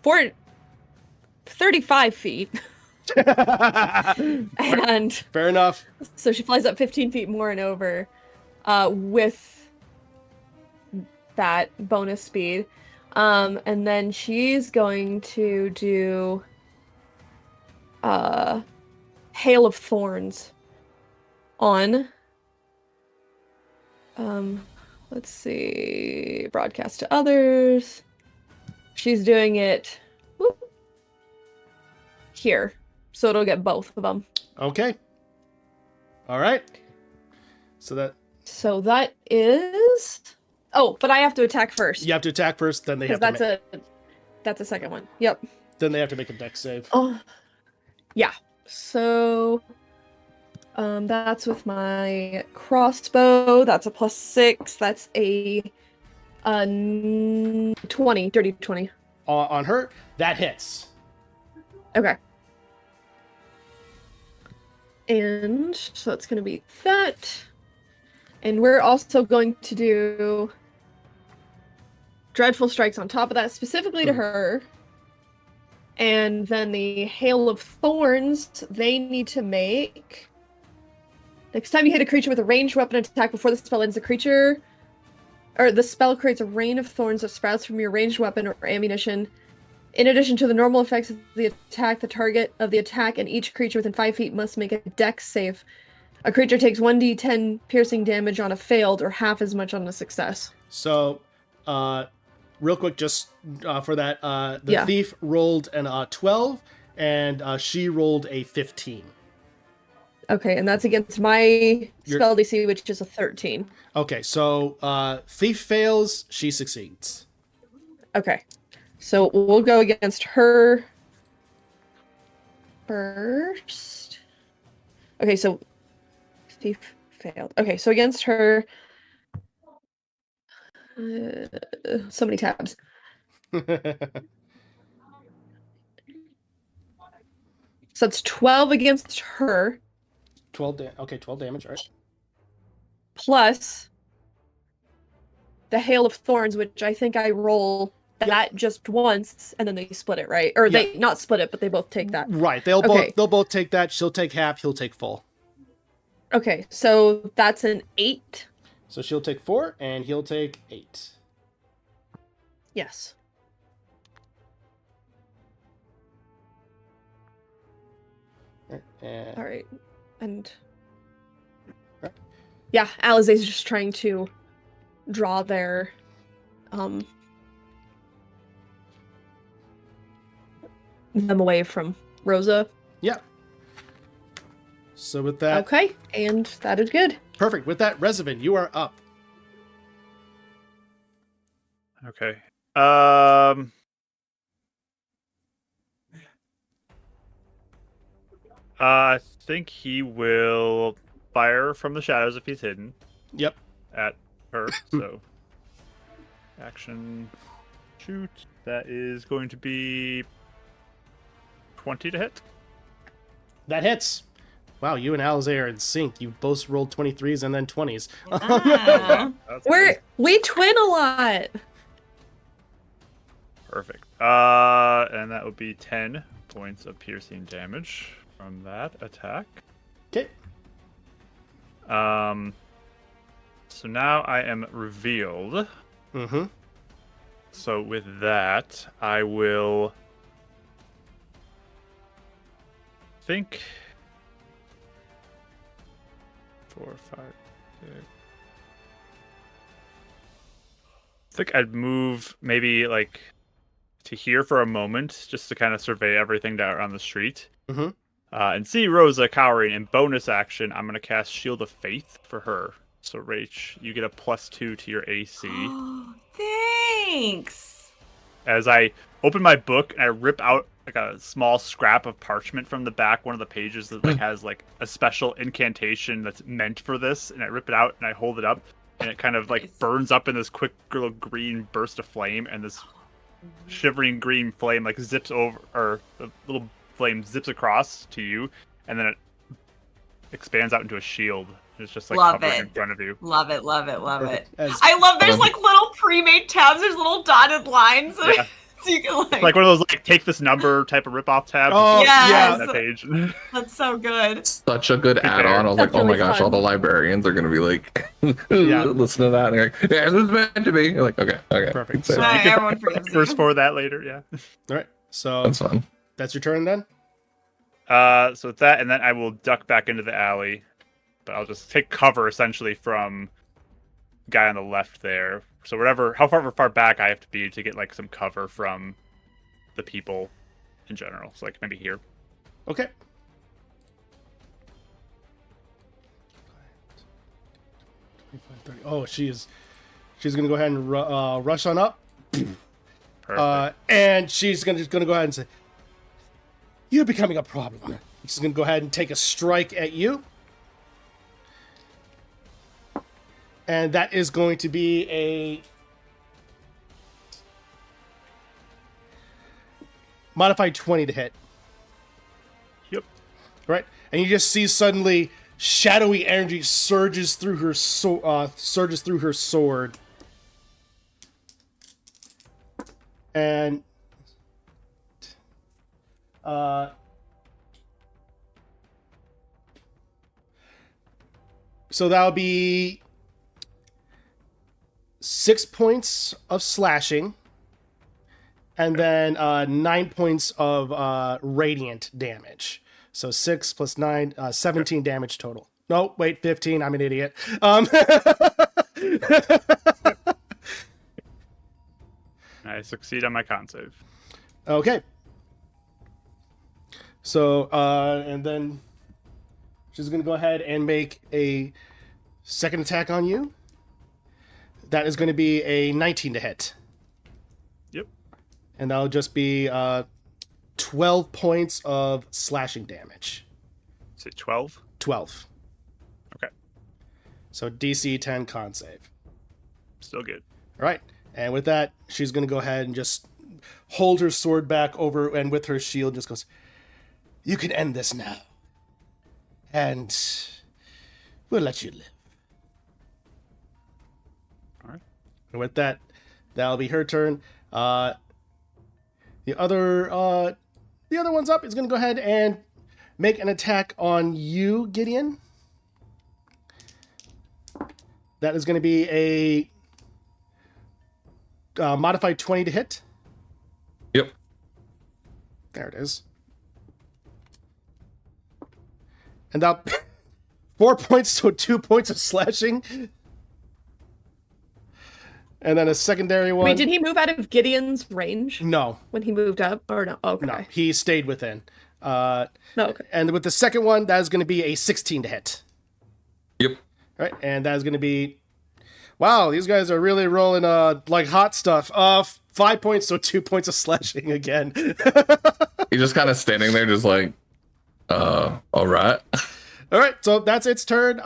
For 35 feet. And Fair enough. so she flies up 15 feet more and over with that bonus speed. And then she's going to do Hail of Thorns on let's see, broadcast to others. She's doing it here, so it'll get both of them. Okay. All right. So that is. Oh, but I have to attack first. you have to attack first, then they have Because to that's a second one. Yep. then they have to make a dex save. Oh, yeah. So, that's with my crossbow. That's a +6. That's a 20, dirty 20. On her, that hits. Okay. And so it's going to be that. And we're also going to do Dreadful Strikes on top of that, specifically to her. And then the Hail of Thorns, they need to make... Next time you hit a creature with a ranged weapon attack before the spell ends, the spell creates a rain of thorns that sprouts from your ranged weapon or ammunition. In addition to the normal effects of the target of the attack and each creature within 5 feet must make a dex save. A creature takes 1d10 piercing damage on a failed or half as much on a success. So, real quick, just for that, the thief rolled an 12, and she rolled a 15. Okay, and that's against my spell DC, which is a 13. Okay, so thief fails, she succeeds. Okay, so we'll go against her first. Okay, so thief failed. Okay, so against her, so many tabs. So it's 12 against her. 12 damage, all right. Plus the Hail of Thorns, which I think I roll that just once, and then they split it, right? Or they not split it, but they both take that. Right. They'll both take that. She'll take half, he'll take full. Okay, so that's an 8. So she'll take 4 and he'll take 8. Yes. All right. And yeah, Alize's just trying to draw their them away from Rosa. Yeah. So with that, okay, and that is good. Perfect. With that, Revenant, you are up. Okay. I think he will fire from the shadows if he's hidden. Yep. At her. So, action, shoot. That is going to be 20 to hit. That hits. Wow, you and Alize are in sync. You both rolled 23s and then 20s. Ah. We twin a lot. Perfect. And that would be 10 points of piercing damage from that attack. Okay. So now I am revealed. Mm-hmm. So with that, I will think 4, 5, 6. I think I'd move maybe like to here for a moment, just to kind of survey everything down on the street. Mm-hmm. And see Rosa cowering. In bonus action, I'm going to cast Shield of Faith for her. So, Rach, you get a +2 to your AC. Thanks. As I open my book and I rip out like a small scrap of parchment from the back, one of the pages that like has like a special incantation that's meant for this, and I rip it out and I hold it up, and it kind of like burns up in this quick little green burst of flame, and this shivering green flame like zips over, or the little flame zips across to you, and then it expands out into a shield. It's just like hovering in front of you. Love it, love it, love it. As- I love there's like little pre-made tabs, there's little dotted lines. Yeah. So you can Like one of those like take this number type of rip-off tabs. Oh, Yes. On that page. That's so good. Such a good add-on. I was like, That's oh my really gosh, fun. all the librarians are gonna be like, Yeah. listen to that, and they're like, yeah, this is meant to be. You're like, okay, Perfect. So, So- Right, You everyone can forgives verse you. for that later, yeah. All right. So that's fun. that's your turn then? So with that, and then I will duck back into the alley, but I'll just take cover essentially from the guy on the left there. So how far back I have to be to get like some cover from the people in general. So like maybe here. Okay. Oh, she's gonna go ahead and rush on up, Perfect. and she's just gonna go ahead and say, "You're becoming a problem." She's gonna go ahead and take a strike at you, and that is going to be a modified 20 to hit. Yep. Right, and you just see suddenly shadowy energy surges through her sword, and so that'll be 6 points of slashing, and then 9 points of radiant damage. So 6 plus 9, 17 damage total. No, wait, 15. I'm an idiot. I succeed on my con save. Okay. So, and then she's going to go ahead and make a second attack on you. That is going to be a 19 to hit. Yep. And that'll just be 12 points of slashing damage. Is it 12? 12. Okay. So DC 10 con save. Still good. All right. And with that, she's going to go ahead and just hold her sword back over, and with her shield just goes, "You can end this now. And we'll let you live." All right. And with that, that'll be her turn. The other one's up. Is going to go ahead and make an attack on you, Gideon. That is going to be a modified 20 to hit. Yep. There it is. And that 4 points to 2 points of slashing. And then a secondary one. Wait, did he move out of Gideon's range No, when he moved up? Or no? Okay. no, he stayed within. No, okay. And with the second one, that is going to be a 16 to hit. Yep. All right, and that is going to be. Wow, these guys are really rolling like hot stuff. 5 points to 2 points of slashing again. He's just kind of standing there, just like, all right. All right, so that's its turn.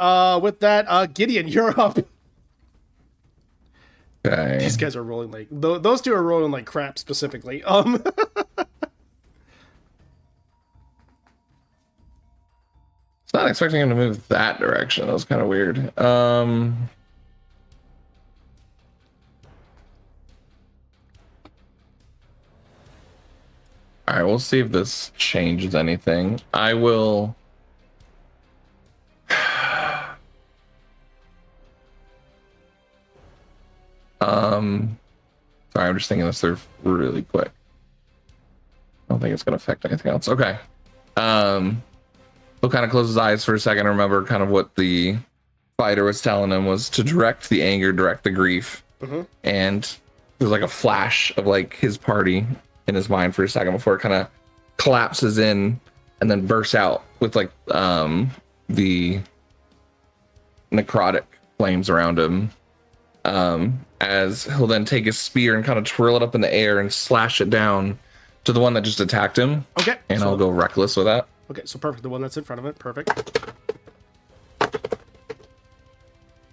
With that, Gideon, you're up. Okay. These guys are rolling like those two are rolling like crap specifically. expecting him to move that direction. That was kind of weird. All right, we'll see if this changes anything. I will. Sorry, I'm just thinking this through really quick. I don't think it's going to affect anything else. Okay. He'll kind of close his eyes for a second. Remember kind of what the fighter was telling him was to direct the anger, direct the grief. Mm-hmm. And there's like a flash of like his party in his mind for a second before it kind of collapses in and then bursts out with like the necrotic flames around him. As he'll then take his spear and kind of twirl it up in the air and slash it down to the one that just attacked him. Okay. And I'll go reckless with that. Okay, so perfect. The one that's in front of it. Perfect.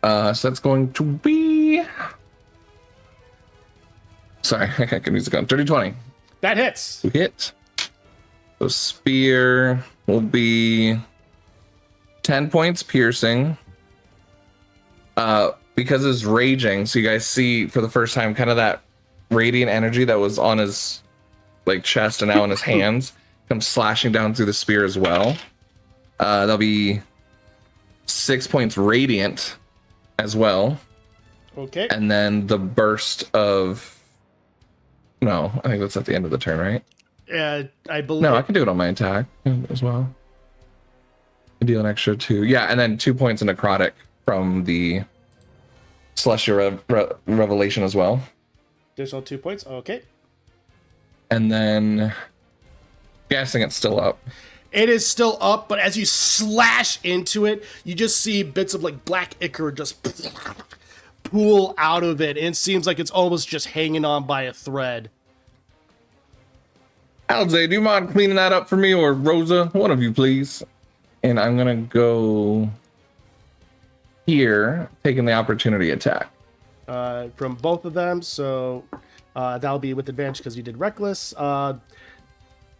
So that's going to be... Sorry, I can use the gun. 30-20. That hits. To hit. So spear will be 10 points piercing. Because it's raging, so you guys see for the first time kind of that radiant energy that was on his like chest and now in his hands comes slashing down through the spear as well. That'll be 6 points radiant as well. Okay. And then the burst of... No, I think that's at the end of the turn, right? I believe... No, I can do it on my attack as well. Deal an extra 2. Yeah, and then 2 points of necrotic from the Celestial Revelation as well. Additional 2 points. Okay. And then... Guessing it's still up. It is still up, but as you slash into it, you just see bits of like black ichor just pool out of it. And it seems like it's almost just hanging on by a thread. Alze, do you mind cleaning that up for me, or Rosa? One of you, please. And I'm gonna go here, taking the opportunity attack. From both of them, so that'll be with advantage because you did reckless.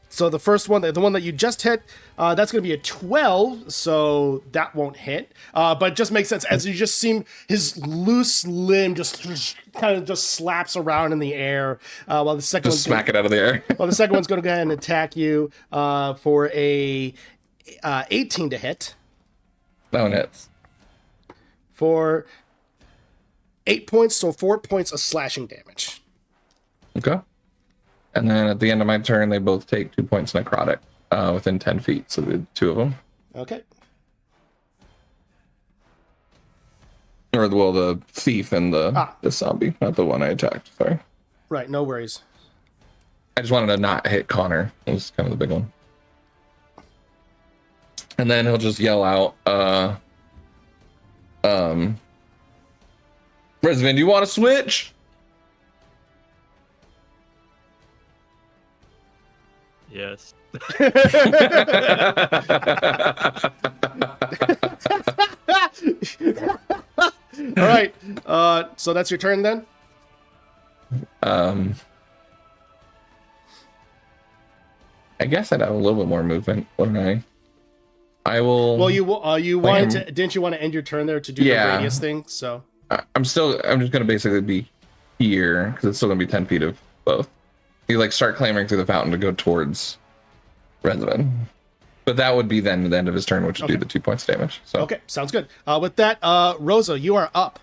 So the first one, the one that you just hit, that's going to be a 12, so that won't hit. But it just makes sense as you just see his loose limb just kind of just slaps around in the air, while the second just smack it out of the air. Well, the second one's going to go ahead and attack you for a 18 to hit. That one hits. For 8 points, so 4 points of slashing damage. Okay. And then at the end of my turn, they both take 2 points necrotic within 10 feet. So the 2 of them. Okay. Or, well, the thief and the zombie, not the one I attacked. Sorry. Right, no worries. I just wanted to not hit Connor. It was kind of the big one. And then he'll just yell out, Resident, do you want to switch? Yes. All right. So that's your turn then? I guess I'd have a little bit more movement, wouldn't I? I will. Well, you wanted to, didn't you want to end your turn there to do the radius thing? So I'm just gonna basically be here because it's still gonna be 10 feet of both. You like start clambering through the fountain to go towards Resident. But that would be then the end of his turn, which would do the 2 points damage. So okay, sounds good. With that, Rosa, you are up.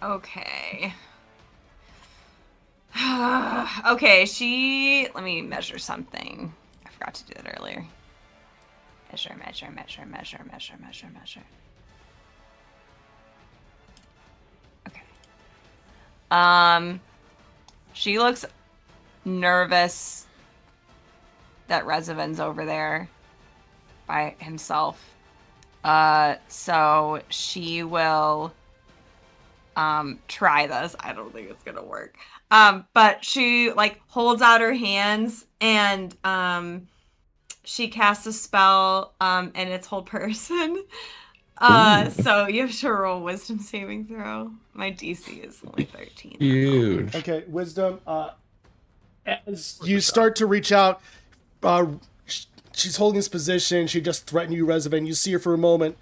Okay. Okay, let me measure something. I forgot to do that earlier. Measure. Okay. She looks nervous that Reziven's over there by himself. So she will try this. I don't think it's gonna work. But she like holds out her hands and she casts a spell and it's hold person. So you have to roll wisdom saving throw. My DC is only 13. huge. Okay, wisdom. As you start to reach out, she's holding this position. She just threatened you, Reservin. You see her for a moment,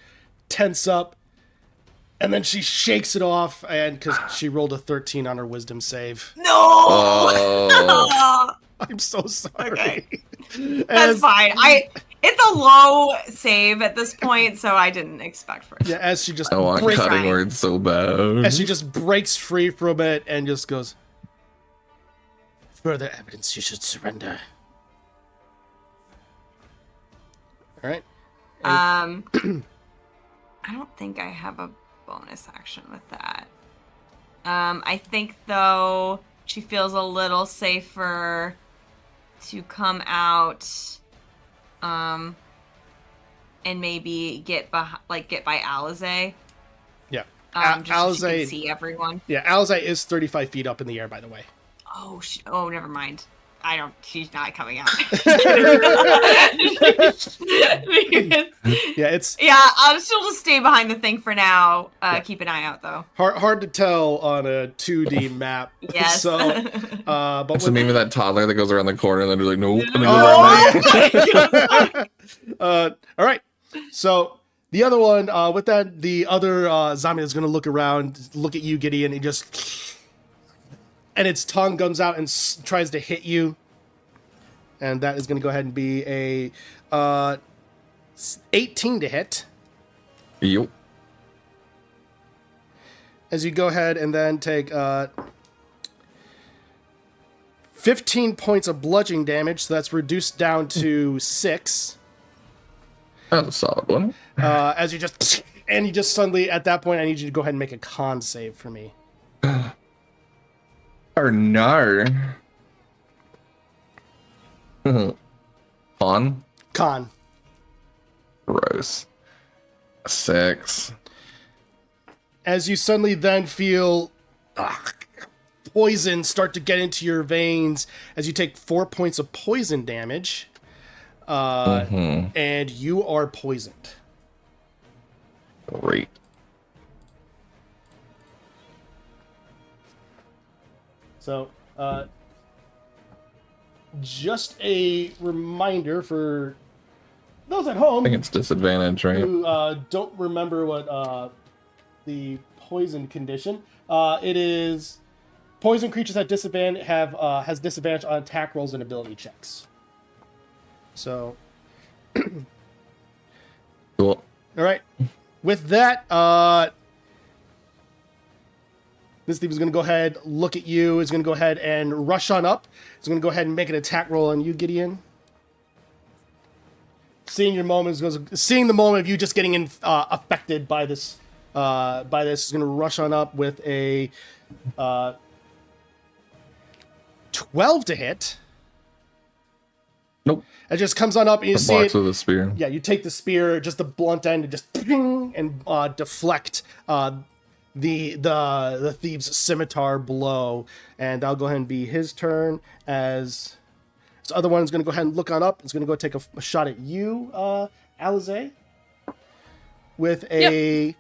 tense up, and then she shakes it off, and because she rolled a 13 on her wisdom save. No! Oh. I'm so sorry. Okay. That's fine. It's a low save at this point, so I didn't expect for it. Yeah, as she just I want cutting words so bad. As she just breaks free from it and just goes, further evidence you should surrender. All right. I don't think I have a bonus action with that. I think though she feels a little safer to come out, and maybe get by Alize. Yeah. Just so she Alize, can see everyone. yeah, Alize is 35 feet up in the air, by the way. Oh, never mind. She's not coming out. Yeah, it's she'll just stay behind the thing for now. Keep an eye out though. hard to tell on a 2D map. Yes. So, but What's the name of that toddler that goes around the corner and then they're like, nope, and then all right. So the other one, with that, the other zombie is going to look around, look at you, Gideon, and its tongue comes out and tries to hit you. And that is going to go ahead and be a 18 to hit. Yup. As you go ahead and then take 15 points of bludgeoning damage, so that's reduced down to 6. That's a solid one. As you just suddenly, at that point, I need you to go ahead and make a con save for me. Or no. Con? Con. Gross. 6. As you suddenly then feel poison start to get into your veins as you take 4 points of poison damage. And you are poisoned. Great. So, just a reminder for those at home I think it's disadvantage, right? who don't remember what the poison condition. It is poison creatures at disadvantage has disadvantage on attack rolls and ability checks. So, Cool. all right. With that, this thing is going to go ahead, look at you. It's going to go ahead and rush on up. It's going to go ahead and make an attack roll on you, Gideon. Seeing the moment of you just getting affected by this, is going to rush on up with a 12 to hit. Nope. It just comes on up and you see it. With a spear. Yeah, you take the spear, just the blunt end, and just ping, and deflect the thief's scimitar blow, and that'll go ahead and be his turn. As this other one is going to go ahead and look on up. It's going to go take a shot at you, Alize, with a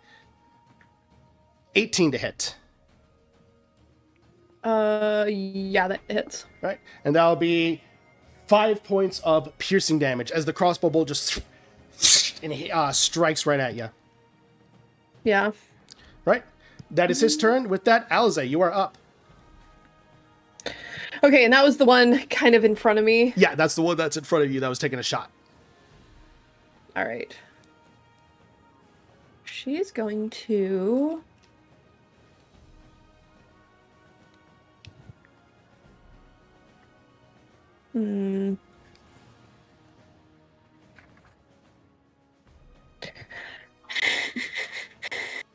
18 to hit. Yeah, that hits. Right, and that'll be 5 points of piercing damage as the crossbow bolt just and strikes right at you. Yeah. Right. That is his turn. With that, Alize, you are up. Okay, and that was the one kind of in front of me. Yeah, that's the one that's in front of you that was taking a shot. All right. She's going to...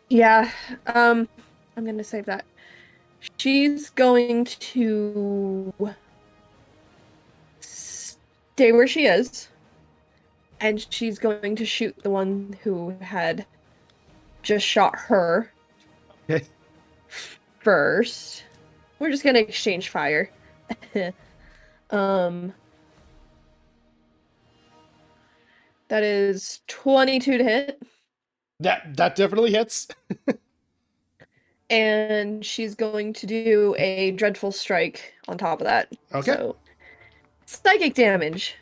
Yeah, I'm gonna save that. She's going to stay where she is, and she's going to shoot the one who had just shot her. Okay. First. We're just gonna exchange fire. That is 22 to hit. That definitely hits. And she's going to do a dreadful strike on top of that. Okay. So, psychic damage.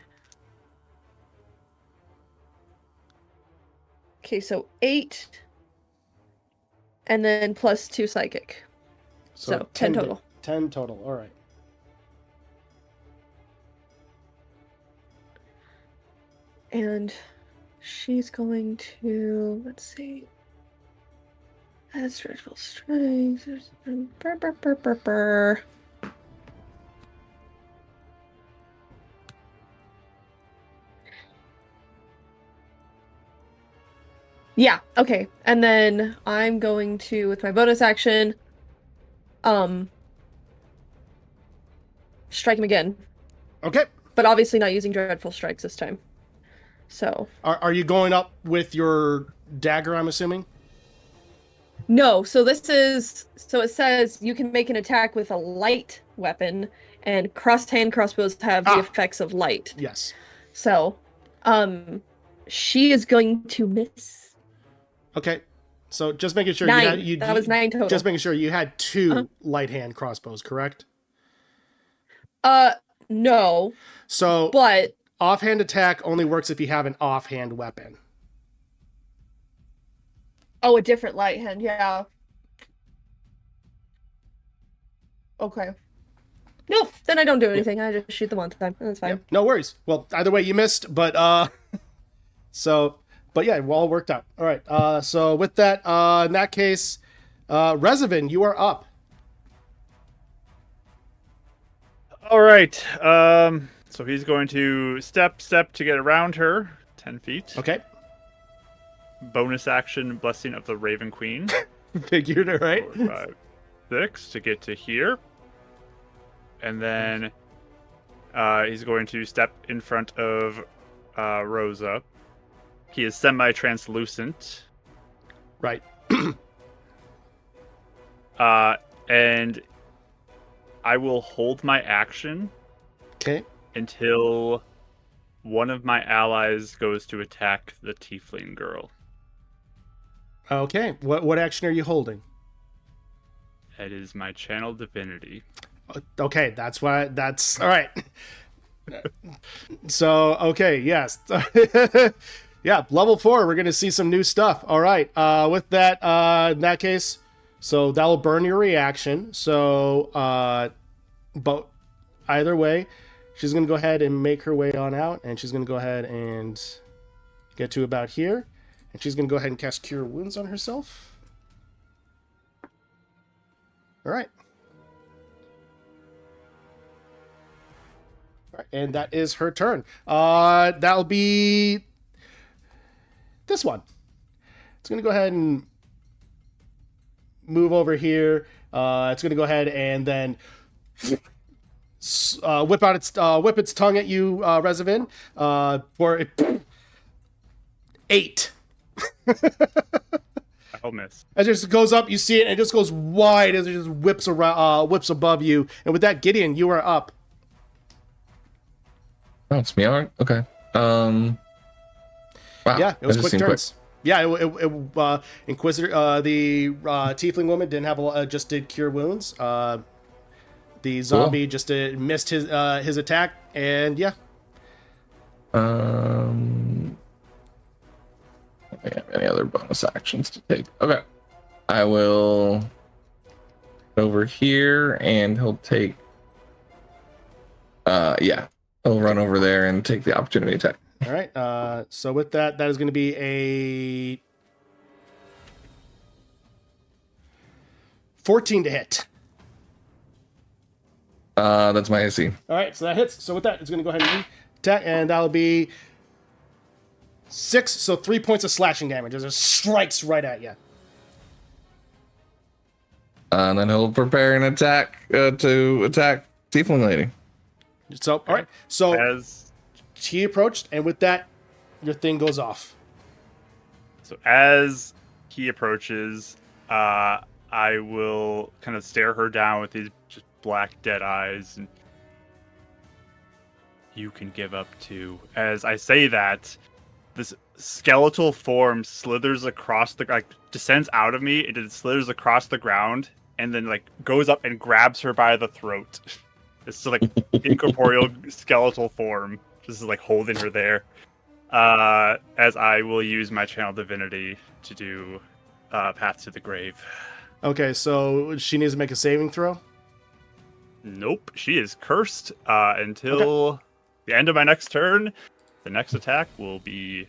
Okay, so 8. And then plus 2 psychic. So 10 total. 10 total. All right. And she's going to, let's see. Has dreadful strength. Yeah, okay. And then I'm going to, with my bonus action, strike him again. Okay. But obviously not using dreadful strikes this time. So. Are you going up with your dagger, I'm assuming? No, so it says you can make an attack with a light weapon, and crossed-hand crossbows have the effects of light. Yes. So, she is going to miss. Okay. So just making sure 9. That was 9 total. Just making sure you had 2 light hand crossbows, correct? No. So, but offhand attack only works if you have an offhand weapon. Oh, a different light hand, yeah. Okay. No, then I don't do anything. I just shoot them one time. That's fine. No worries. Well, either way, you missed, but but yeah, all worked out. All right. So with that, in that case, Revenant, you are up. All right. So he's going to step to get around her, 10 feet. Okay. Bonus action, Blessing of the Raven Queen. Figured it, right? 4, 5, 6 to get to here. And then he's going to step in front of Rosa. He is semi-translucent. Right. And I will hold my action. Okay. Until one of my allies goes to attack the tiefling girl. Okay. What action are you holding? That is my channel divinity. Okay, that's all right. So, okay, yes. Yeah, level 4, we're going to see some new stuff. All right, with that, in that case, so that'll burn your reaction. So, but either way, she's going to go ahead and make her way on out, and she's going to go ahead and get to about here. And she's going to go ahead and cast Cure Wounds on herself. All right. And that is her turn. That'll be this one. It's going to go ahead and move over here. It's going to go ahead and then whip its tongue at you, Revenant, for 8. I'll miss. As it just goes up, you see it, and it just goes wide as it just whips around, whips above you. And with that, Gideon, you are up. Oh, it's me. All right. Okay. Wow. Yeah, it was quick turns. Quick. Yeah, Inquisitor, the Tiefling woman didn't have just did Cure Wounds. The zombie just missed his attack, and yeah. I have any other bonus actions to take? Okay. I will over here, and he'll take. Yeah. He'll run over there and take the opportunity attack. All right. So with that is going to be a 14 to hit. That's my AC. All right, so that hits. So with that, it's going to go ahead and attack, and that'll be 6. So 3 points of slashing damage as it strikes right at you. And then he'll prepare an attack to attack Tiefling Lady. So, all right. So he approached, and with that, your thing goes off. So as he approaches, I will kind of stare her down with these just black dead eyes, and you can give up too. As I say that, this skeletal form slithers across descends out of me, and it slithers across the ground, and then goes up and grabs her by the throat. It's just incorporeal skeletal form, just holding her there. as I will use my channel divinity to do Path to the Grave. Okay, so she needs to make a saving throw? Nope, she is cursed until the end of my next turn. The next attack will be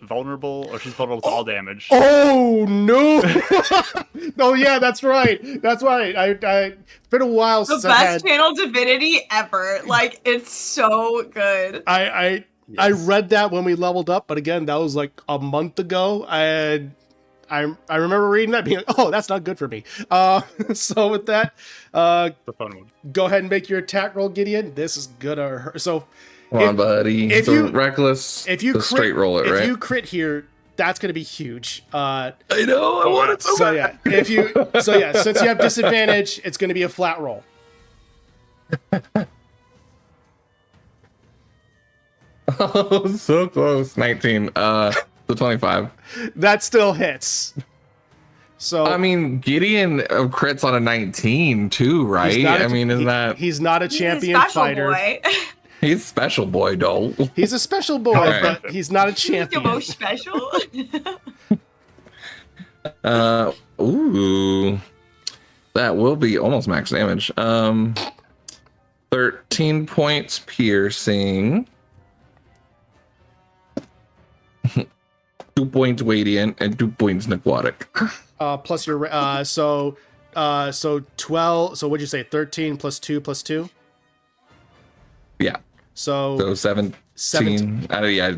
vulnerable, or she's vulnerable to all damage. Oh, no! Oh, yeah, that's right. That's right. It's been a while The since I've best had... channel divinity ever. Like, it's so good. I read that when we leveled up, but again, that was like a month ago. I remember reading that being like, oh, that's not good for me. So with that, The fun one. go ahead and make your attack roll, Gideon. This is gonna hurt. So Come on, buddy. if So you- reckless. if you the crit, straight roll it, if right? you crit here, that's gonna be huge. I know. I want it so So bad. yeah, since you have disadvantage, it's gonna be a flat roll. Oh, so close. 19. The 25. That still hits. So I mean, Gideon crits on a 19 too, right? he's not a- I mean, isn't that he's not a He's a champion special fighter. boy. he's special boy doll? He's a special boy, Alright. but he's not a He's the champion. most special. Ooh, that will be almost max damage. 13 points piercing. 2 points radiant and 2 points necrotic. Plus your so 12. So what'd you say? 13 plus 2 plus 2. Yeah, So so 17. 17. Yeah,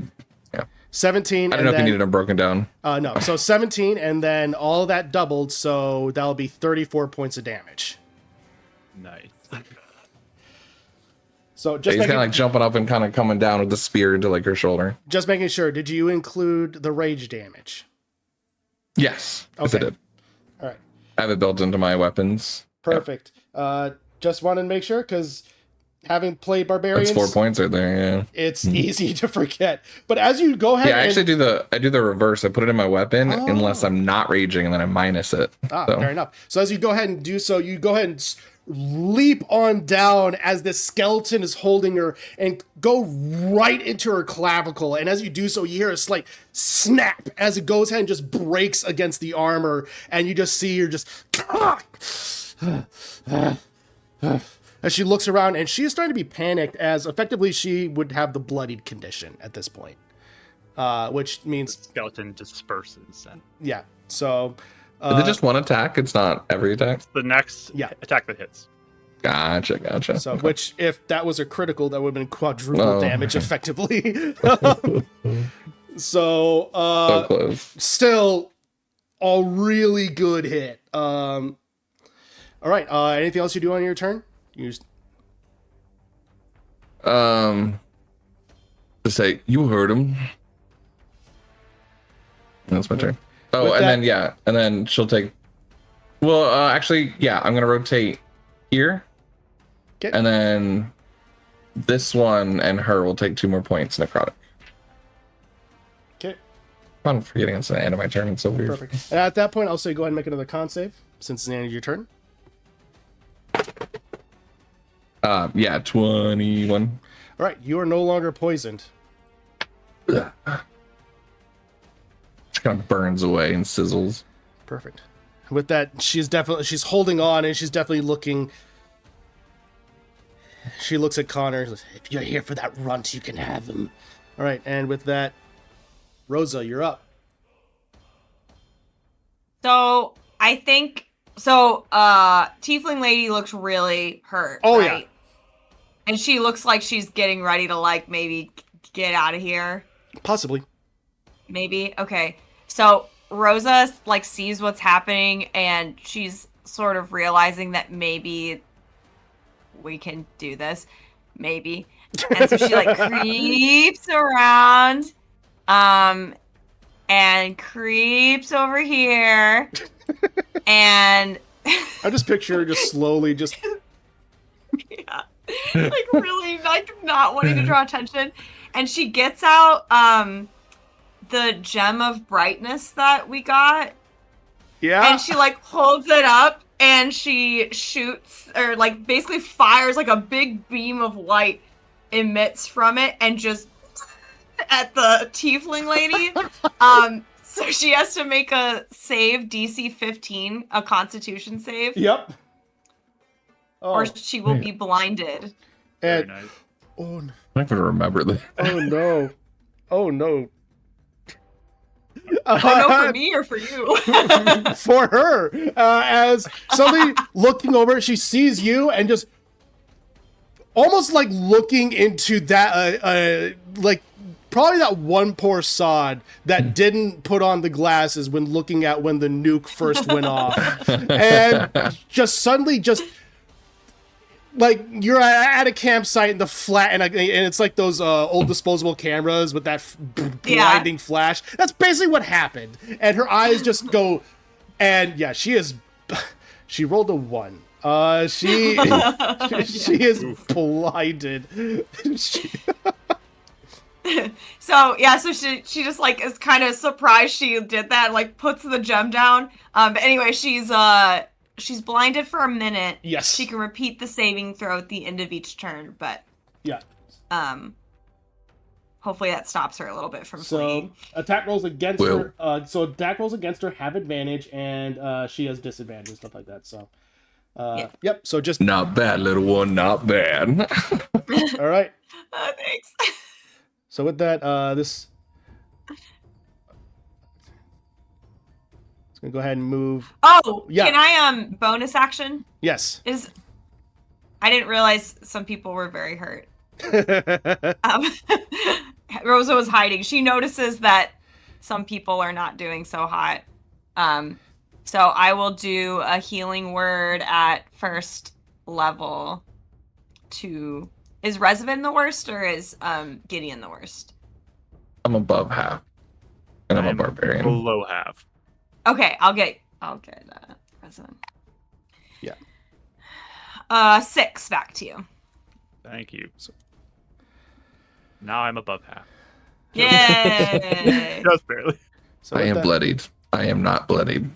17. I don't know if you needed them broken down. No, so 17, and then all of that doubled, so that'll be 34 points of damage. Nice. So He's just kind of making, like jumping up and kind of coming down with the spear into like her shoulder. just making sure. Did you include the rage damage? Yes, yes, I Okay. did. All right, I have it built into my weapons. perfect. Just wanted to make sure because having played barbarians, That's 4 points right there. Yeah. it's easy to forget. But as you go ahead, Yeah, I and- actually do the reverse. I put it in my weapon Oh. unless I'm not raging, and then I minus it. So. fair enough. So as you go ahead and do so, you go ahead and leap on down as this skeleton is holding her and go right into her clavicle. And as you do so, you hear a slight snap as it goes ahead and just breaks against the armor. And you just see her just... As she looks around, and she is starting to be panicked as effectively she would have the bloodied condition at this point. Which means, Skeleton disperses. And yeah. So... Is it just one attack? It's not every attack? the next Yeah. attack that hits. Gotcha. So, which, if that was a critical, that would have been quadruple Oh, damage okay. effectively. So, So close. still a really good hit. All right. Anything else you do on your turn? You just, To say, you heard him. That's my turn. Oh, With and that- then, yeah. And then she'll take... Well, actually, yeah, I'm going to rotate here. Okay. And then this one and her will take 2 more points necrotic. okay, I'm forgetting it's the end of my turn. It's so weird. perfect. And at that point, I'll say go ahead and make another con save since it's the end of your turn. Yeah, 21. All right. You are no longer poisoned. She kind of burns away and sizzles. Perfect. With that, she's holding on, and she's definitely looking. She looks at Connor. Says, if you're here for that runt, you can have him. All right, and with that, Rosa, you're up. So I think Tiefling lady looks really hurt. Oh, right? yeah. And she looks like she's getting ready to like maybe get out of here. Possibly. Maybe. Okay. So Rosa like sees what's happening and she's sort of realizing that maybe we can do this. Maybe. And so she like creeps around and creeps over here and I just picture her just slowly just yeah. Like really like not wanting to draw attention. And she gets out the gem of brightness that we got. yeah. And she like holds it up and she shoots or like basically fires like a big beam of light emits from it and just at the tiefling lady. So she has to make a save DC 15, a Constitution save. Yep. Or she will be blinded. And Very nice. oh, I'm not gonna remember that. oh no. Oh no. I don't know, for me or for you. For her, as somebody looking over, she sees you and just almost like looking into that, like probably that one poor sod that didn't put on the glasses when looking at when the nuke first went off, and just suddenly just. Like you're at a campsite in the flat, and it's like those old disposable cameras with that blinding flash. That's basically what happened, and her eyes just go, and yeah, she rolled a 1. She is blinded. So she just like is kind of surprised she did that, like puts the gem down. But anyway, she's blinded for a minute. Yes. She can repeat the saving throw at the end of each turn, but yeah. Hopefully that stops her a little bit from fleeing. Attack rolls against her. So attack rolls against her have advantage, and she has disadvantage and stuff like that. So, yep. So just not bad, little one. Not bad. All right. Thanks. So with that, this. Gonna go ahead and move. Oh, yeah. Can I bonus action? Yes. I didn't realize some people were very hurt. Rosa was hiding. She notices that some people are not doing so hot. So I will do a healing word at first level. Is Revenant the worst, or is Gideon the worst? I'm above half, and I'm a barbarian. Below half. Okay, I'll get Revenant. Yeah. 6 back to you. Thank you. Now I'm above half. Yay! Just barely. So I am bloodied. I am not bloodied.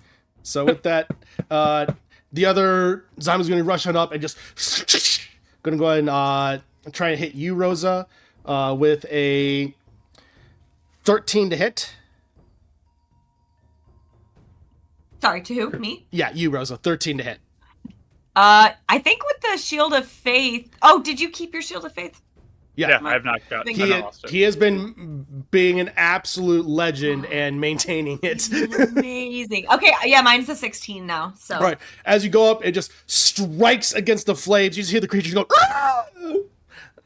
So with that, the other zombie's going to rush on up and just going to go ahead and try and hit you, Rosa, with a 13 to hit. Sorry, to who? Me? Yeah, you, Rosa. 13 to hit. I think with the Shield of Faith. Oh, did you keep your Shield of Faith? Yeah, I have not got. He has been being an absolute legend and maintaining it. Amazing. Okay, yeah, mine's a 16 now. So all right, as you go up, it just strikes against the flames. You just hear the creature go,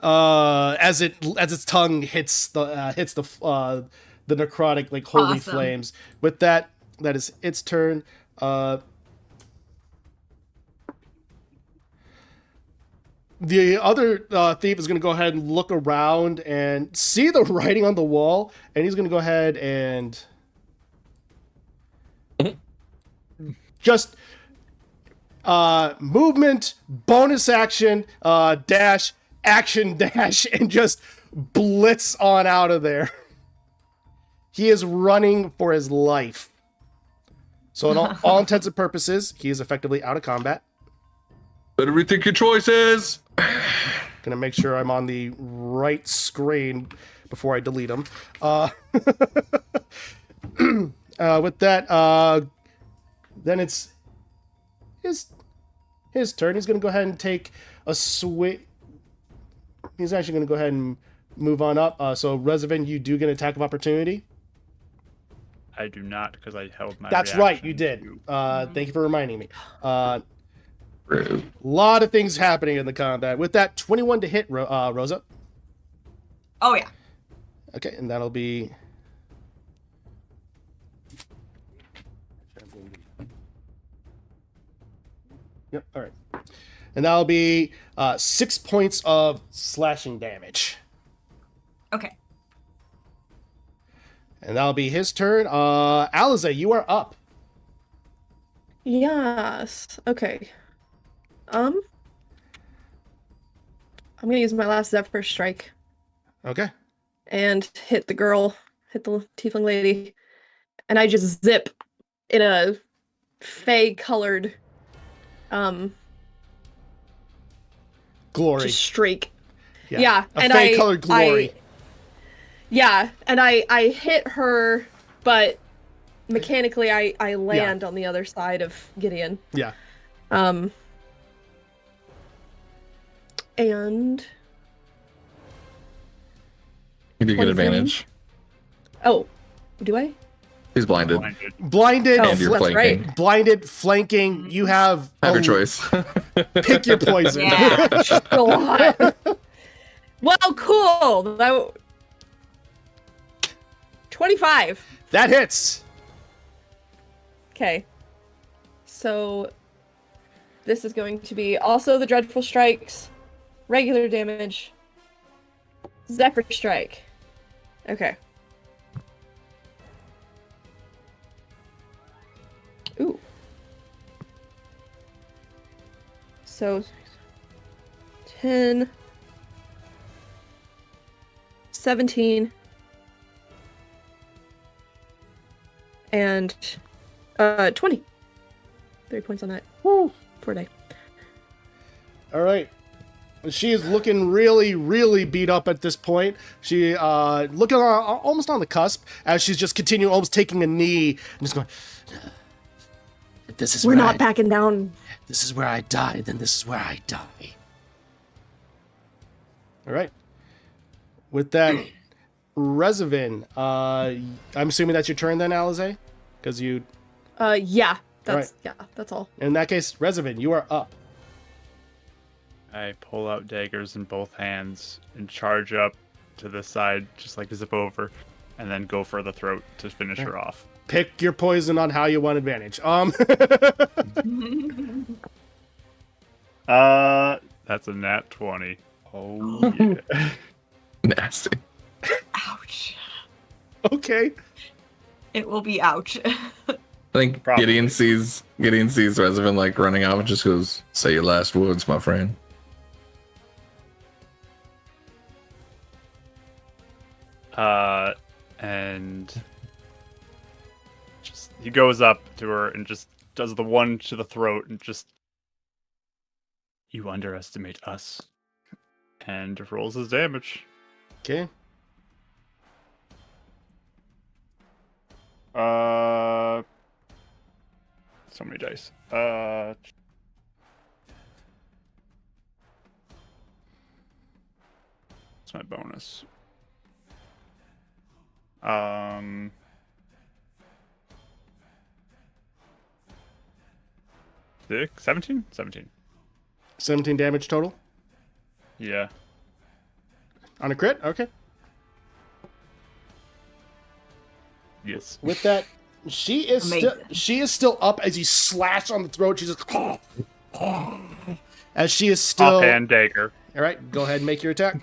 as its tongue hits the necrotic like holy flames. With that is its turn. The other thief is going to go ahead and look around and see the writing on the wall, and he's going to go ahead and just movement, bonus action, dash, action, dash, and just blitz on out of there. He is running for his life. So in all intents and purposes, he is effectively out of combat. Better rethink your choices. Gonna make sure I'm on the right screen before I delete them. With that, then it's his turn. He's gonna go ahead and take a swing. He's actually gonna go ahead and move on up. So Revenant, you do get an attack of opportunity. I do not, because I held my. That's right, you did. Thank you for reminding me. A lot of things happening in the combat. With that, 21 to hit, Rosa. Oh, yeah. Okay, and that'll be... Yep, all right. And that'll be 6 points of slashing damage. Okay. And that'll be his turn. Alize, you are up. Yes. Okay. I'm gonna use my last Zephyr Strike. Okay. And hit the tiefling lady. And I just zip in a fey-colored glory. Just streak. Yeah. A fey-colored glory. Yeah, and I hit her, but mechanically I land on the other side of Gideon. Yeah. And You do get 23. advantage. Oh, do I? He's blinded. Blinded. Oh, And you're that's flanking. right. Blinded, flanking. You have Have your choice. Pick your poison. Yeah. So hot. Well, cool. That 25. That hits. Okay. So this is going to be also the Dreadful Strikes, regular damage, Zephyr Strike. Okay. Ooh. So 10, 17, and 20. 3 points on that. Woo. For a day. All right. She is looking really, really beat up at this point. She looking almost on the cusp as she's just continuing, almost taking a knee and just going. This is We're not backing down. This is where I die. Then this is where I die. All right. With that, Resivin, I'm assuming that's your turn then, Alize? Because you. Yeah. That's Right. yeah. That's all. In that case, Resivin, you are up. I pull out daggers in both hands and charge up to the side, just like to zip over, and then go for the throat to finish her off. Pick your poison on how you want advantage. That's a nat 20. Oh yeah. Nasty. Ouch. Okay. It will be ouch. I think Probably. Gideon sees Resivin like running out and just goes, "Say your last words, my friend." And just he goes up to her and just does the one to the throat and just, you underestimate us, and rolls his damage. Okay. So many dice. What's my bonus? 17? 17. 17 damage total Yeah. on a crit. Okay. Yes. With that, she is still up as you slash on the throat. She's just as she is still. Offhand dagger. All right, go ahead and make your attack.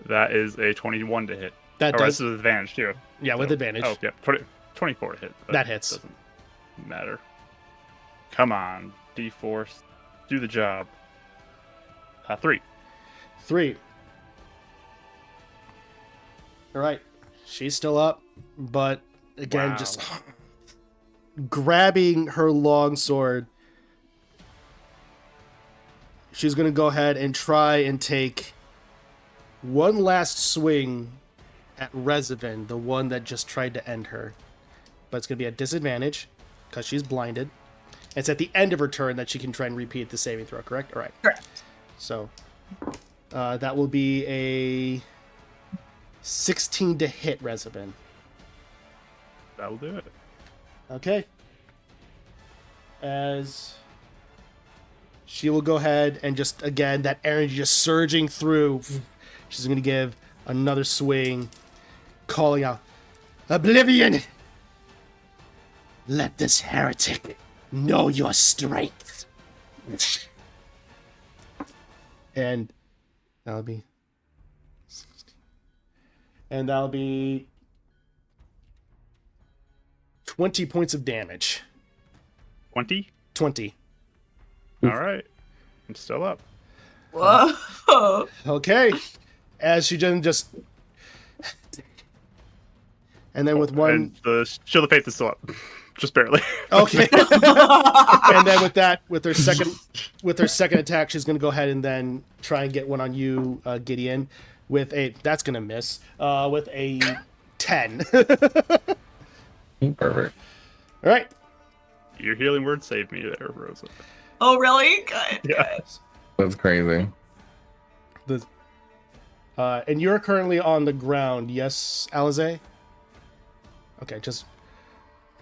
That is a 21 to hit. That Oh, does. this is advantage too. Yeah, with So- advantage. Oh, yeah. 24 to hit. but That hits. Doesn't matter. Come on, D4. Do the job. 3. 3. All right, she's still up, but again, Wow. just grabbing her longsword. She's gonna go ahead and try and take one last swing at Resivin, the one that just tried to end her. But it's gonna be a disadvantage because she's blinded. It's at the end of her turn that she can try and repeat the saving throw, correct? All right. Correct. So that will be a 16 to hit Resivin. That'll do it. Okay. As she will go ahead and just, again, that energy just surging through. She's going to give another swing, calling out, "Oblivion! Let this heretic know your strength." And that'll be 16. And that'll be 20 points of damage. 20? 20. All right. I'm still up. Whoa. Okay. As she just... And then with one... And the Shield of Faith is still up. just barely. Okay. And then with her second attack, she's gonna go ahead and then try and get one on you, Gideon, that's gonna miss. With a 10. Perfect. All right. Your healing word saved me there, Rosa. Oh, really? Good. Yeah. Good. That's crazy. And you're currently on the ground, yes, Alize? Okay, just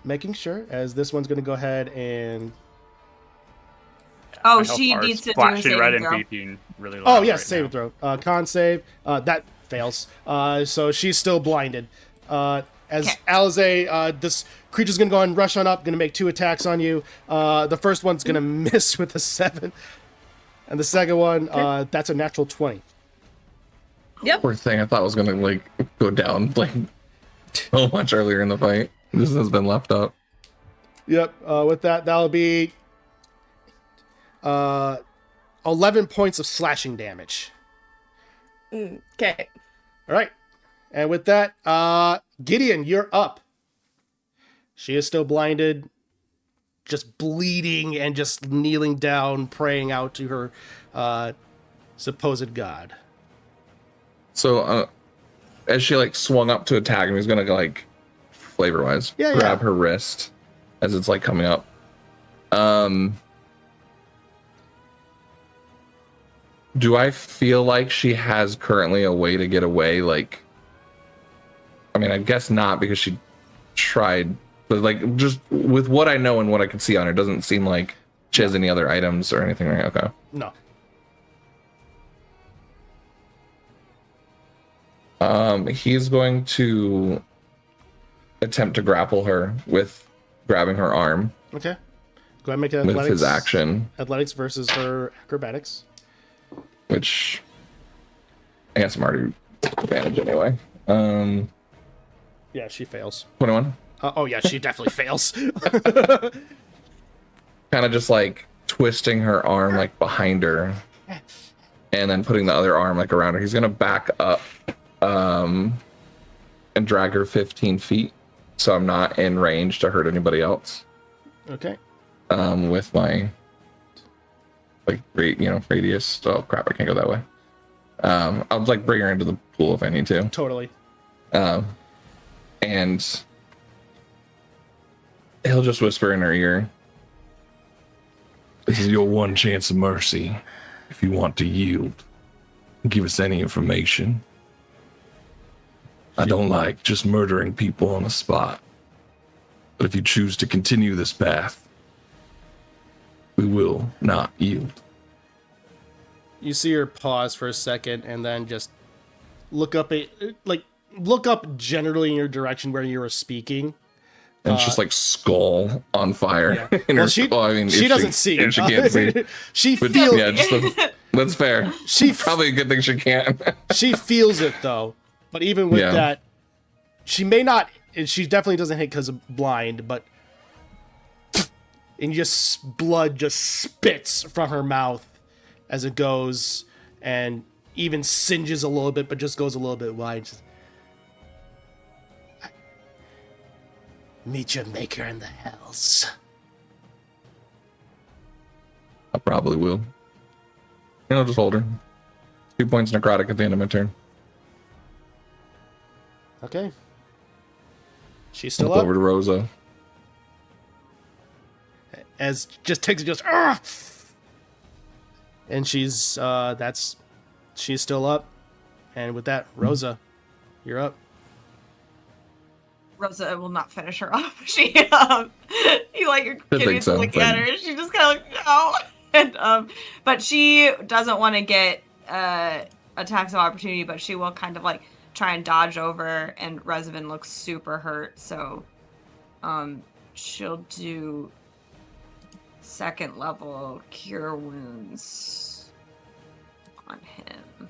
making sure, as this one's going to go ahead and... Oh, My health she bar is needs to do a flashing saving red throw. and beeping really loud. Oh, yes, right save now. and throw. Con save. That fails. So she's still blinded. As Okay. Alize, this creature's going to go and rush on up, going to make 2 attacks on you. The first one's going to miss with a 7. And the second one, that's a natural 20. Yep. Poor thing, I thought was gonna like go down like so much earlier in the fight. This has been left up. Yep. With that'll be 11 points of slashing damage. Okay. All right. And with that, Gideon, you're up. She is still blinded, just bleeding and just kneeling down, praying out to her supposed god. So as she like swung up to attack him, he's gonna like flavor wise grab her wrist as it's like coming up. Do I feel like she has currently a way to get away? Like, I mean, I guess not, because she tried, but like just with what I know and what I can see on her, doesn't seem like she has any other items or anything, right? Okay. No. He's going to attempt to grapple her with grabbing her arm. Okay. Go ahead and make an with athletics. His action. Athletics versus her acrobatics. Which I guess I'm already advantage anyway. Yeah, she fails. 21. Oh yeah, she definitely fails. Kind of just like twisting her arm like behind her, and then putting the other arm like around her. He's gonna back up, and drag her 15 feet, so I'm not in range to hurt anybody else. Okay. With my like radius. Oh crap, I can't go that way. I'll like bring her into the pool if I need to. Totally. And he'll just whisper in her ear, "This is your one chance of mercy. If you want to yield, give us any information. I don't like just murdering people on the spot. But if you choose to continue this path, we will not yield." You see her pause for a second and then just look up generally in your direction where you were speaking. And it's just like skull on fire. Yeah. Well, she doesn't see. If she can't see. She But, feels. yeah, that's fair. Probably a good thing she can't. She feels it though. But even with that, she may not. And she definitely doesn't hit because of blind. But and just blood just spits from her mouth as it goes, and even singes a little bit, but just goes a little bit wide. Just, meet your maker in the hells. I probably will. I'll just hold her. 2 points necrotic at the end of my turn. Okay. She's still Flip up. over to Rosa. As just takes it just Argh! And she's still up. And with that, Rosa, you're up. Rosa will not finish her off. She you like you're I getting think to so, look but- at her and she just kind of like no. And but she doesn't want to get attacks of opportunity, but she will kind of like try and dodge over, and Revenant looks super hurt, so she'll do second level cure wounds on him.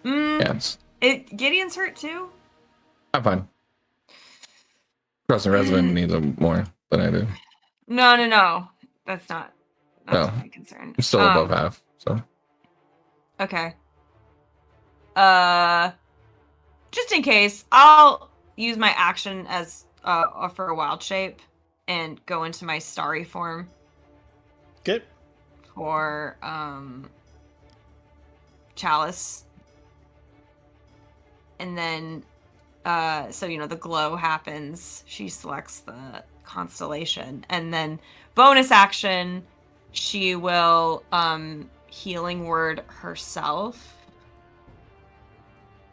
Yes. Gideon's hurt too? I'm fine. Trust and Resident needs them more than I do. No. That's not my concern. I'm still above half, so. Okay. Just in case, I'll use my action as for a wild shape and go into my starry form. Okay. For Chalice. And then so the glow happens. She selects the constellation, and then bonus action, she will healing word herself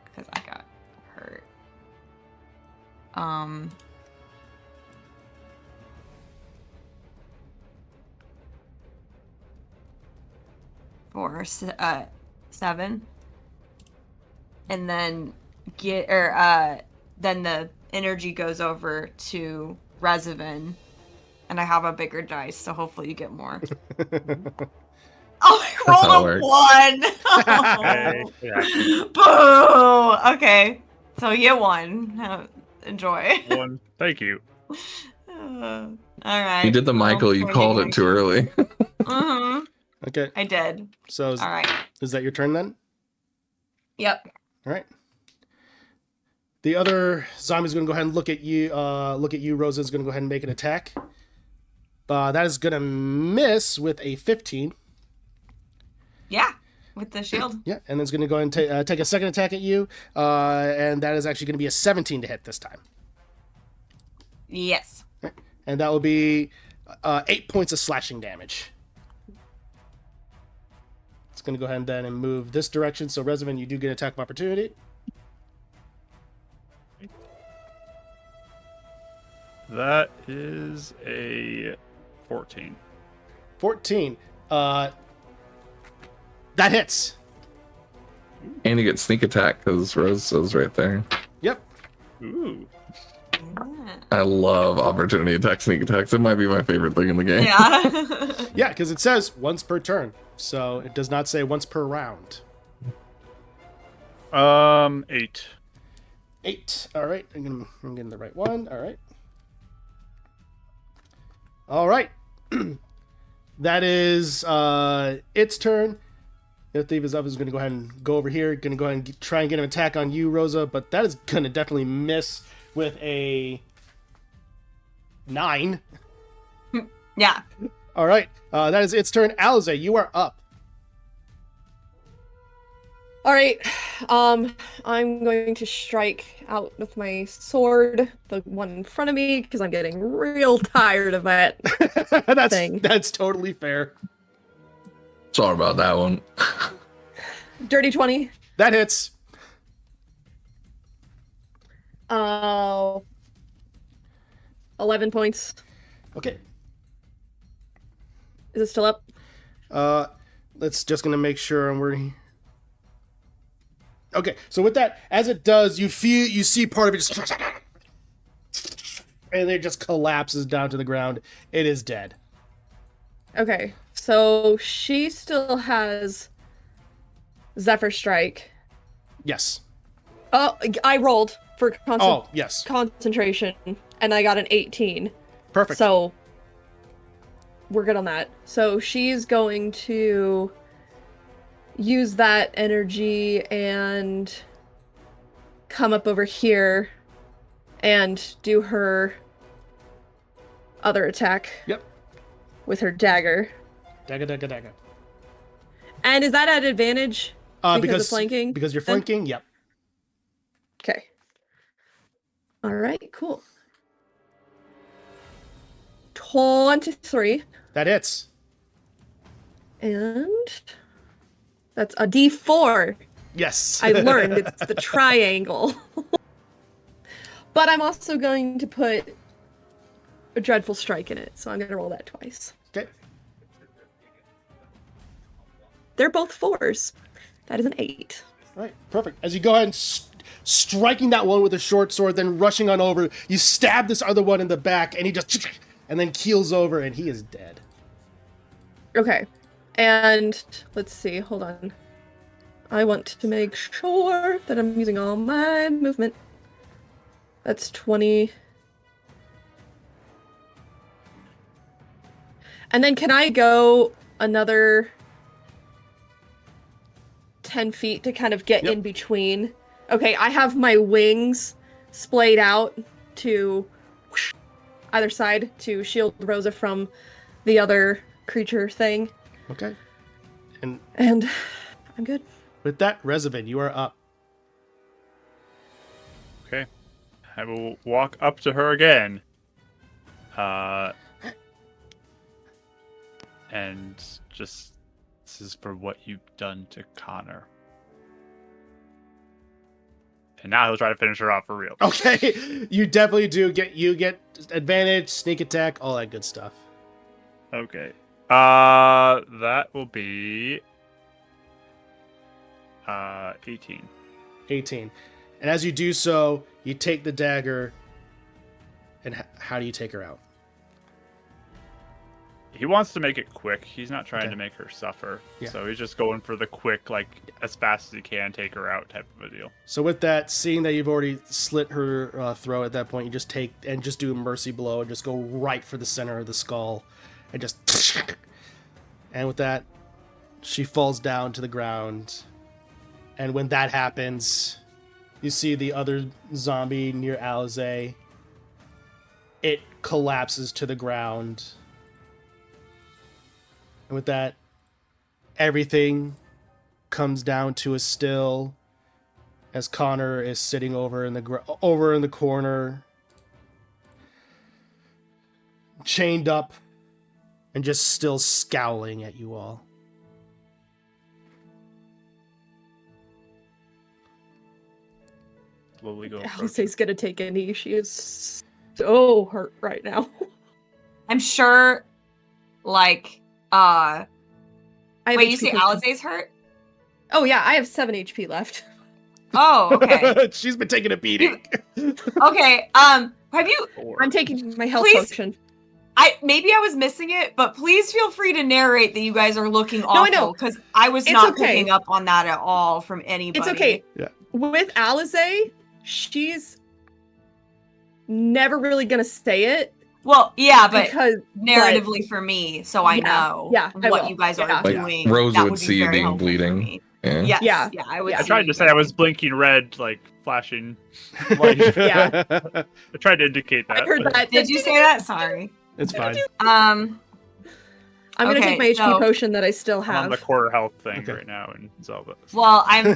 because I got hurt. For 7, and then then the energy goes over to Reziven, and I have a bigger dice, so hopefully you get more. Oh, I rolled a 1. Boo! Okay, so you get 1. Enjoy. 1. Thank you. All right. You did the Michael. You called it too early. Mm-hmm. Okay. I did. So all right. Is that your turn then? Yep. All right. The other zombie's going to go ahead and look at you. Rosa's going to go ahead and make an attack. That is going to miss with a 15. Yeah, with the shield. Yeah, and then it's going to go ahead and take a second attack at you. And that is actually going to be a 17 to hit this time. Yes. Okay. And that will be 8 points of slashing damage. It's going to go ahead and move this direction. So, Reziven, you do get an attack of opportunity. That is a 14. 14. That hits. And you get sneak attack because Rose is right there. Yep. Ooh. I love opportunity attack, sneak attacks. It might be my favorite thing in the game. Yeah. Yeah, because it says once per turn. So it does not say once per round. 8. 8. All right. I'm getting the right one. All right. All right. That is its turn. The thief is up. Is going to go ahead and go over here. Going to go ahead and try and get an attack on you, Rosa. But that is going to definitely miss with a 9. Yeah. All right. That is its turn. Alize, you are up. All right. I'm going to strike out with my sword, the one in front of me, because I'm getting real tired of that thing. That's totally fair. Sorry about that one. Dirty 20. That hits. 11 points. Okay. Is it still up? Let's just gonna make sure I'm wording. Okay, so with that, as it does, you see part of it just, and it just collapses down to the ground. It is dead. Okay, so she still has Zephyr Strike. Yes. Oh, I rolled for yes. concentration, and I got an 18. Perfect. So we're good on that. So she's going to use that energy and come up over here and do her other attack. Yep. With her dagger. Dagger. And is that at advantage? Because of flanking? Because you're flanking, yep. Okay. Alright, cool. 23. That hits. And that's a D4. Yes. I learned it's the triangle. But I'm also going to put a dreadful strike in it, so I'm going to roll that twice. Okay. They're both 4s. That is an 8. All right, perfect. As you go ahead and striking that one with a short sword, then rushing on over, you stab this other one in the back, and he just and then keels over, and he is dead. Okay. And let's see, hold on. I want to make sure that I'm using all my movement. That's 20. And then can I go another 10 feet to kind of get in between? Okay, I have my wings splayed out to whoosh, either side to shield Rosa from the other creature thing. Okay. And I'm good. with that, Rezavan, you are up. Okay. I will walk up to her again. And just, this is for what you've done to Connor. And now he'll try to finish her off for real. Okay, you definitely do get advantage, sneak attack, all that good stuff. Okay. That will be 18. 18. And as you do so, you take the dagger, and how do you take her out? He wants to make it quick. He's not trying Okay. to make her suffer. Yeah. So he's just going for the quick, like, as fast as he can, take her out type of a deal. So with that, seeing that you've already slit her throat at that point, you just take and just do a mercy blow and just go right for the center of the skull, and just. And with that, she falls down to the ground. And when that happens, you see the other zombie near Alize. It collapses to the ground. And with that, everything comes down to a still as Connor is sitting over in the corner, chained up and just still scowling at you all. Slowly go. Alice's gonna take a knee. She is so hurt right now. I'm sure, like, I have wait, you HP say potion. Alize's hurt? Oh yeah, I have 7 HP left. Oh, okay. She's been taking a beating. Okay, have you, I'm taking my health Please- potion. maybe I was missing it, but please feel free to narrate that you guys are looking I know. awful, because I was It's not okay. picking up on that at all from anybody. It's okay. Yeah. With Alize, she's never really gonna say it Well, yeah, but because narratively for me, so I Yeah, know yeah, I what will. you guys Yeah. are Like, doing. Rose That would be see you very being helpful for bleeding. me. Yeah. Yes, Yeah. yeah, I would. Yeah. I see tried you to say I was bleeding. blinking red, like flashing light. Yeah. I tried to indicate that. I heard that. Did you say that? Sorry. It's fine. Um, I'm gonna Okay, take my HP so- potion that I still I'm on the have. quarter health thing Okay. right now in Zelda. well, I'm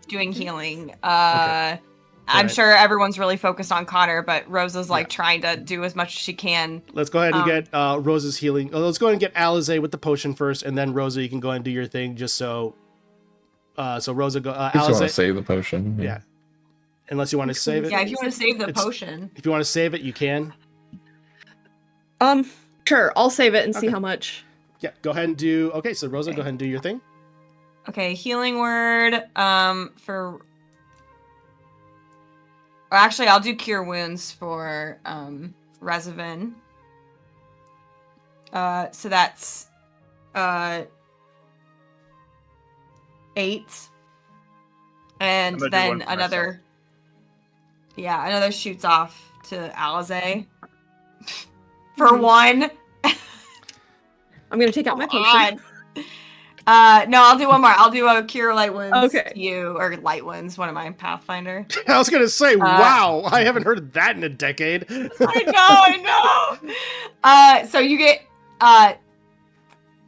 doing healing. I'm Alright. sure everyone's really focused on Connor, but Rosa's like Yeah. trying to do as much as she can. Let's go ahead and get Rosa's healing. Let's go ahead and get Alize with the potion first, and then Rosa, you can go ahead and do your thing. Just so, Rosa go. I just want to Alize, save the potion. yeah. Unless you want to save it. Yeah, if you want to save the It's- potion. If you want to save it, you can. Sure, I'll save it and see Okay. how much. Yeah, go ahead and do. Okay, so Rosa, go ahead and do your thing. Okay, healing word. For. Or actually, I'll do cure wounds for Rezavan. So that's 8, and I'm gonna do then one for another. Yeah, another shoots off to Alize. For 1. I'm gonna take out my potion. God. No, I'll do one more. I'll do a cure light wounds Okay. to you, or light wounds. What am I, Pathfinder? I was gonna say, wow, I haven't heard of that in a decade. I know. So you get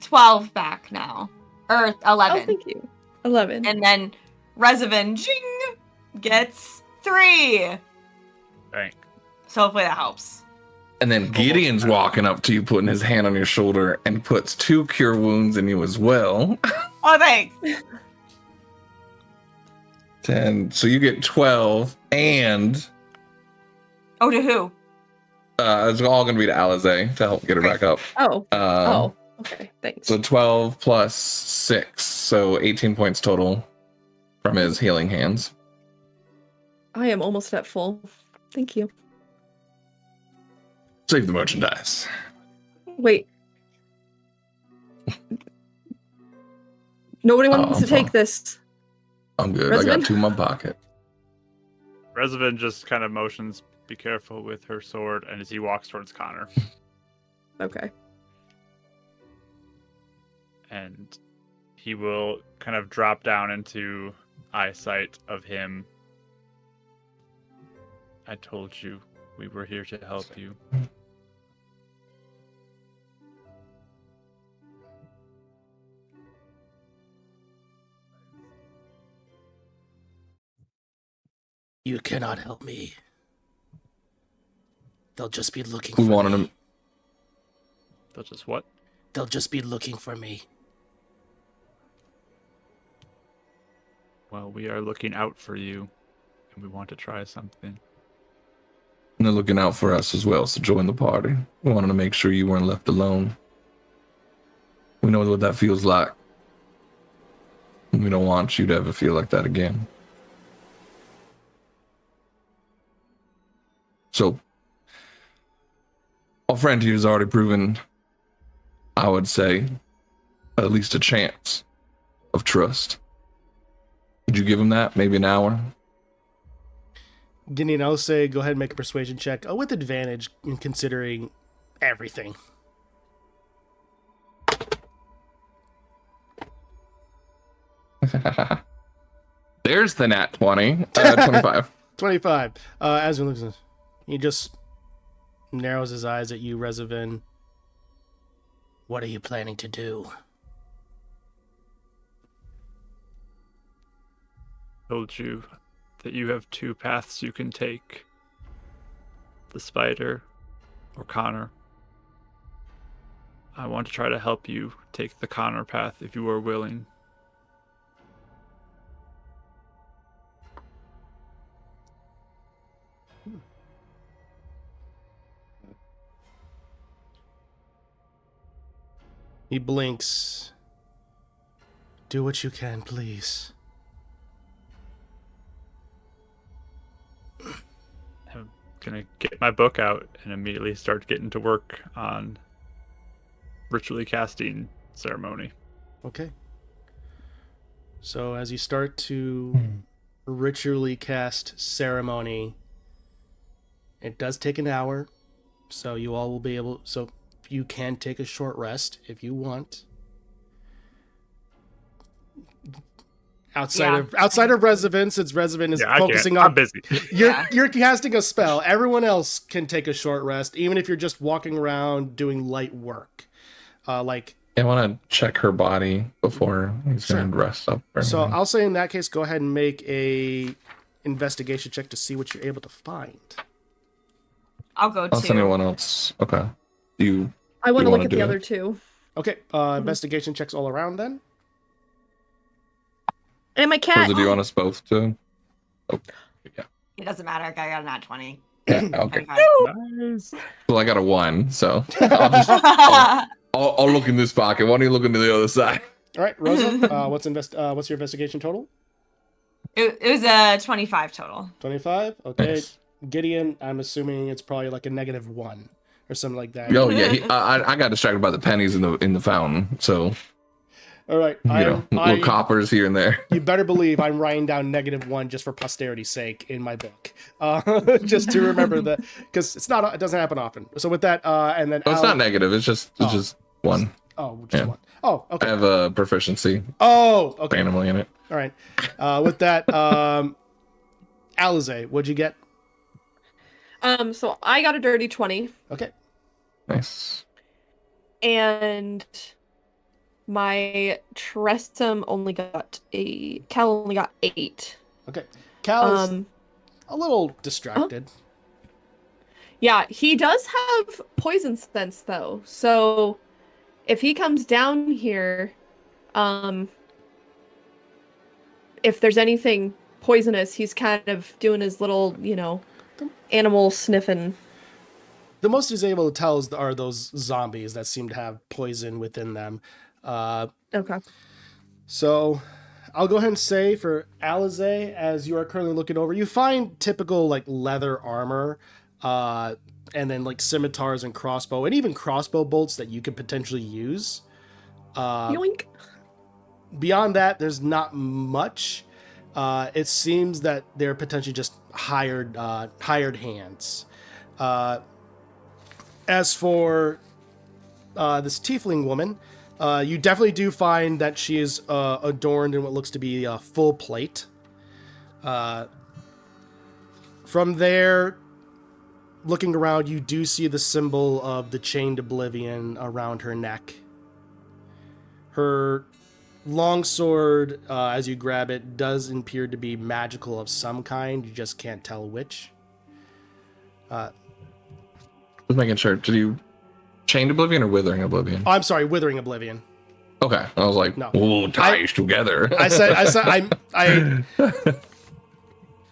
12 back now, or 11, Oh, thank you. 11. and then Rezavan jing gets 3. Thanks. So hopefully that helps. And then Gideon's walking up to you, putting his hand on your shoulder, and puts 2 cure wounds in you as well. Oh, thanks. 10. So you get 12, and Oh, to who? it's all going to be to Alize to help get her back up. Oh, okay, thanks. So 12 plus 6, so 18 points total from his healing hands. I am almost at full. Thank you. Save the merchandise. Wait. Nobody wants I'm to take fine. this. I'm good. I Resident? got 2 in my pocket. Rezavan just kind of motions, be careful with her sword, and as he walks towards Connor. Okay. And he will kind of drop down into eyesight of him. I told you We were here to help you. You cannot help me. They'll just be looking We for wanted me. him. They'll just what? They'll just be looking for me. Well, we are looking out for you, and we want to try something. And they're looking out for us as well, so join the party. We wanted to make sure you weren't left alone. We know what that feels like. We don't want you to ever feel like that again. So, our friend here has already proven, I would say, at least a chance of trust. Would you give him that? Maybe an hour? Gideon, I'll say go ahead and make a persuasion check with advantage in considering everything. There's the nat 20. 25. 25. As he looks, he just narrows his eyes at you, Rezavin. What are you planning to do? Told you that you have two paths you can take. The spider or Connor. I want to try to help you take the Connor path if you are willing. He blinks. Do what you can, please. I'm gonna get my book out and immediately start getting to work on ritually casting ceremony. Okay. So as you start to ritually cast ceremony, it does take an hour, so you all will be able. So you can take a short rest if you want. Outside of Revenants, since Revenant is focusing on. I'm busy. You're casting a spell. Everyone else can take a short rest, even if you're just walking around doing light work. I want to check her body before he's going to rest up. So I'll say in that case, go ahead and make a investigation check to see what you're able to find. I'll go too. Unless anyone else. Okay. I want to look at the other two. Okay. Investigation checks all around then. And my cat. Do you want us both to? Oh, yeah. It doesn't matter. I got a nat 20. Yeah, okay. Nice. Well, I got a 1, so I'll look in this pocket. Why don't you look into the other side? All right, Rosa. What's your investigation total? It was a 25 total. 25. Okay. Nice. Gideon, I'm assuming it's probably like a -1 or something like that. Oh yeah, I got distracted by the pennies in the fountain. So. All right. Little coppers here and there. You better believe I'm writing down -1 just for posterity's sake in my book, just to remember that, because it doesn't happen often. So with that, and then it's not negative. It's just 1. Oh, just 1. Oh, okay. I have a proficiency. Oh, okay. Randomly in it. All right. With that, Alize, what'd you get? So I got a dirty 20. Okay. Nice. And my Tressum Cal only got 8. Okay. Cal's a little distracted. Yeah, he does have poison sense though. So if he comes down here, if there's anything poisonous, he's kind of doing his little, animal sniffing. The most he's able to tell are those zombies that seem to have poison within them. Okay. So I'll go ahead and say for Alize, as you are currently looking over, you find typical like leather armor, and then like scimitars and crossbow, and even crossbow bolts that you could potentially use. Yoink. Beyond that, there's not much. It seems that they're potentially just hired hands. As for this tiefling woman, you definitely do find that she is adorned in what looks to be a full plate. From there, looking around, you do see the symbol of the chained oblivion around her neck. Her longsword, as you grab it, does appear to be magical of some kind. You just can't tell which. Just making sure. Did you chained oblivion or withering oblivion? Oh, I'm sorry, withering oblivion. Okay, I was like, No. "Ooh, ties together."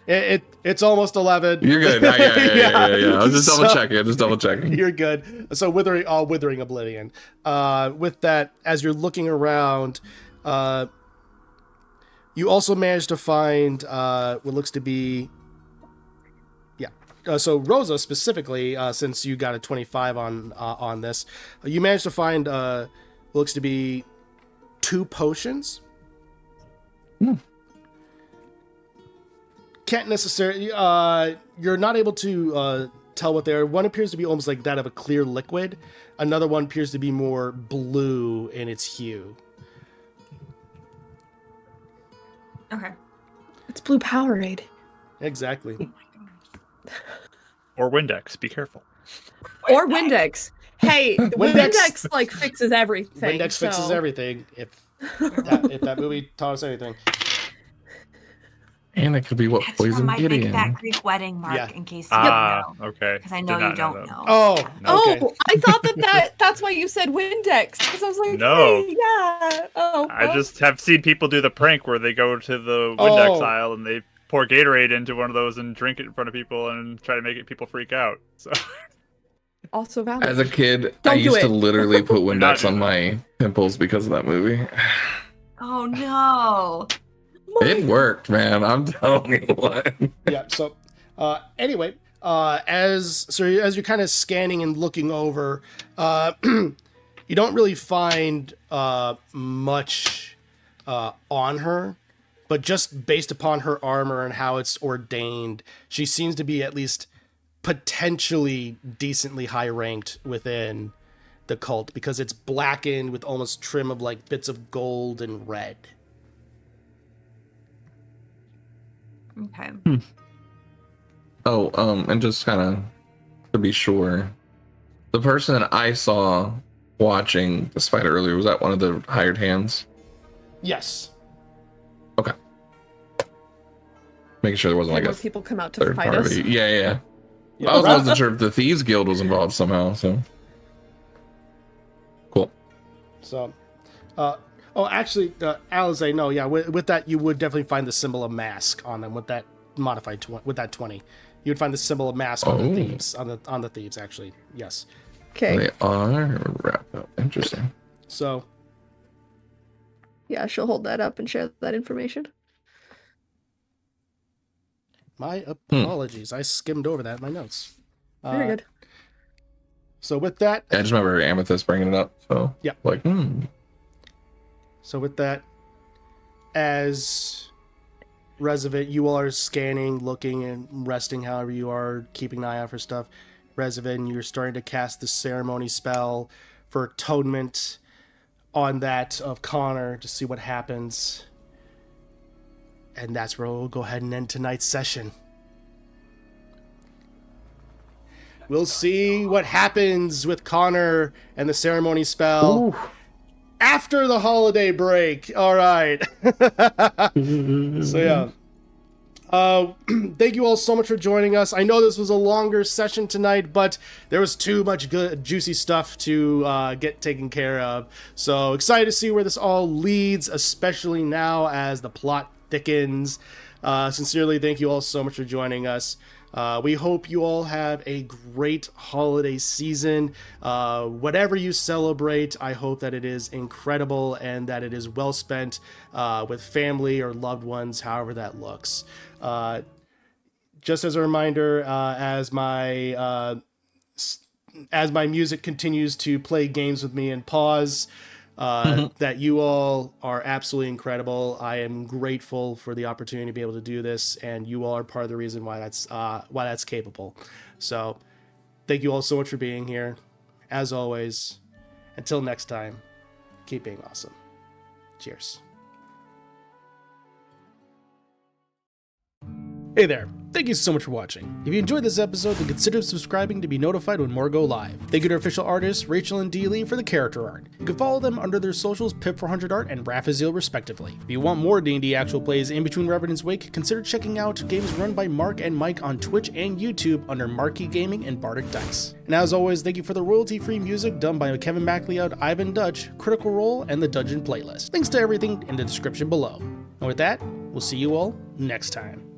It's almost 11. You're good. Yeah. I was just double checking. You're good. So withering oblivion. With that, as you're looking around, you also managed to find what looks to be, so Rosa specifically, since you got a 25 on this, you managed to find what looks to be 2 potions. Can't necessarily, you're not able to tell what they are. One appears to be almost like that of a clear liquid. Another one appears to be more blue in its hue. Okay. It's blue Powerade. Exactly. Or Windex. Be careful. Or Windex. Hey, Windex like fixes everything. Windex fixes everything. If that movie taught us anything. And it could be what That's poison from my Gideon. Big Fat Greek Wedding, Mark, Yeah. in case you don't know. Okay. Because I know you don't know. Oh, Yeah. okay. Oh, I thought that's why you said Windex. Because I was like, No. hey, yeah. Oh, I well. just have seen people do the prank where they go to the Windex Oh. aisle and they pour Gatorade into one of those and drink it in front of people and try to make people freak out. So Also valid. As a kid, Don't I do used to it. literally put not Windex do on my pimples because of that movie. Oh, no. It worked, man. I'm telling you what. Yeah. So, anyway, as you're kind of scanning and looking over, you don't really find much on her, but just based upon her armor and how it's ordained, she seems to be at least potentially decently high ranked within the cult because it's blackened with almost trim of like bits of gold and red. Okay. Oh, and just kind of to be sure, the person that I saw watching the spider earlier, was that one of the hired hands? Yes. Okay. Making sure there wasn't like More a people come out to third fight us. party. Yeah. Yeah, I wasn't sure if the Thieves Guild was involved somehow, so. Cool. So, actually, Alize, no, yeah, with that, you would definitely find the symbol of mask on them with that modified with that 20. You would find the symbol of mask on the thieves, on the thieves, actually. Yes. Okay. They are wrapped up. Interesting. So, Yeah, she'll hold that up and share that information. my apologies. I skimmed over that in my notes. Very good. So with that, Yeah, I just remember Amethyst bringing it up, so. Yeah. Like, So with that, as Resident, you all are scanning, looking, and resting however you are, keeping an eye out for stuff. Resident, you're starting to cast the ceremony spell for atonement on that of Connor to see what happens. And that's where we'll go ahead and end tonight's session. We'll see what happens with Connor and the ceremony spell after the holiday break. All right. So yeah. Thank you all so much for joining us. I know this was a longer session tonight, but there was too much good, juicy stuff to get taken care of. So excited to see where this all leads, especially now as the plot thickens. Sincerely, thank you all so much for joining us. We hope you all have a great holiday season. Whatever you celebrate, I hope that it is incredible and that it is well spent with family or loved ones, however that looks. Just as a reminder, as my music continues to play games with me and pause, that you all are absolutely incredible. I am grateful for the opportunity to be able to do this, and you all are part of the reason why that's capable. So thank you all so much for being here. As always, until next time, keep being awesome. Cheers. Hey there. Thank you so much for watching. If you enjoyed this episode, then consider subscribing to be notified when more go live. Thank you to official artists Rachel and Dee Lee for the character art. You can follow them under their socials Pip400art and Raphaziel respectively. If you want more D&D actual plays in between Revenants Wake, consider checking out games run by Mark and Mike on Twitch and YouTube under Marquee Gaming and Bardic Dice. And as always, thank you for the royalty-free music done by Kevin MacLeod, Ivan Dutch, Critical Role, and the Dungeon Playlist. Links to everything in the description below. And with that, we'll see you all next time.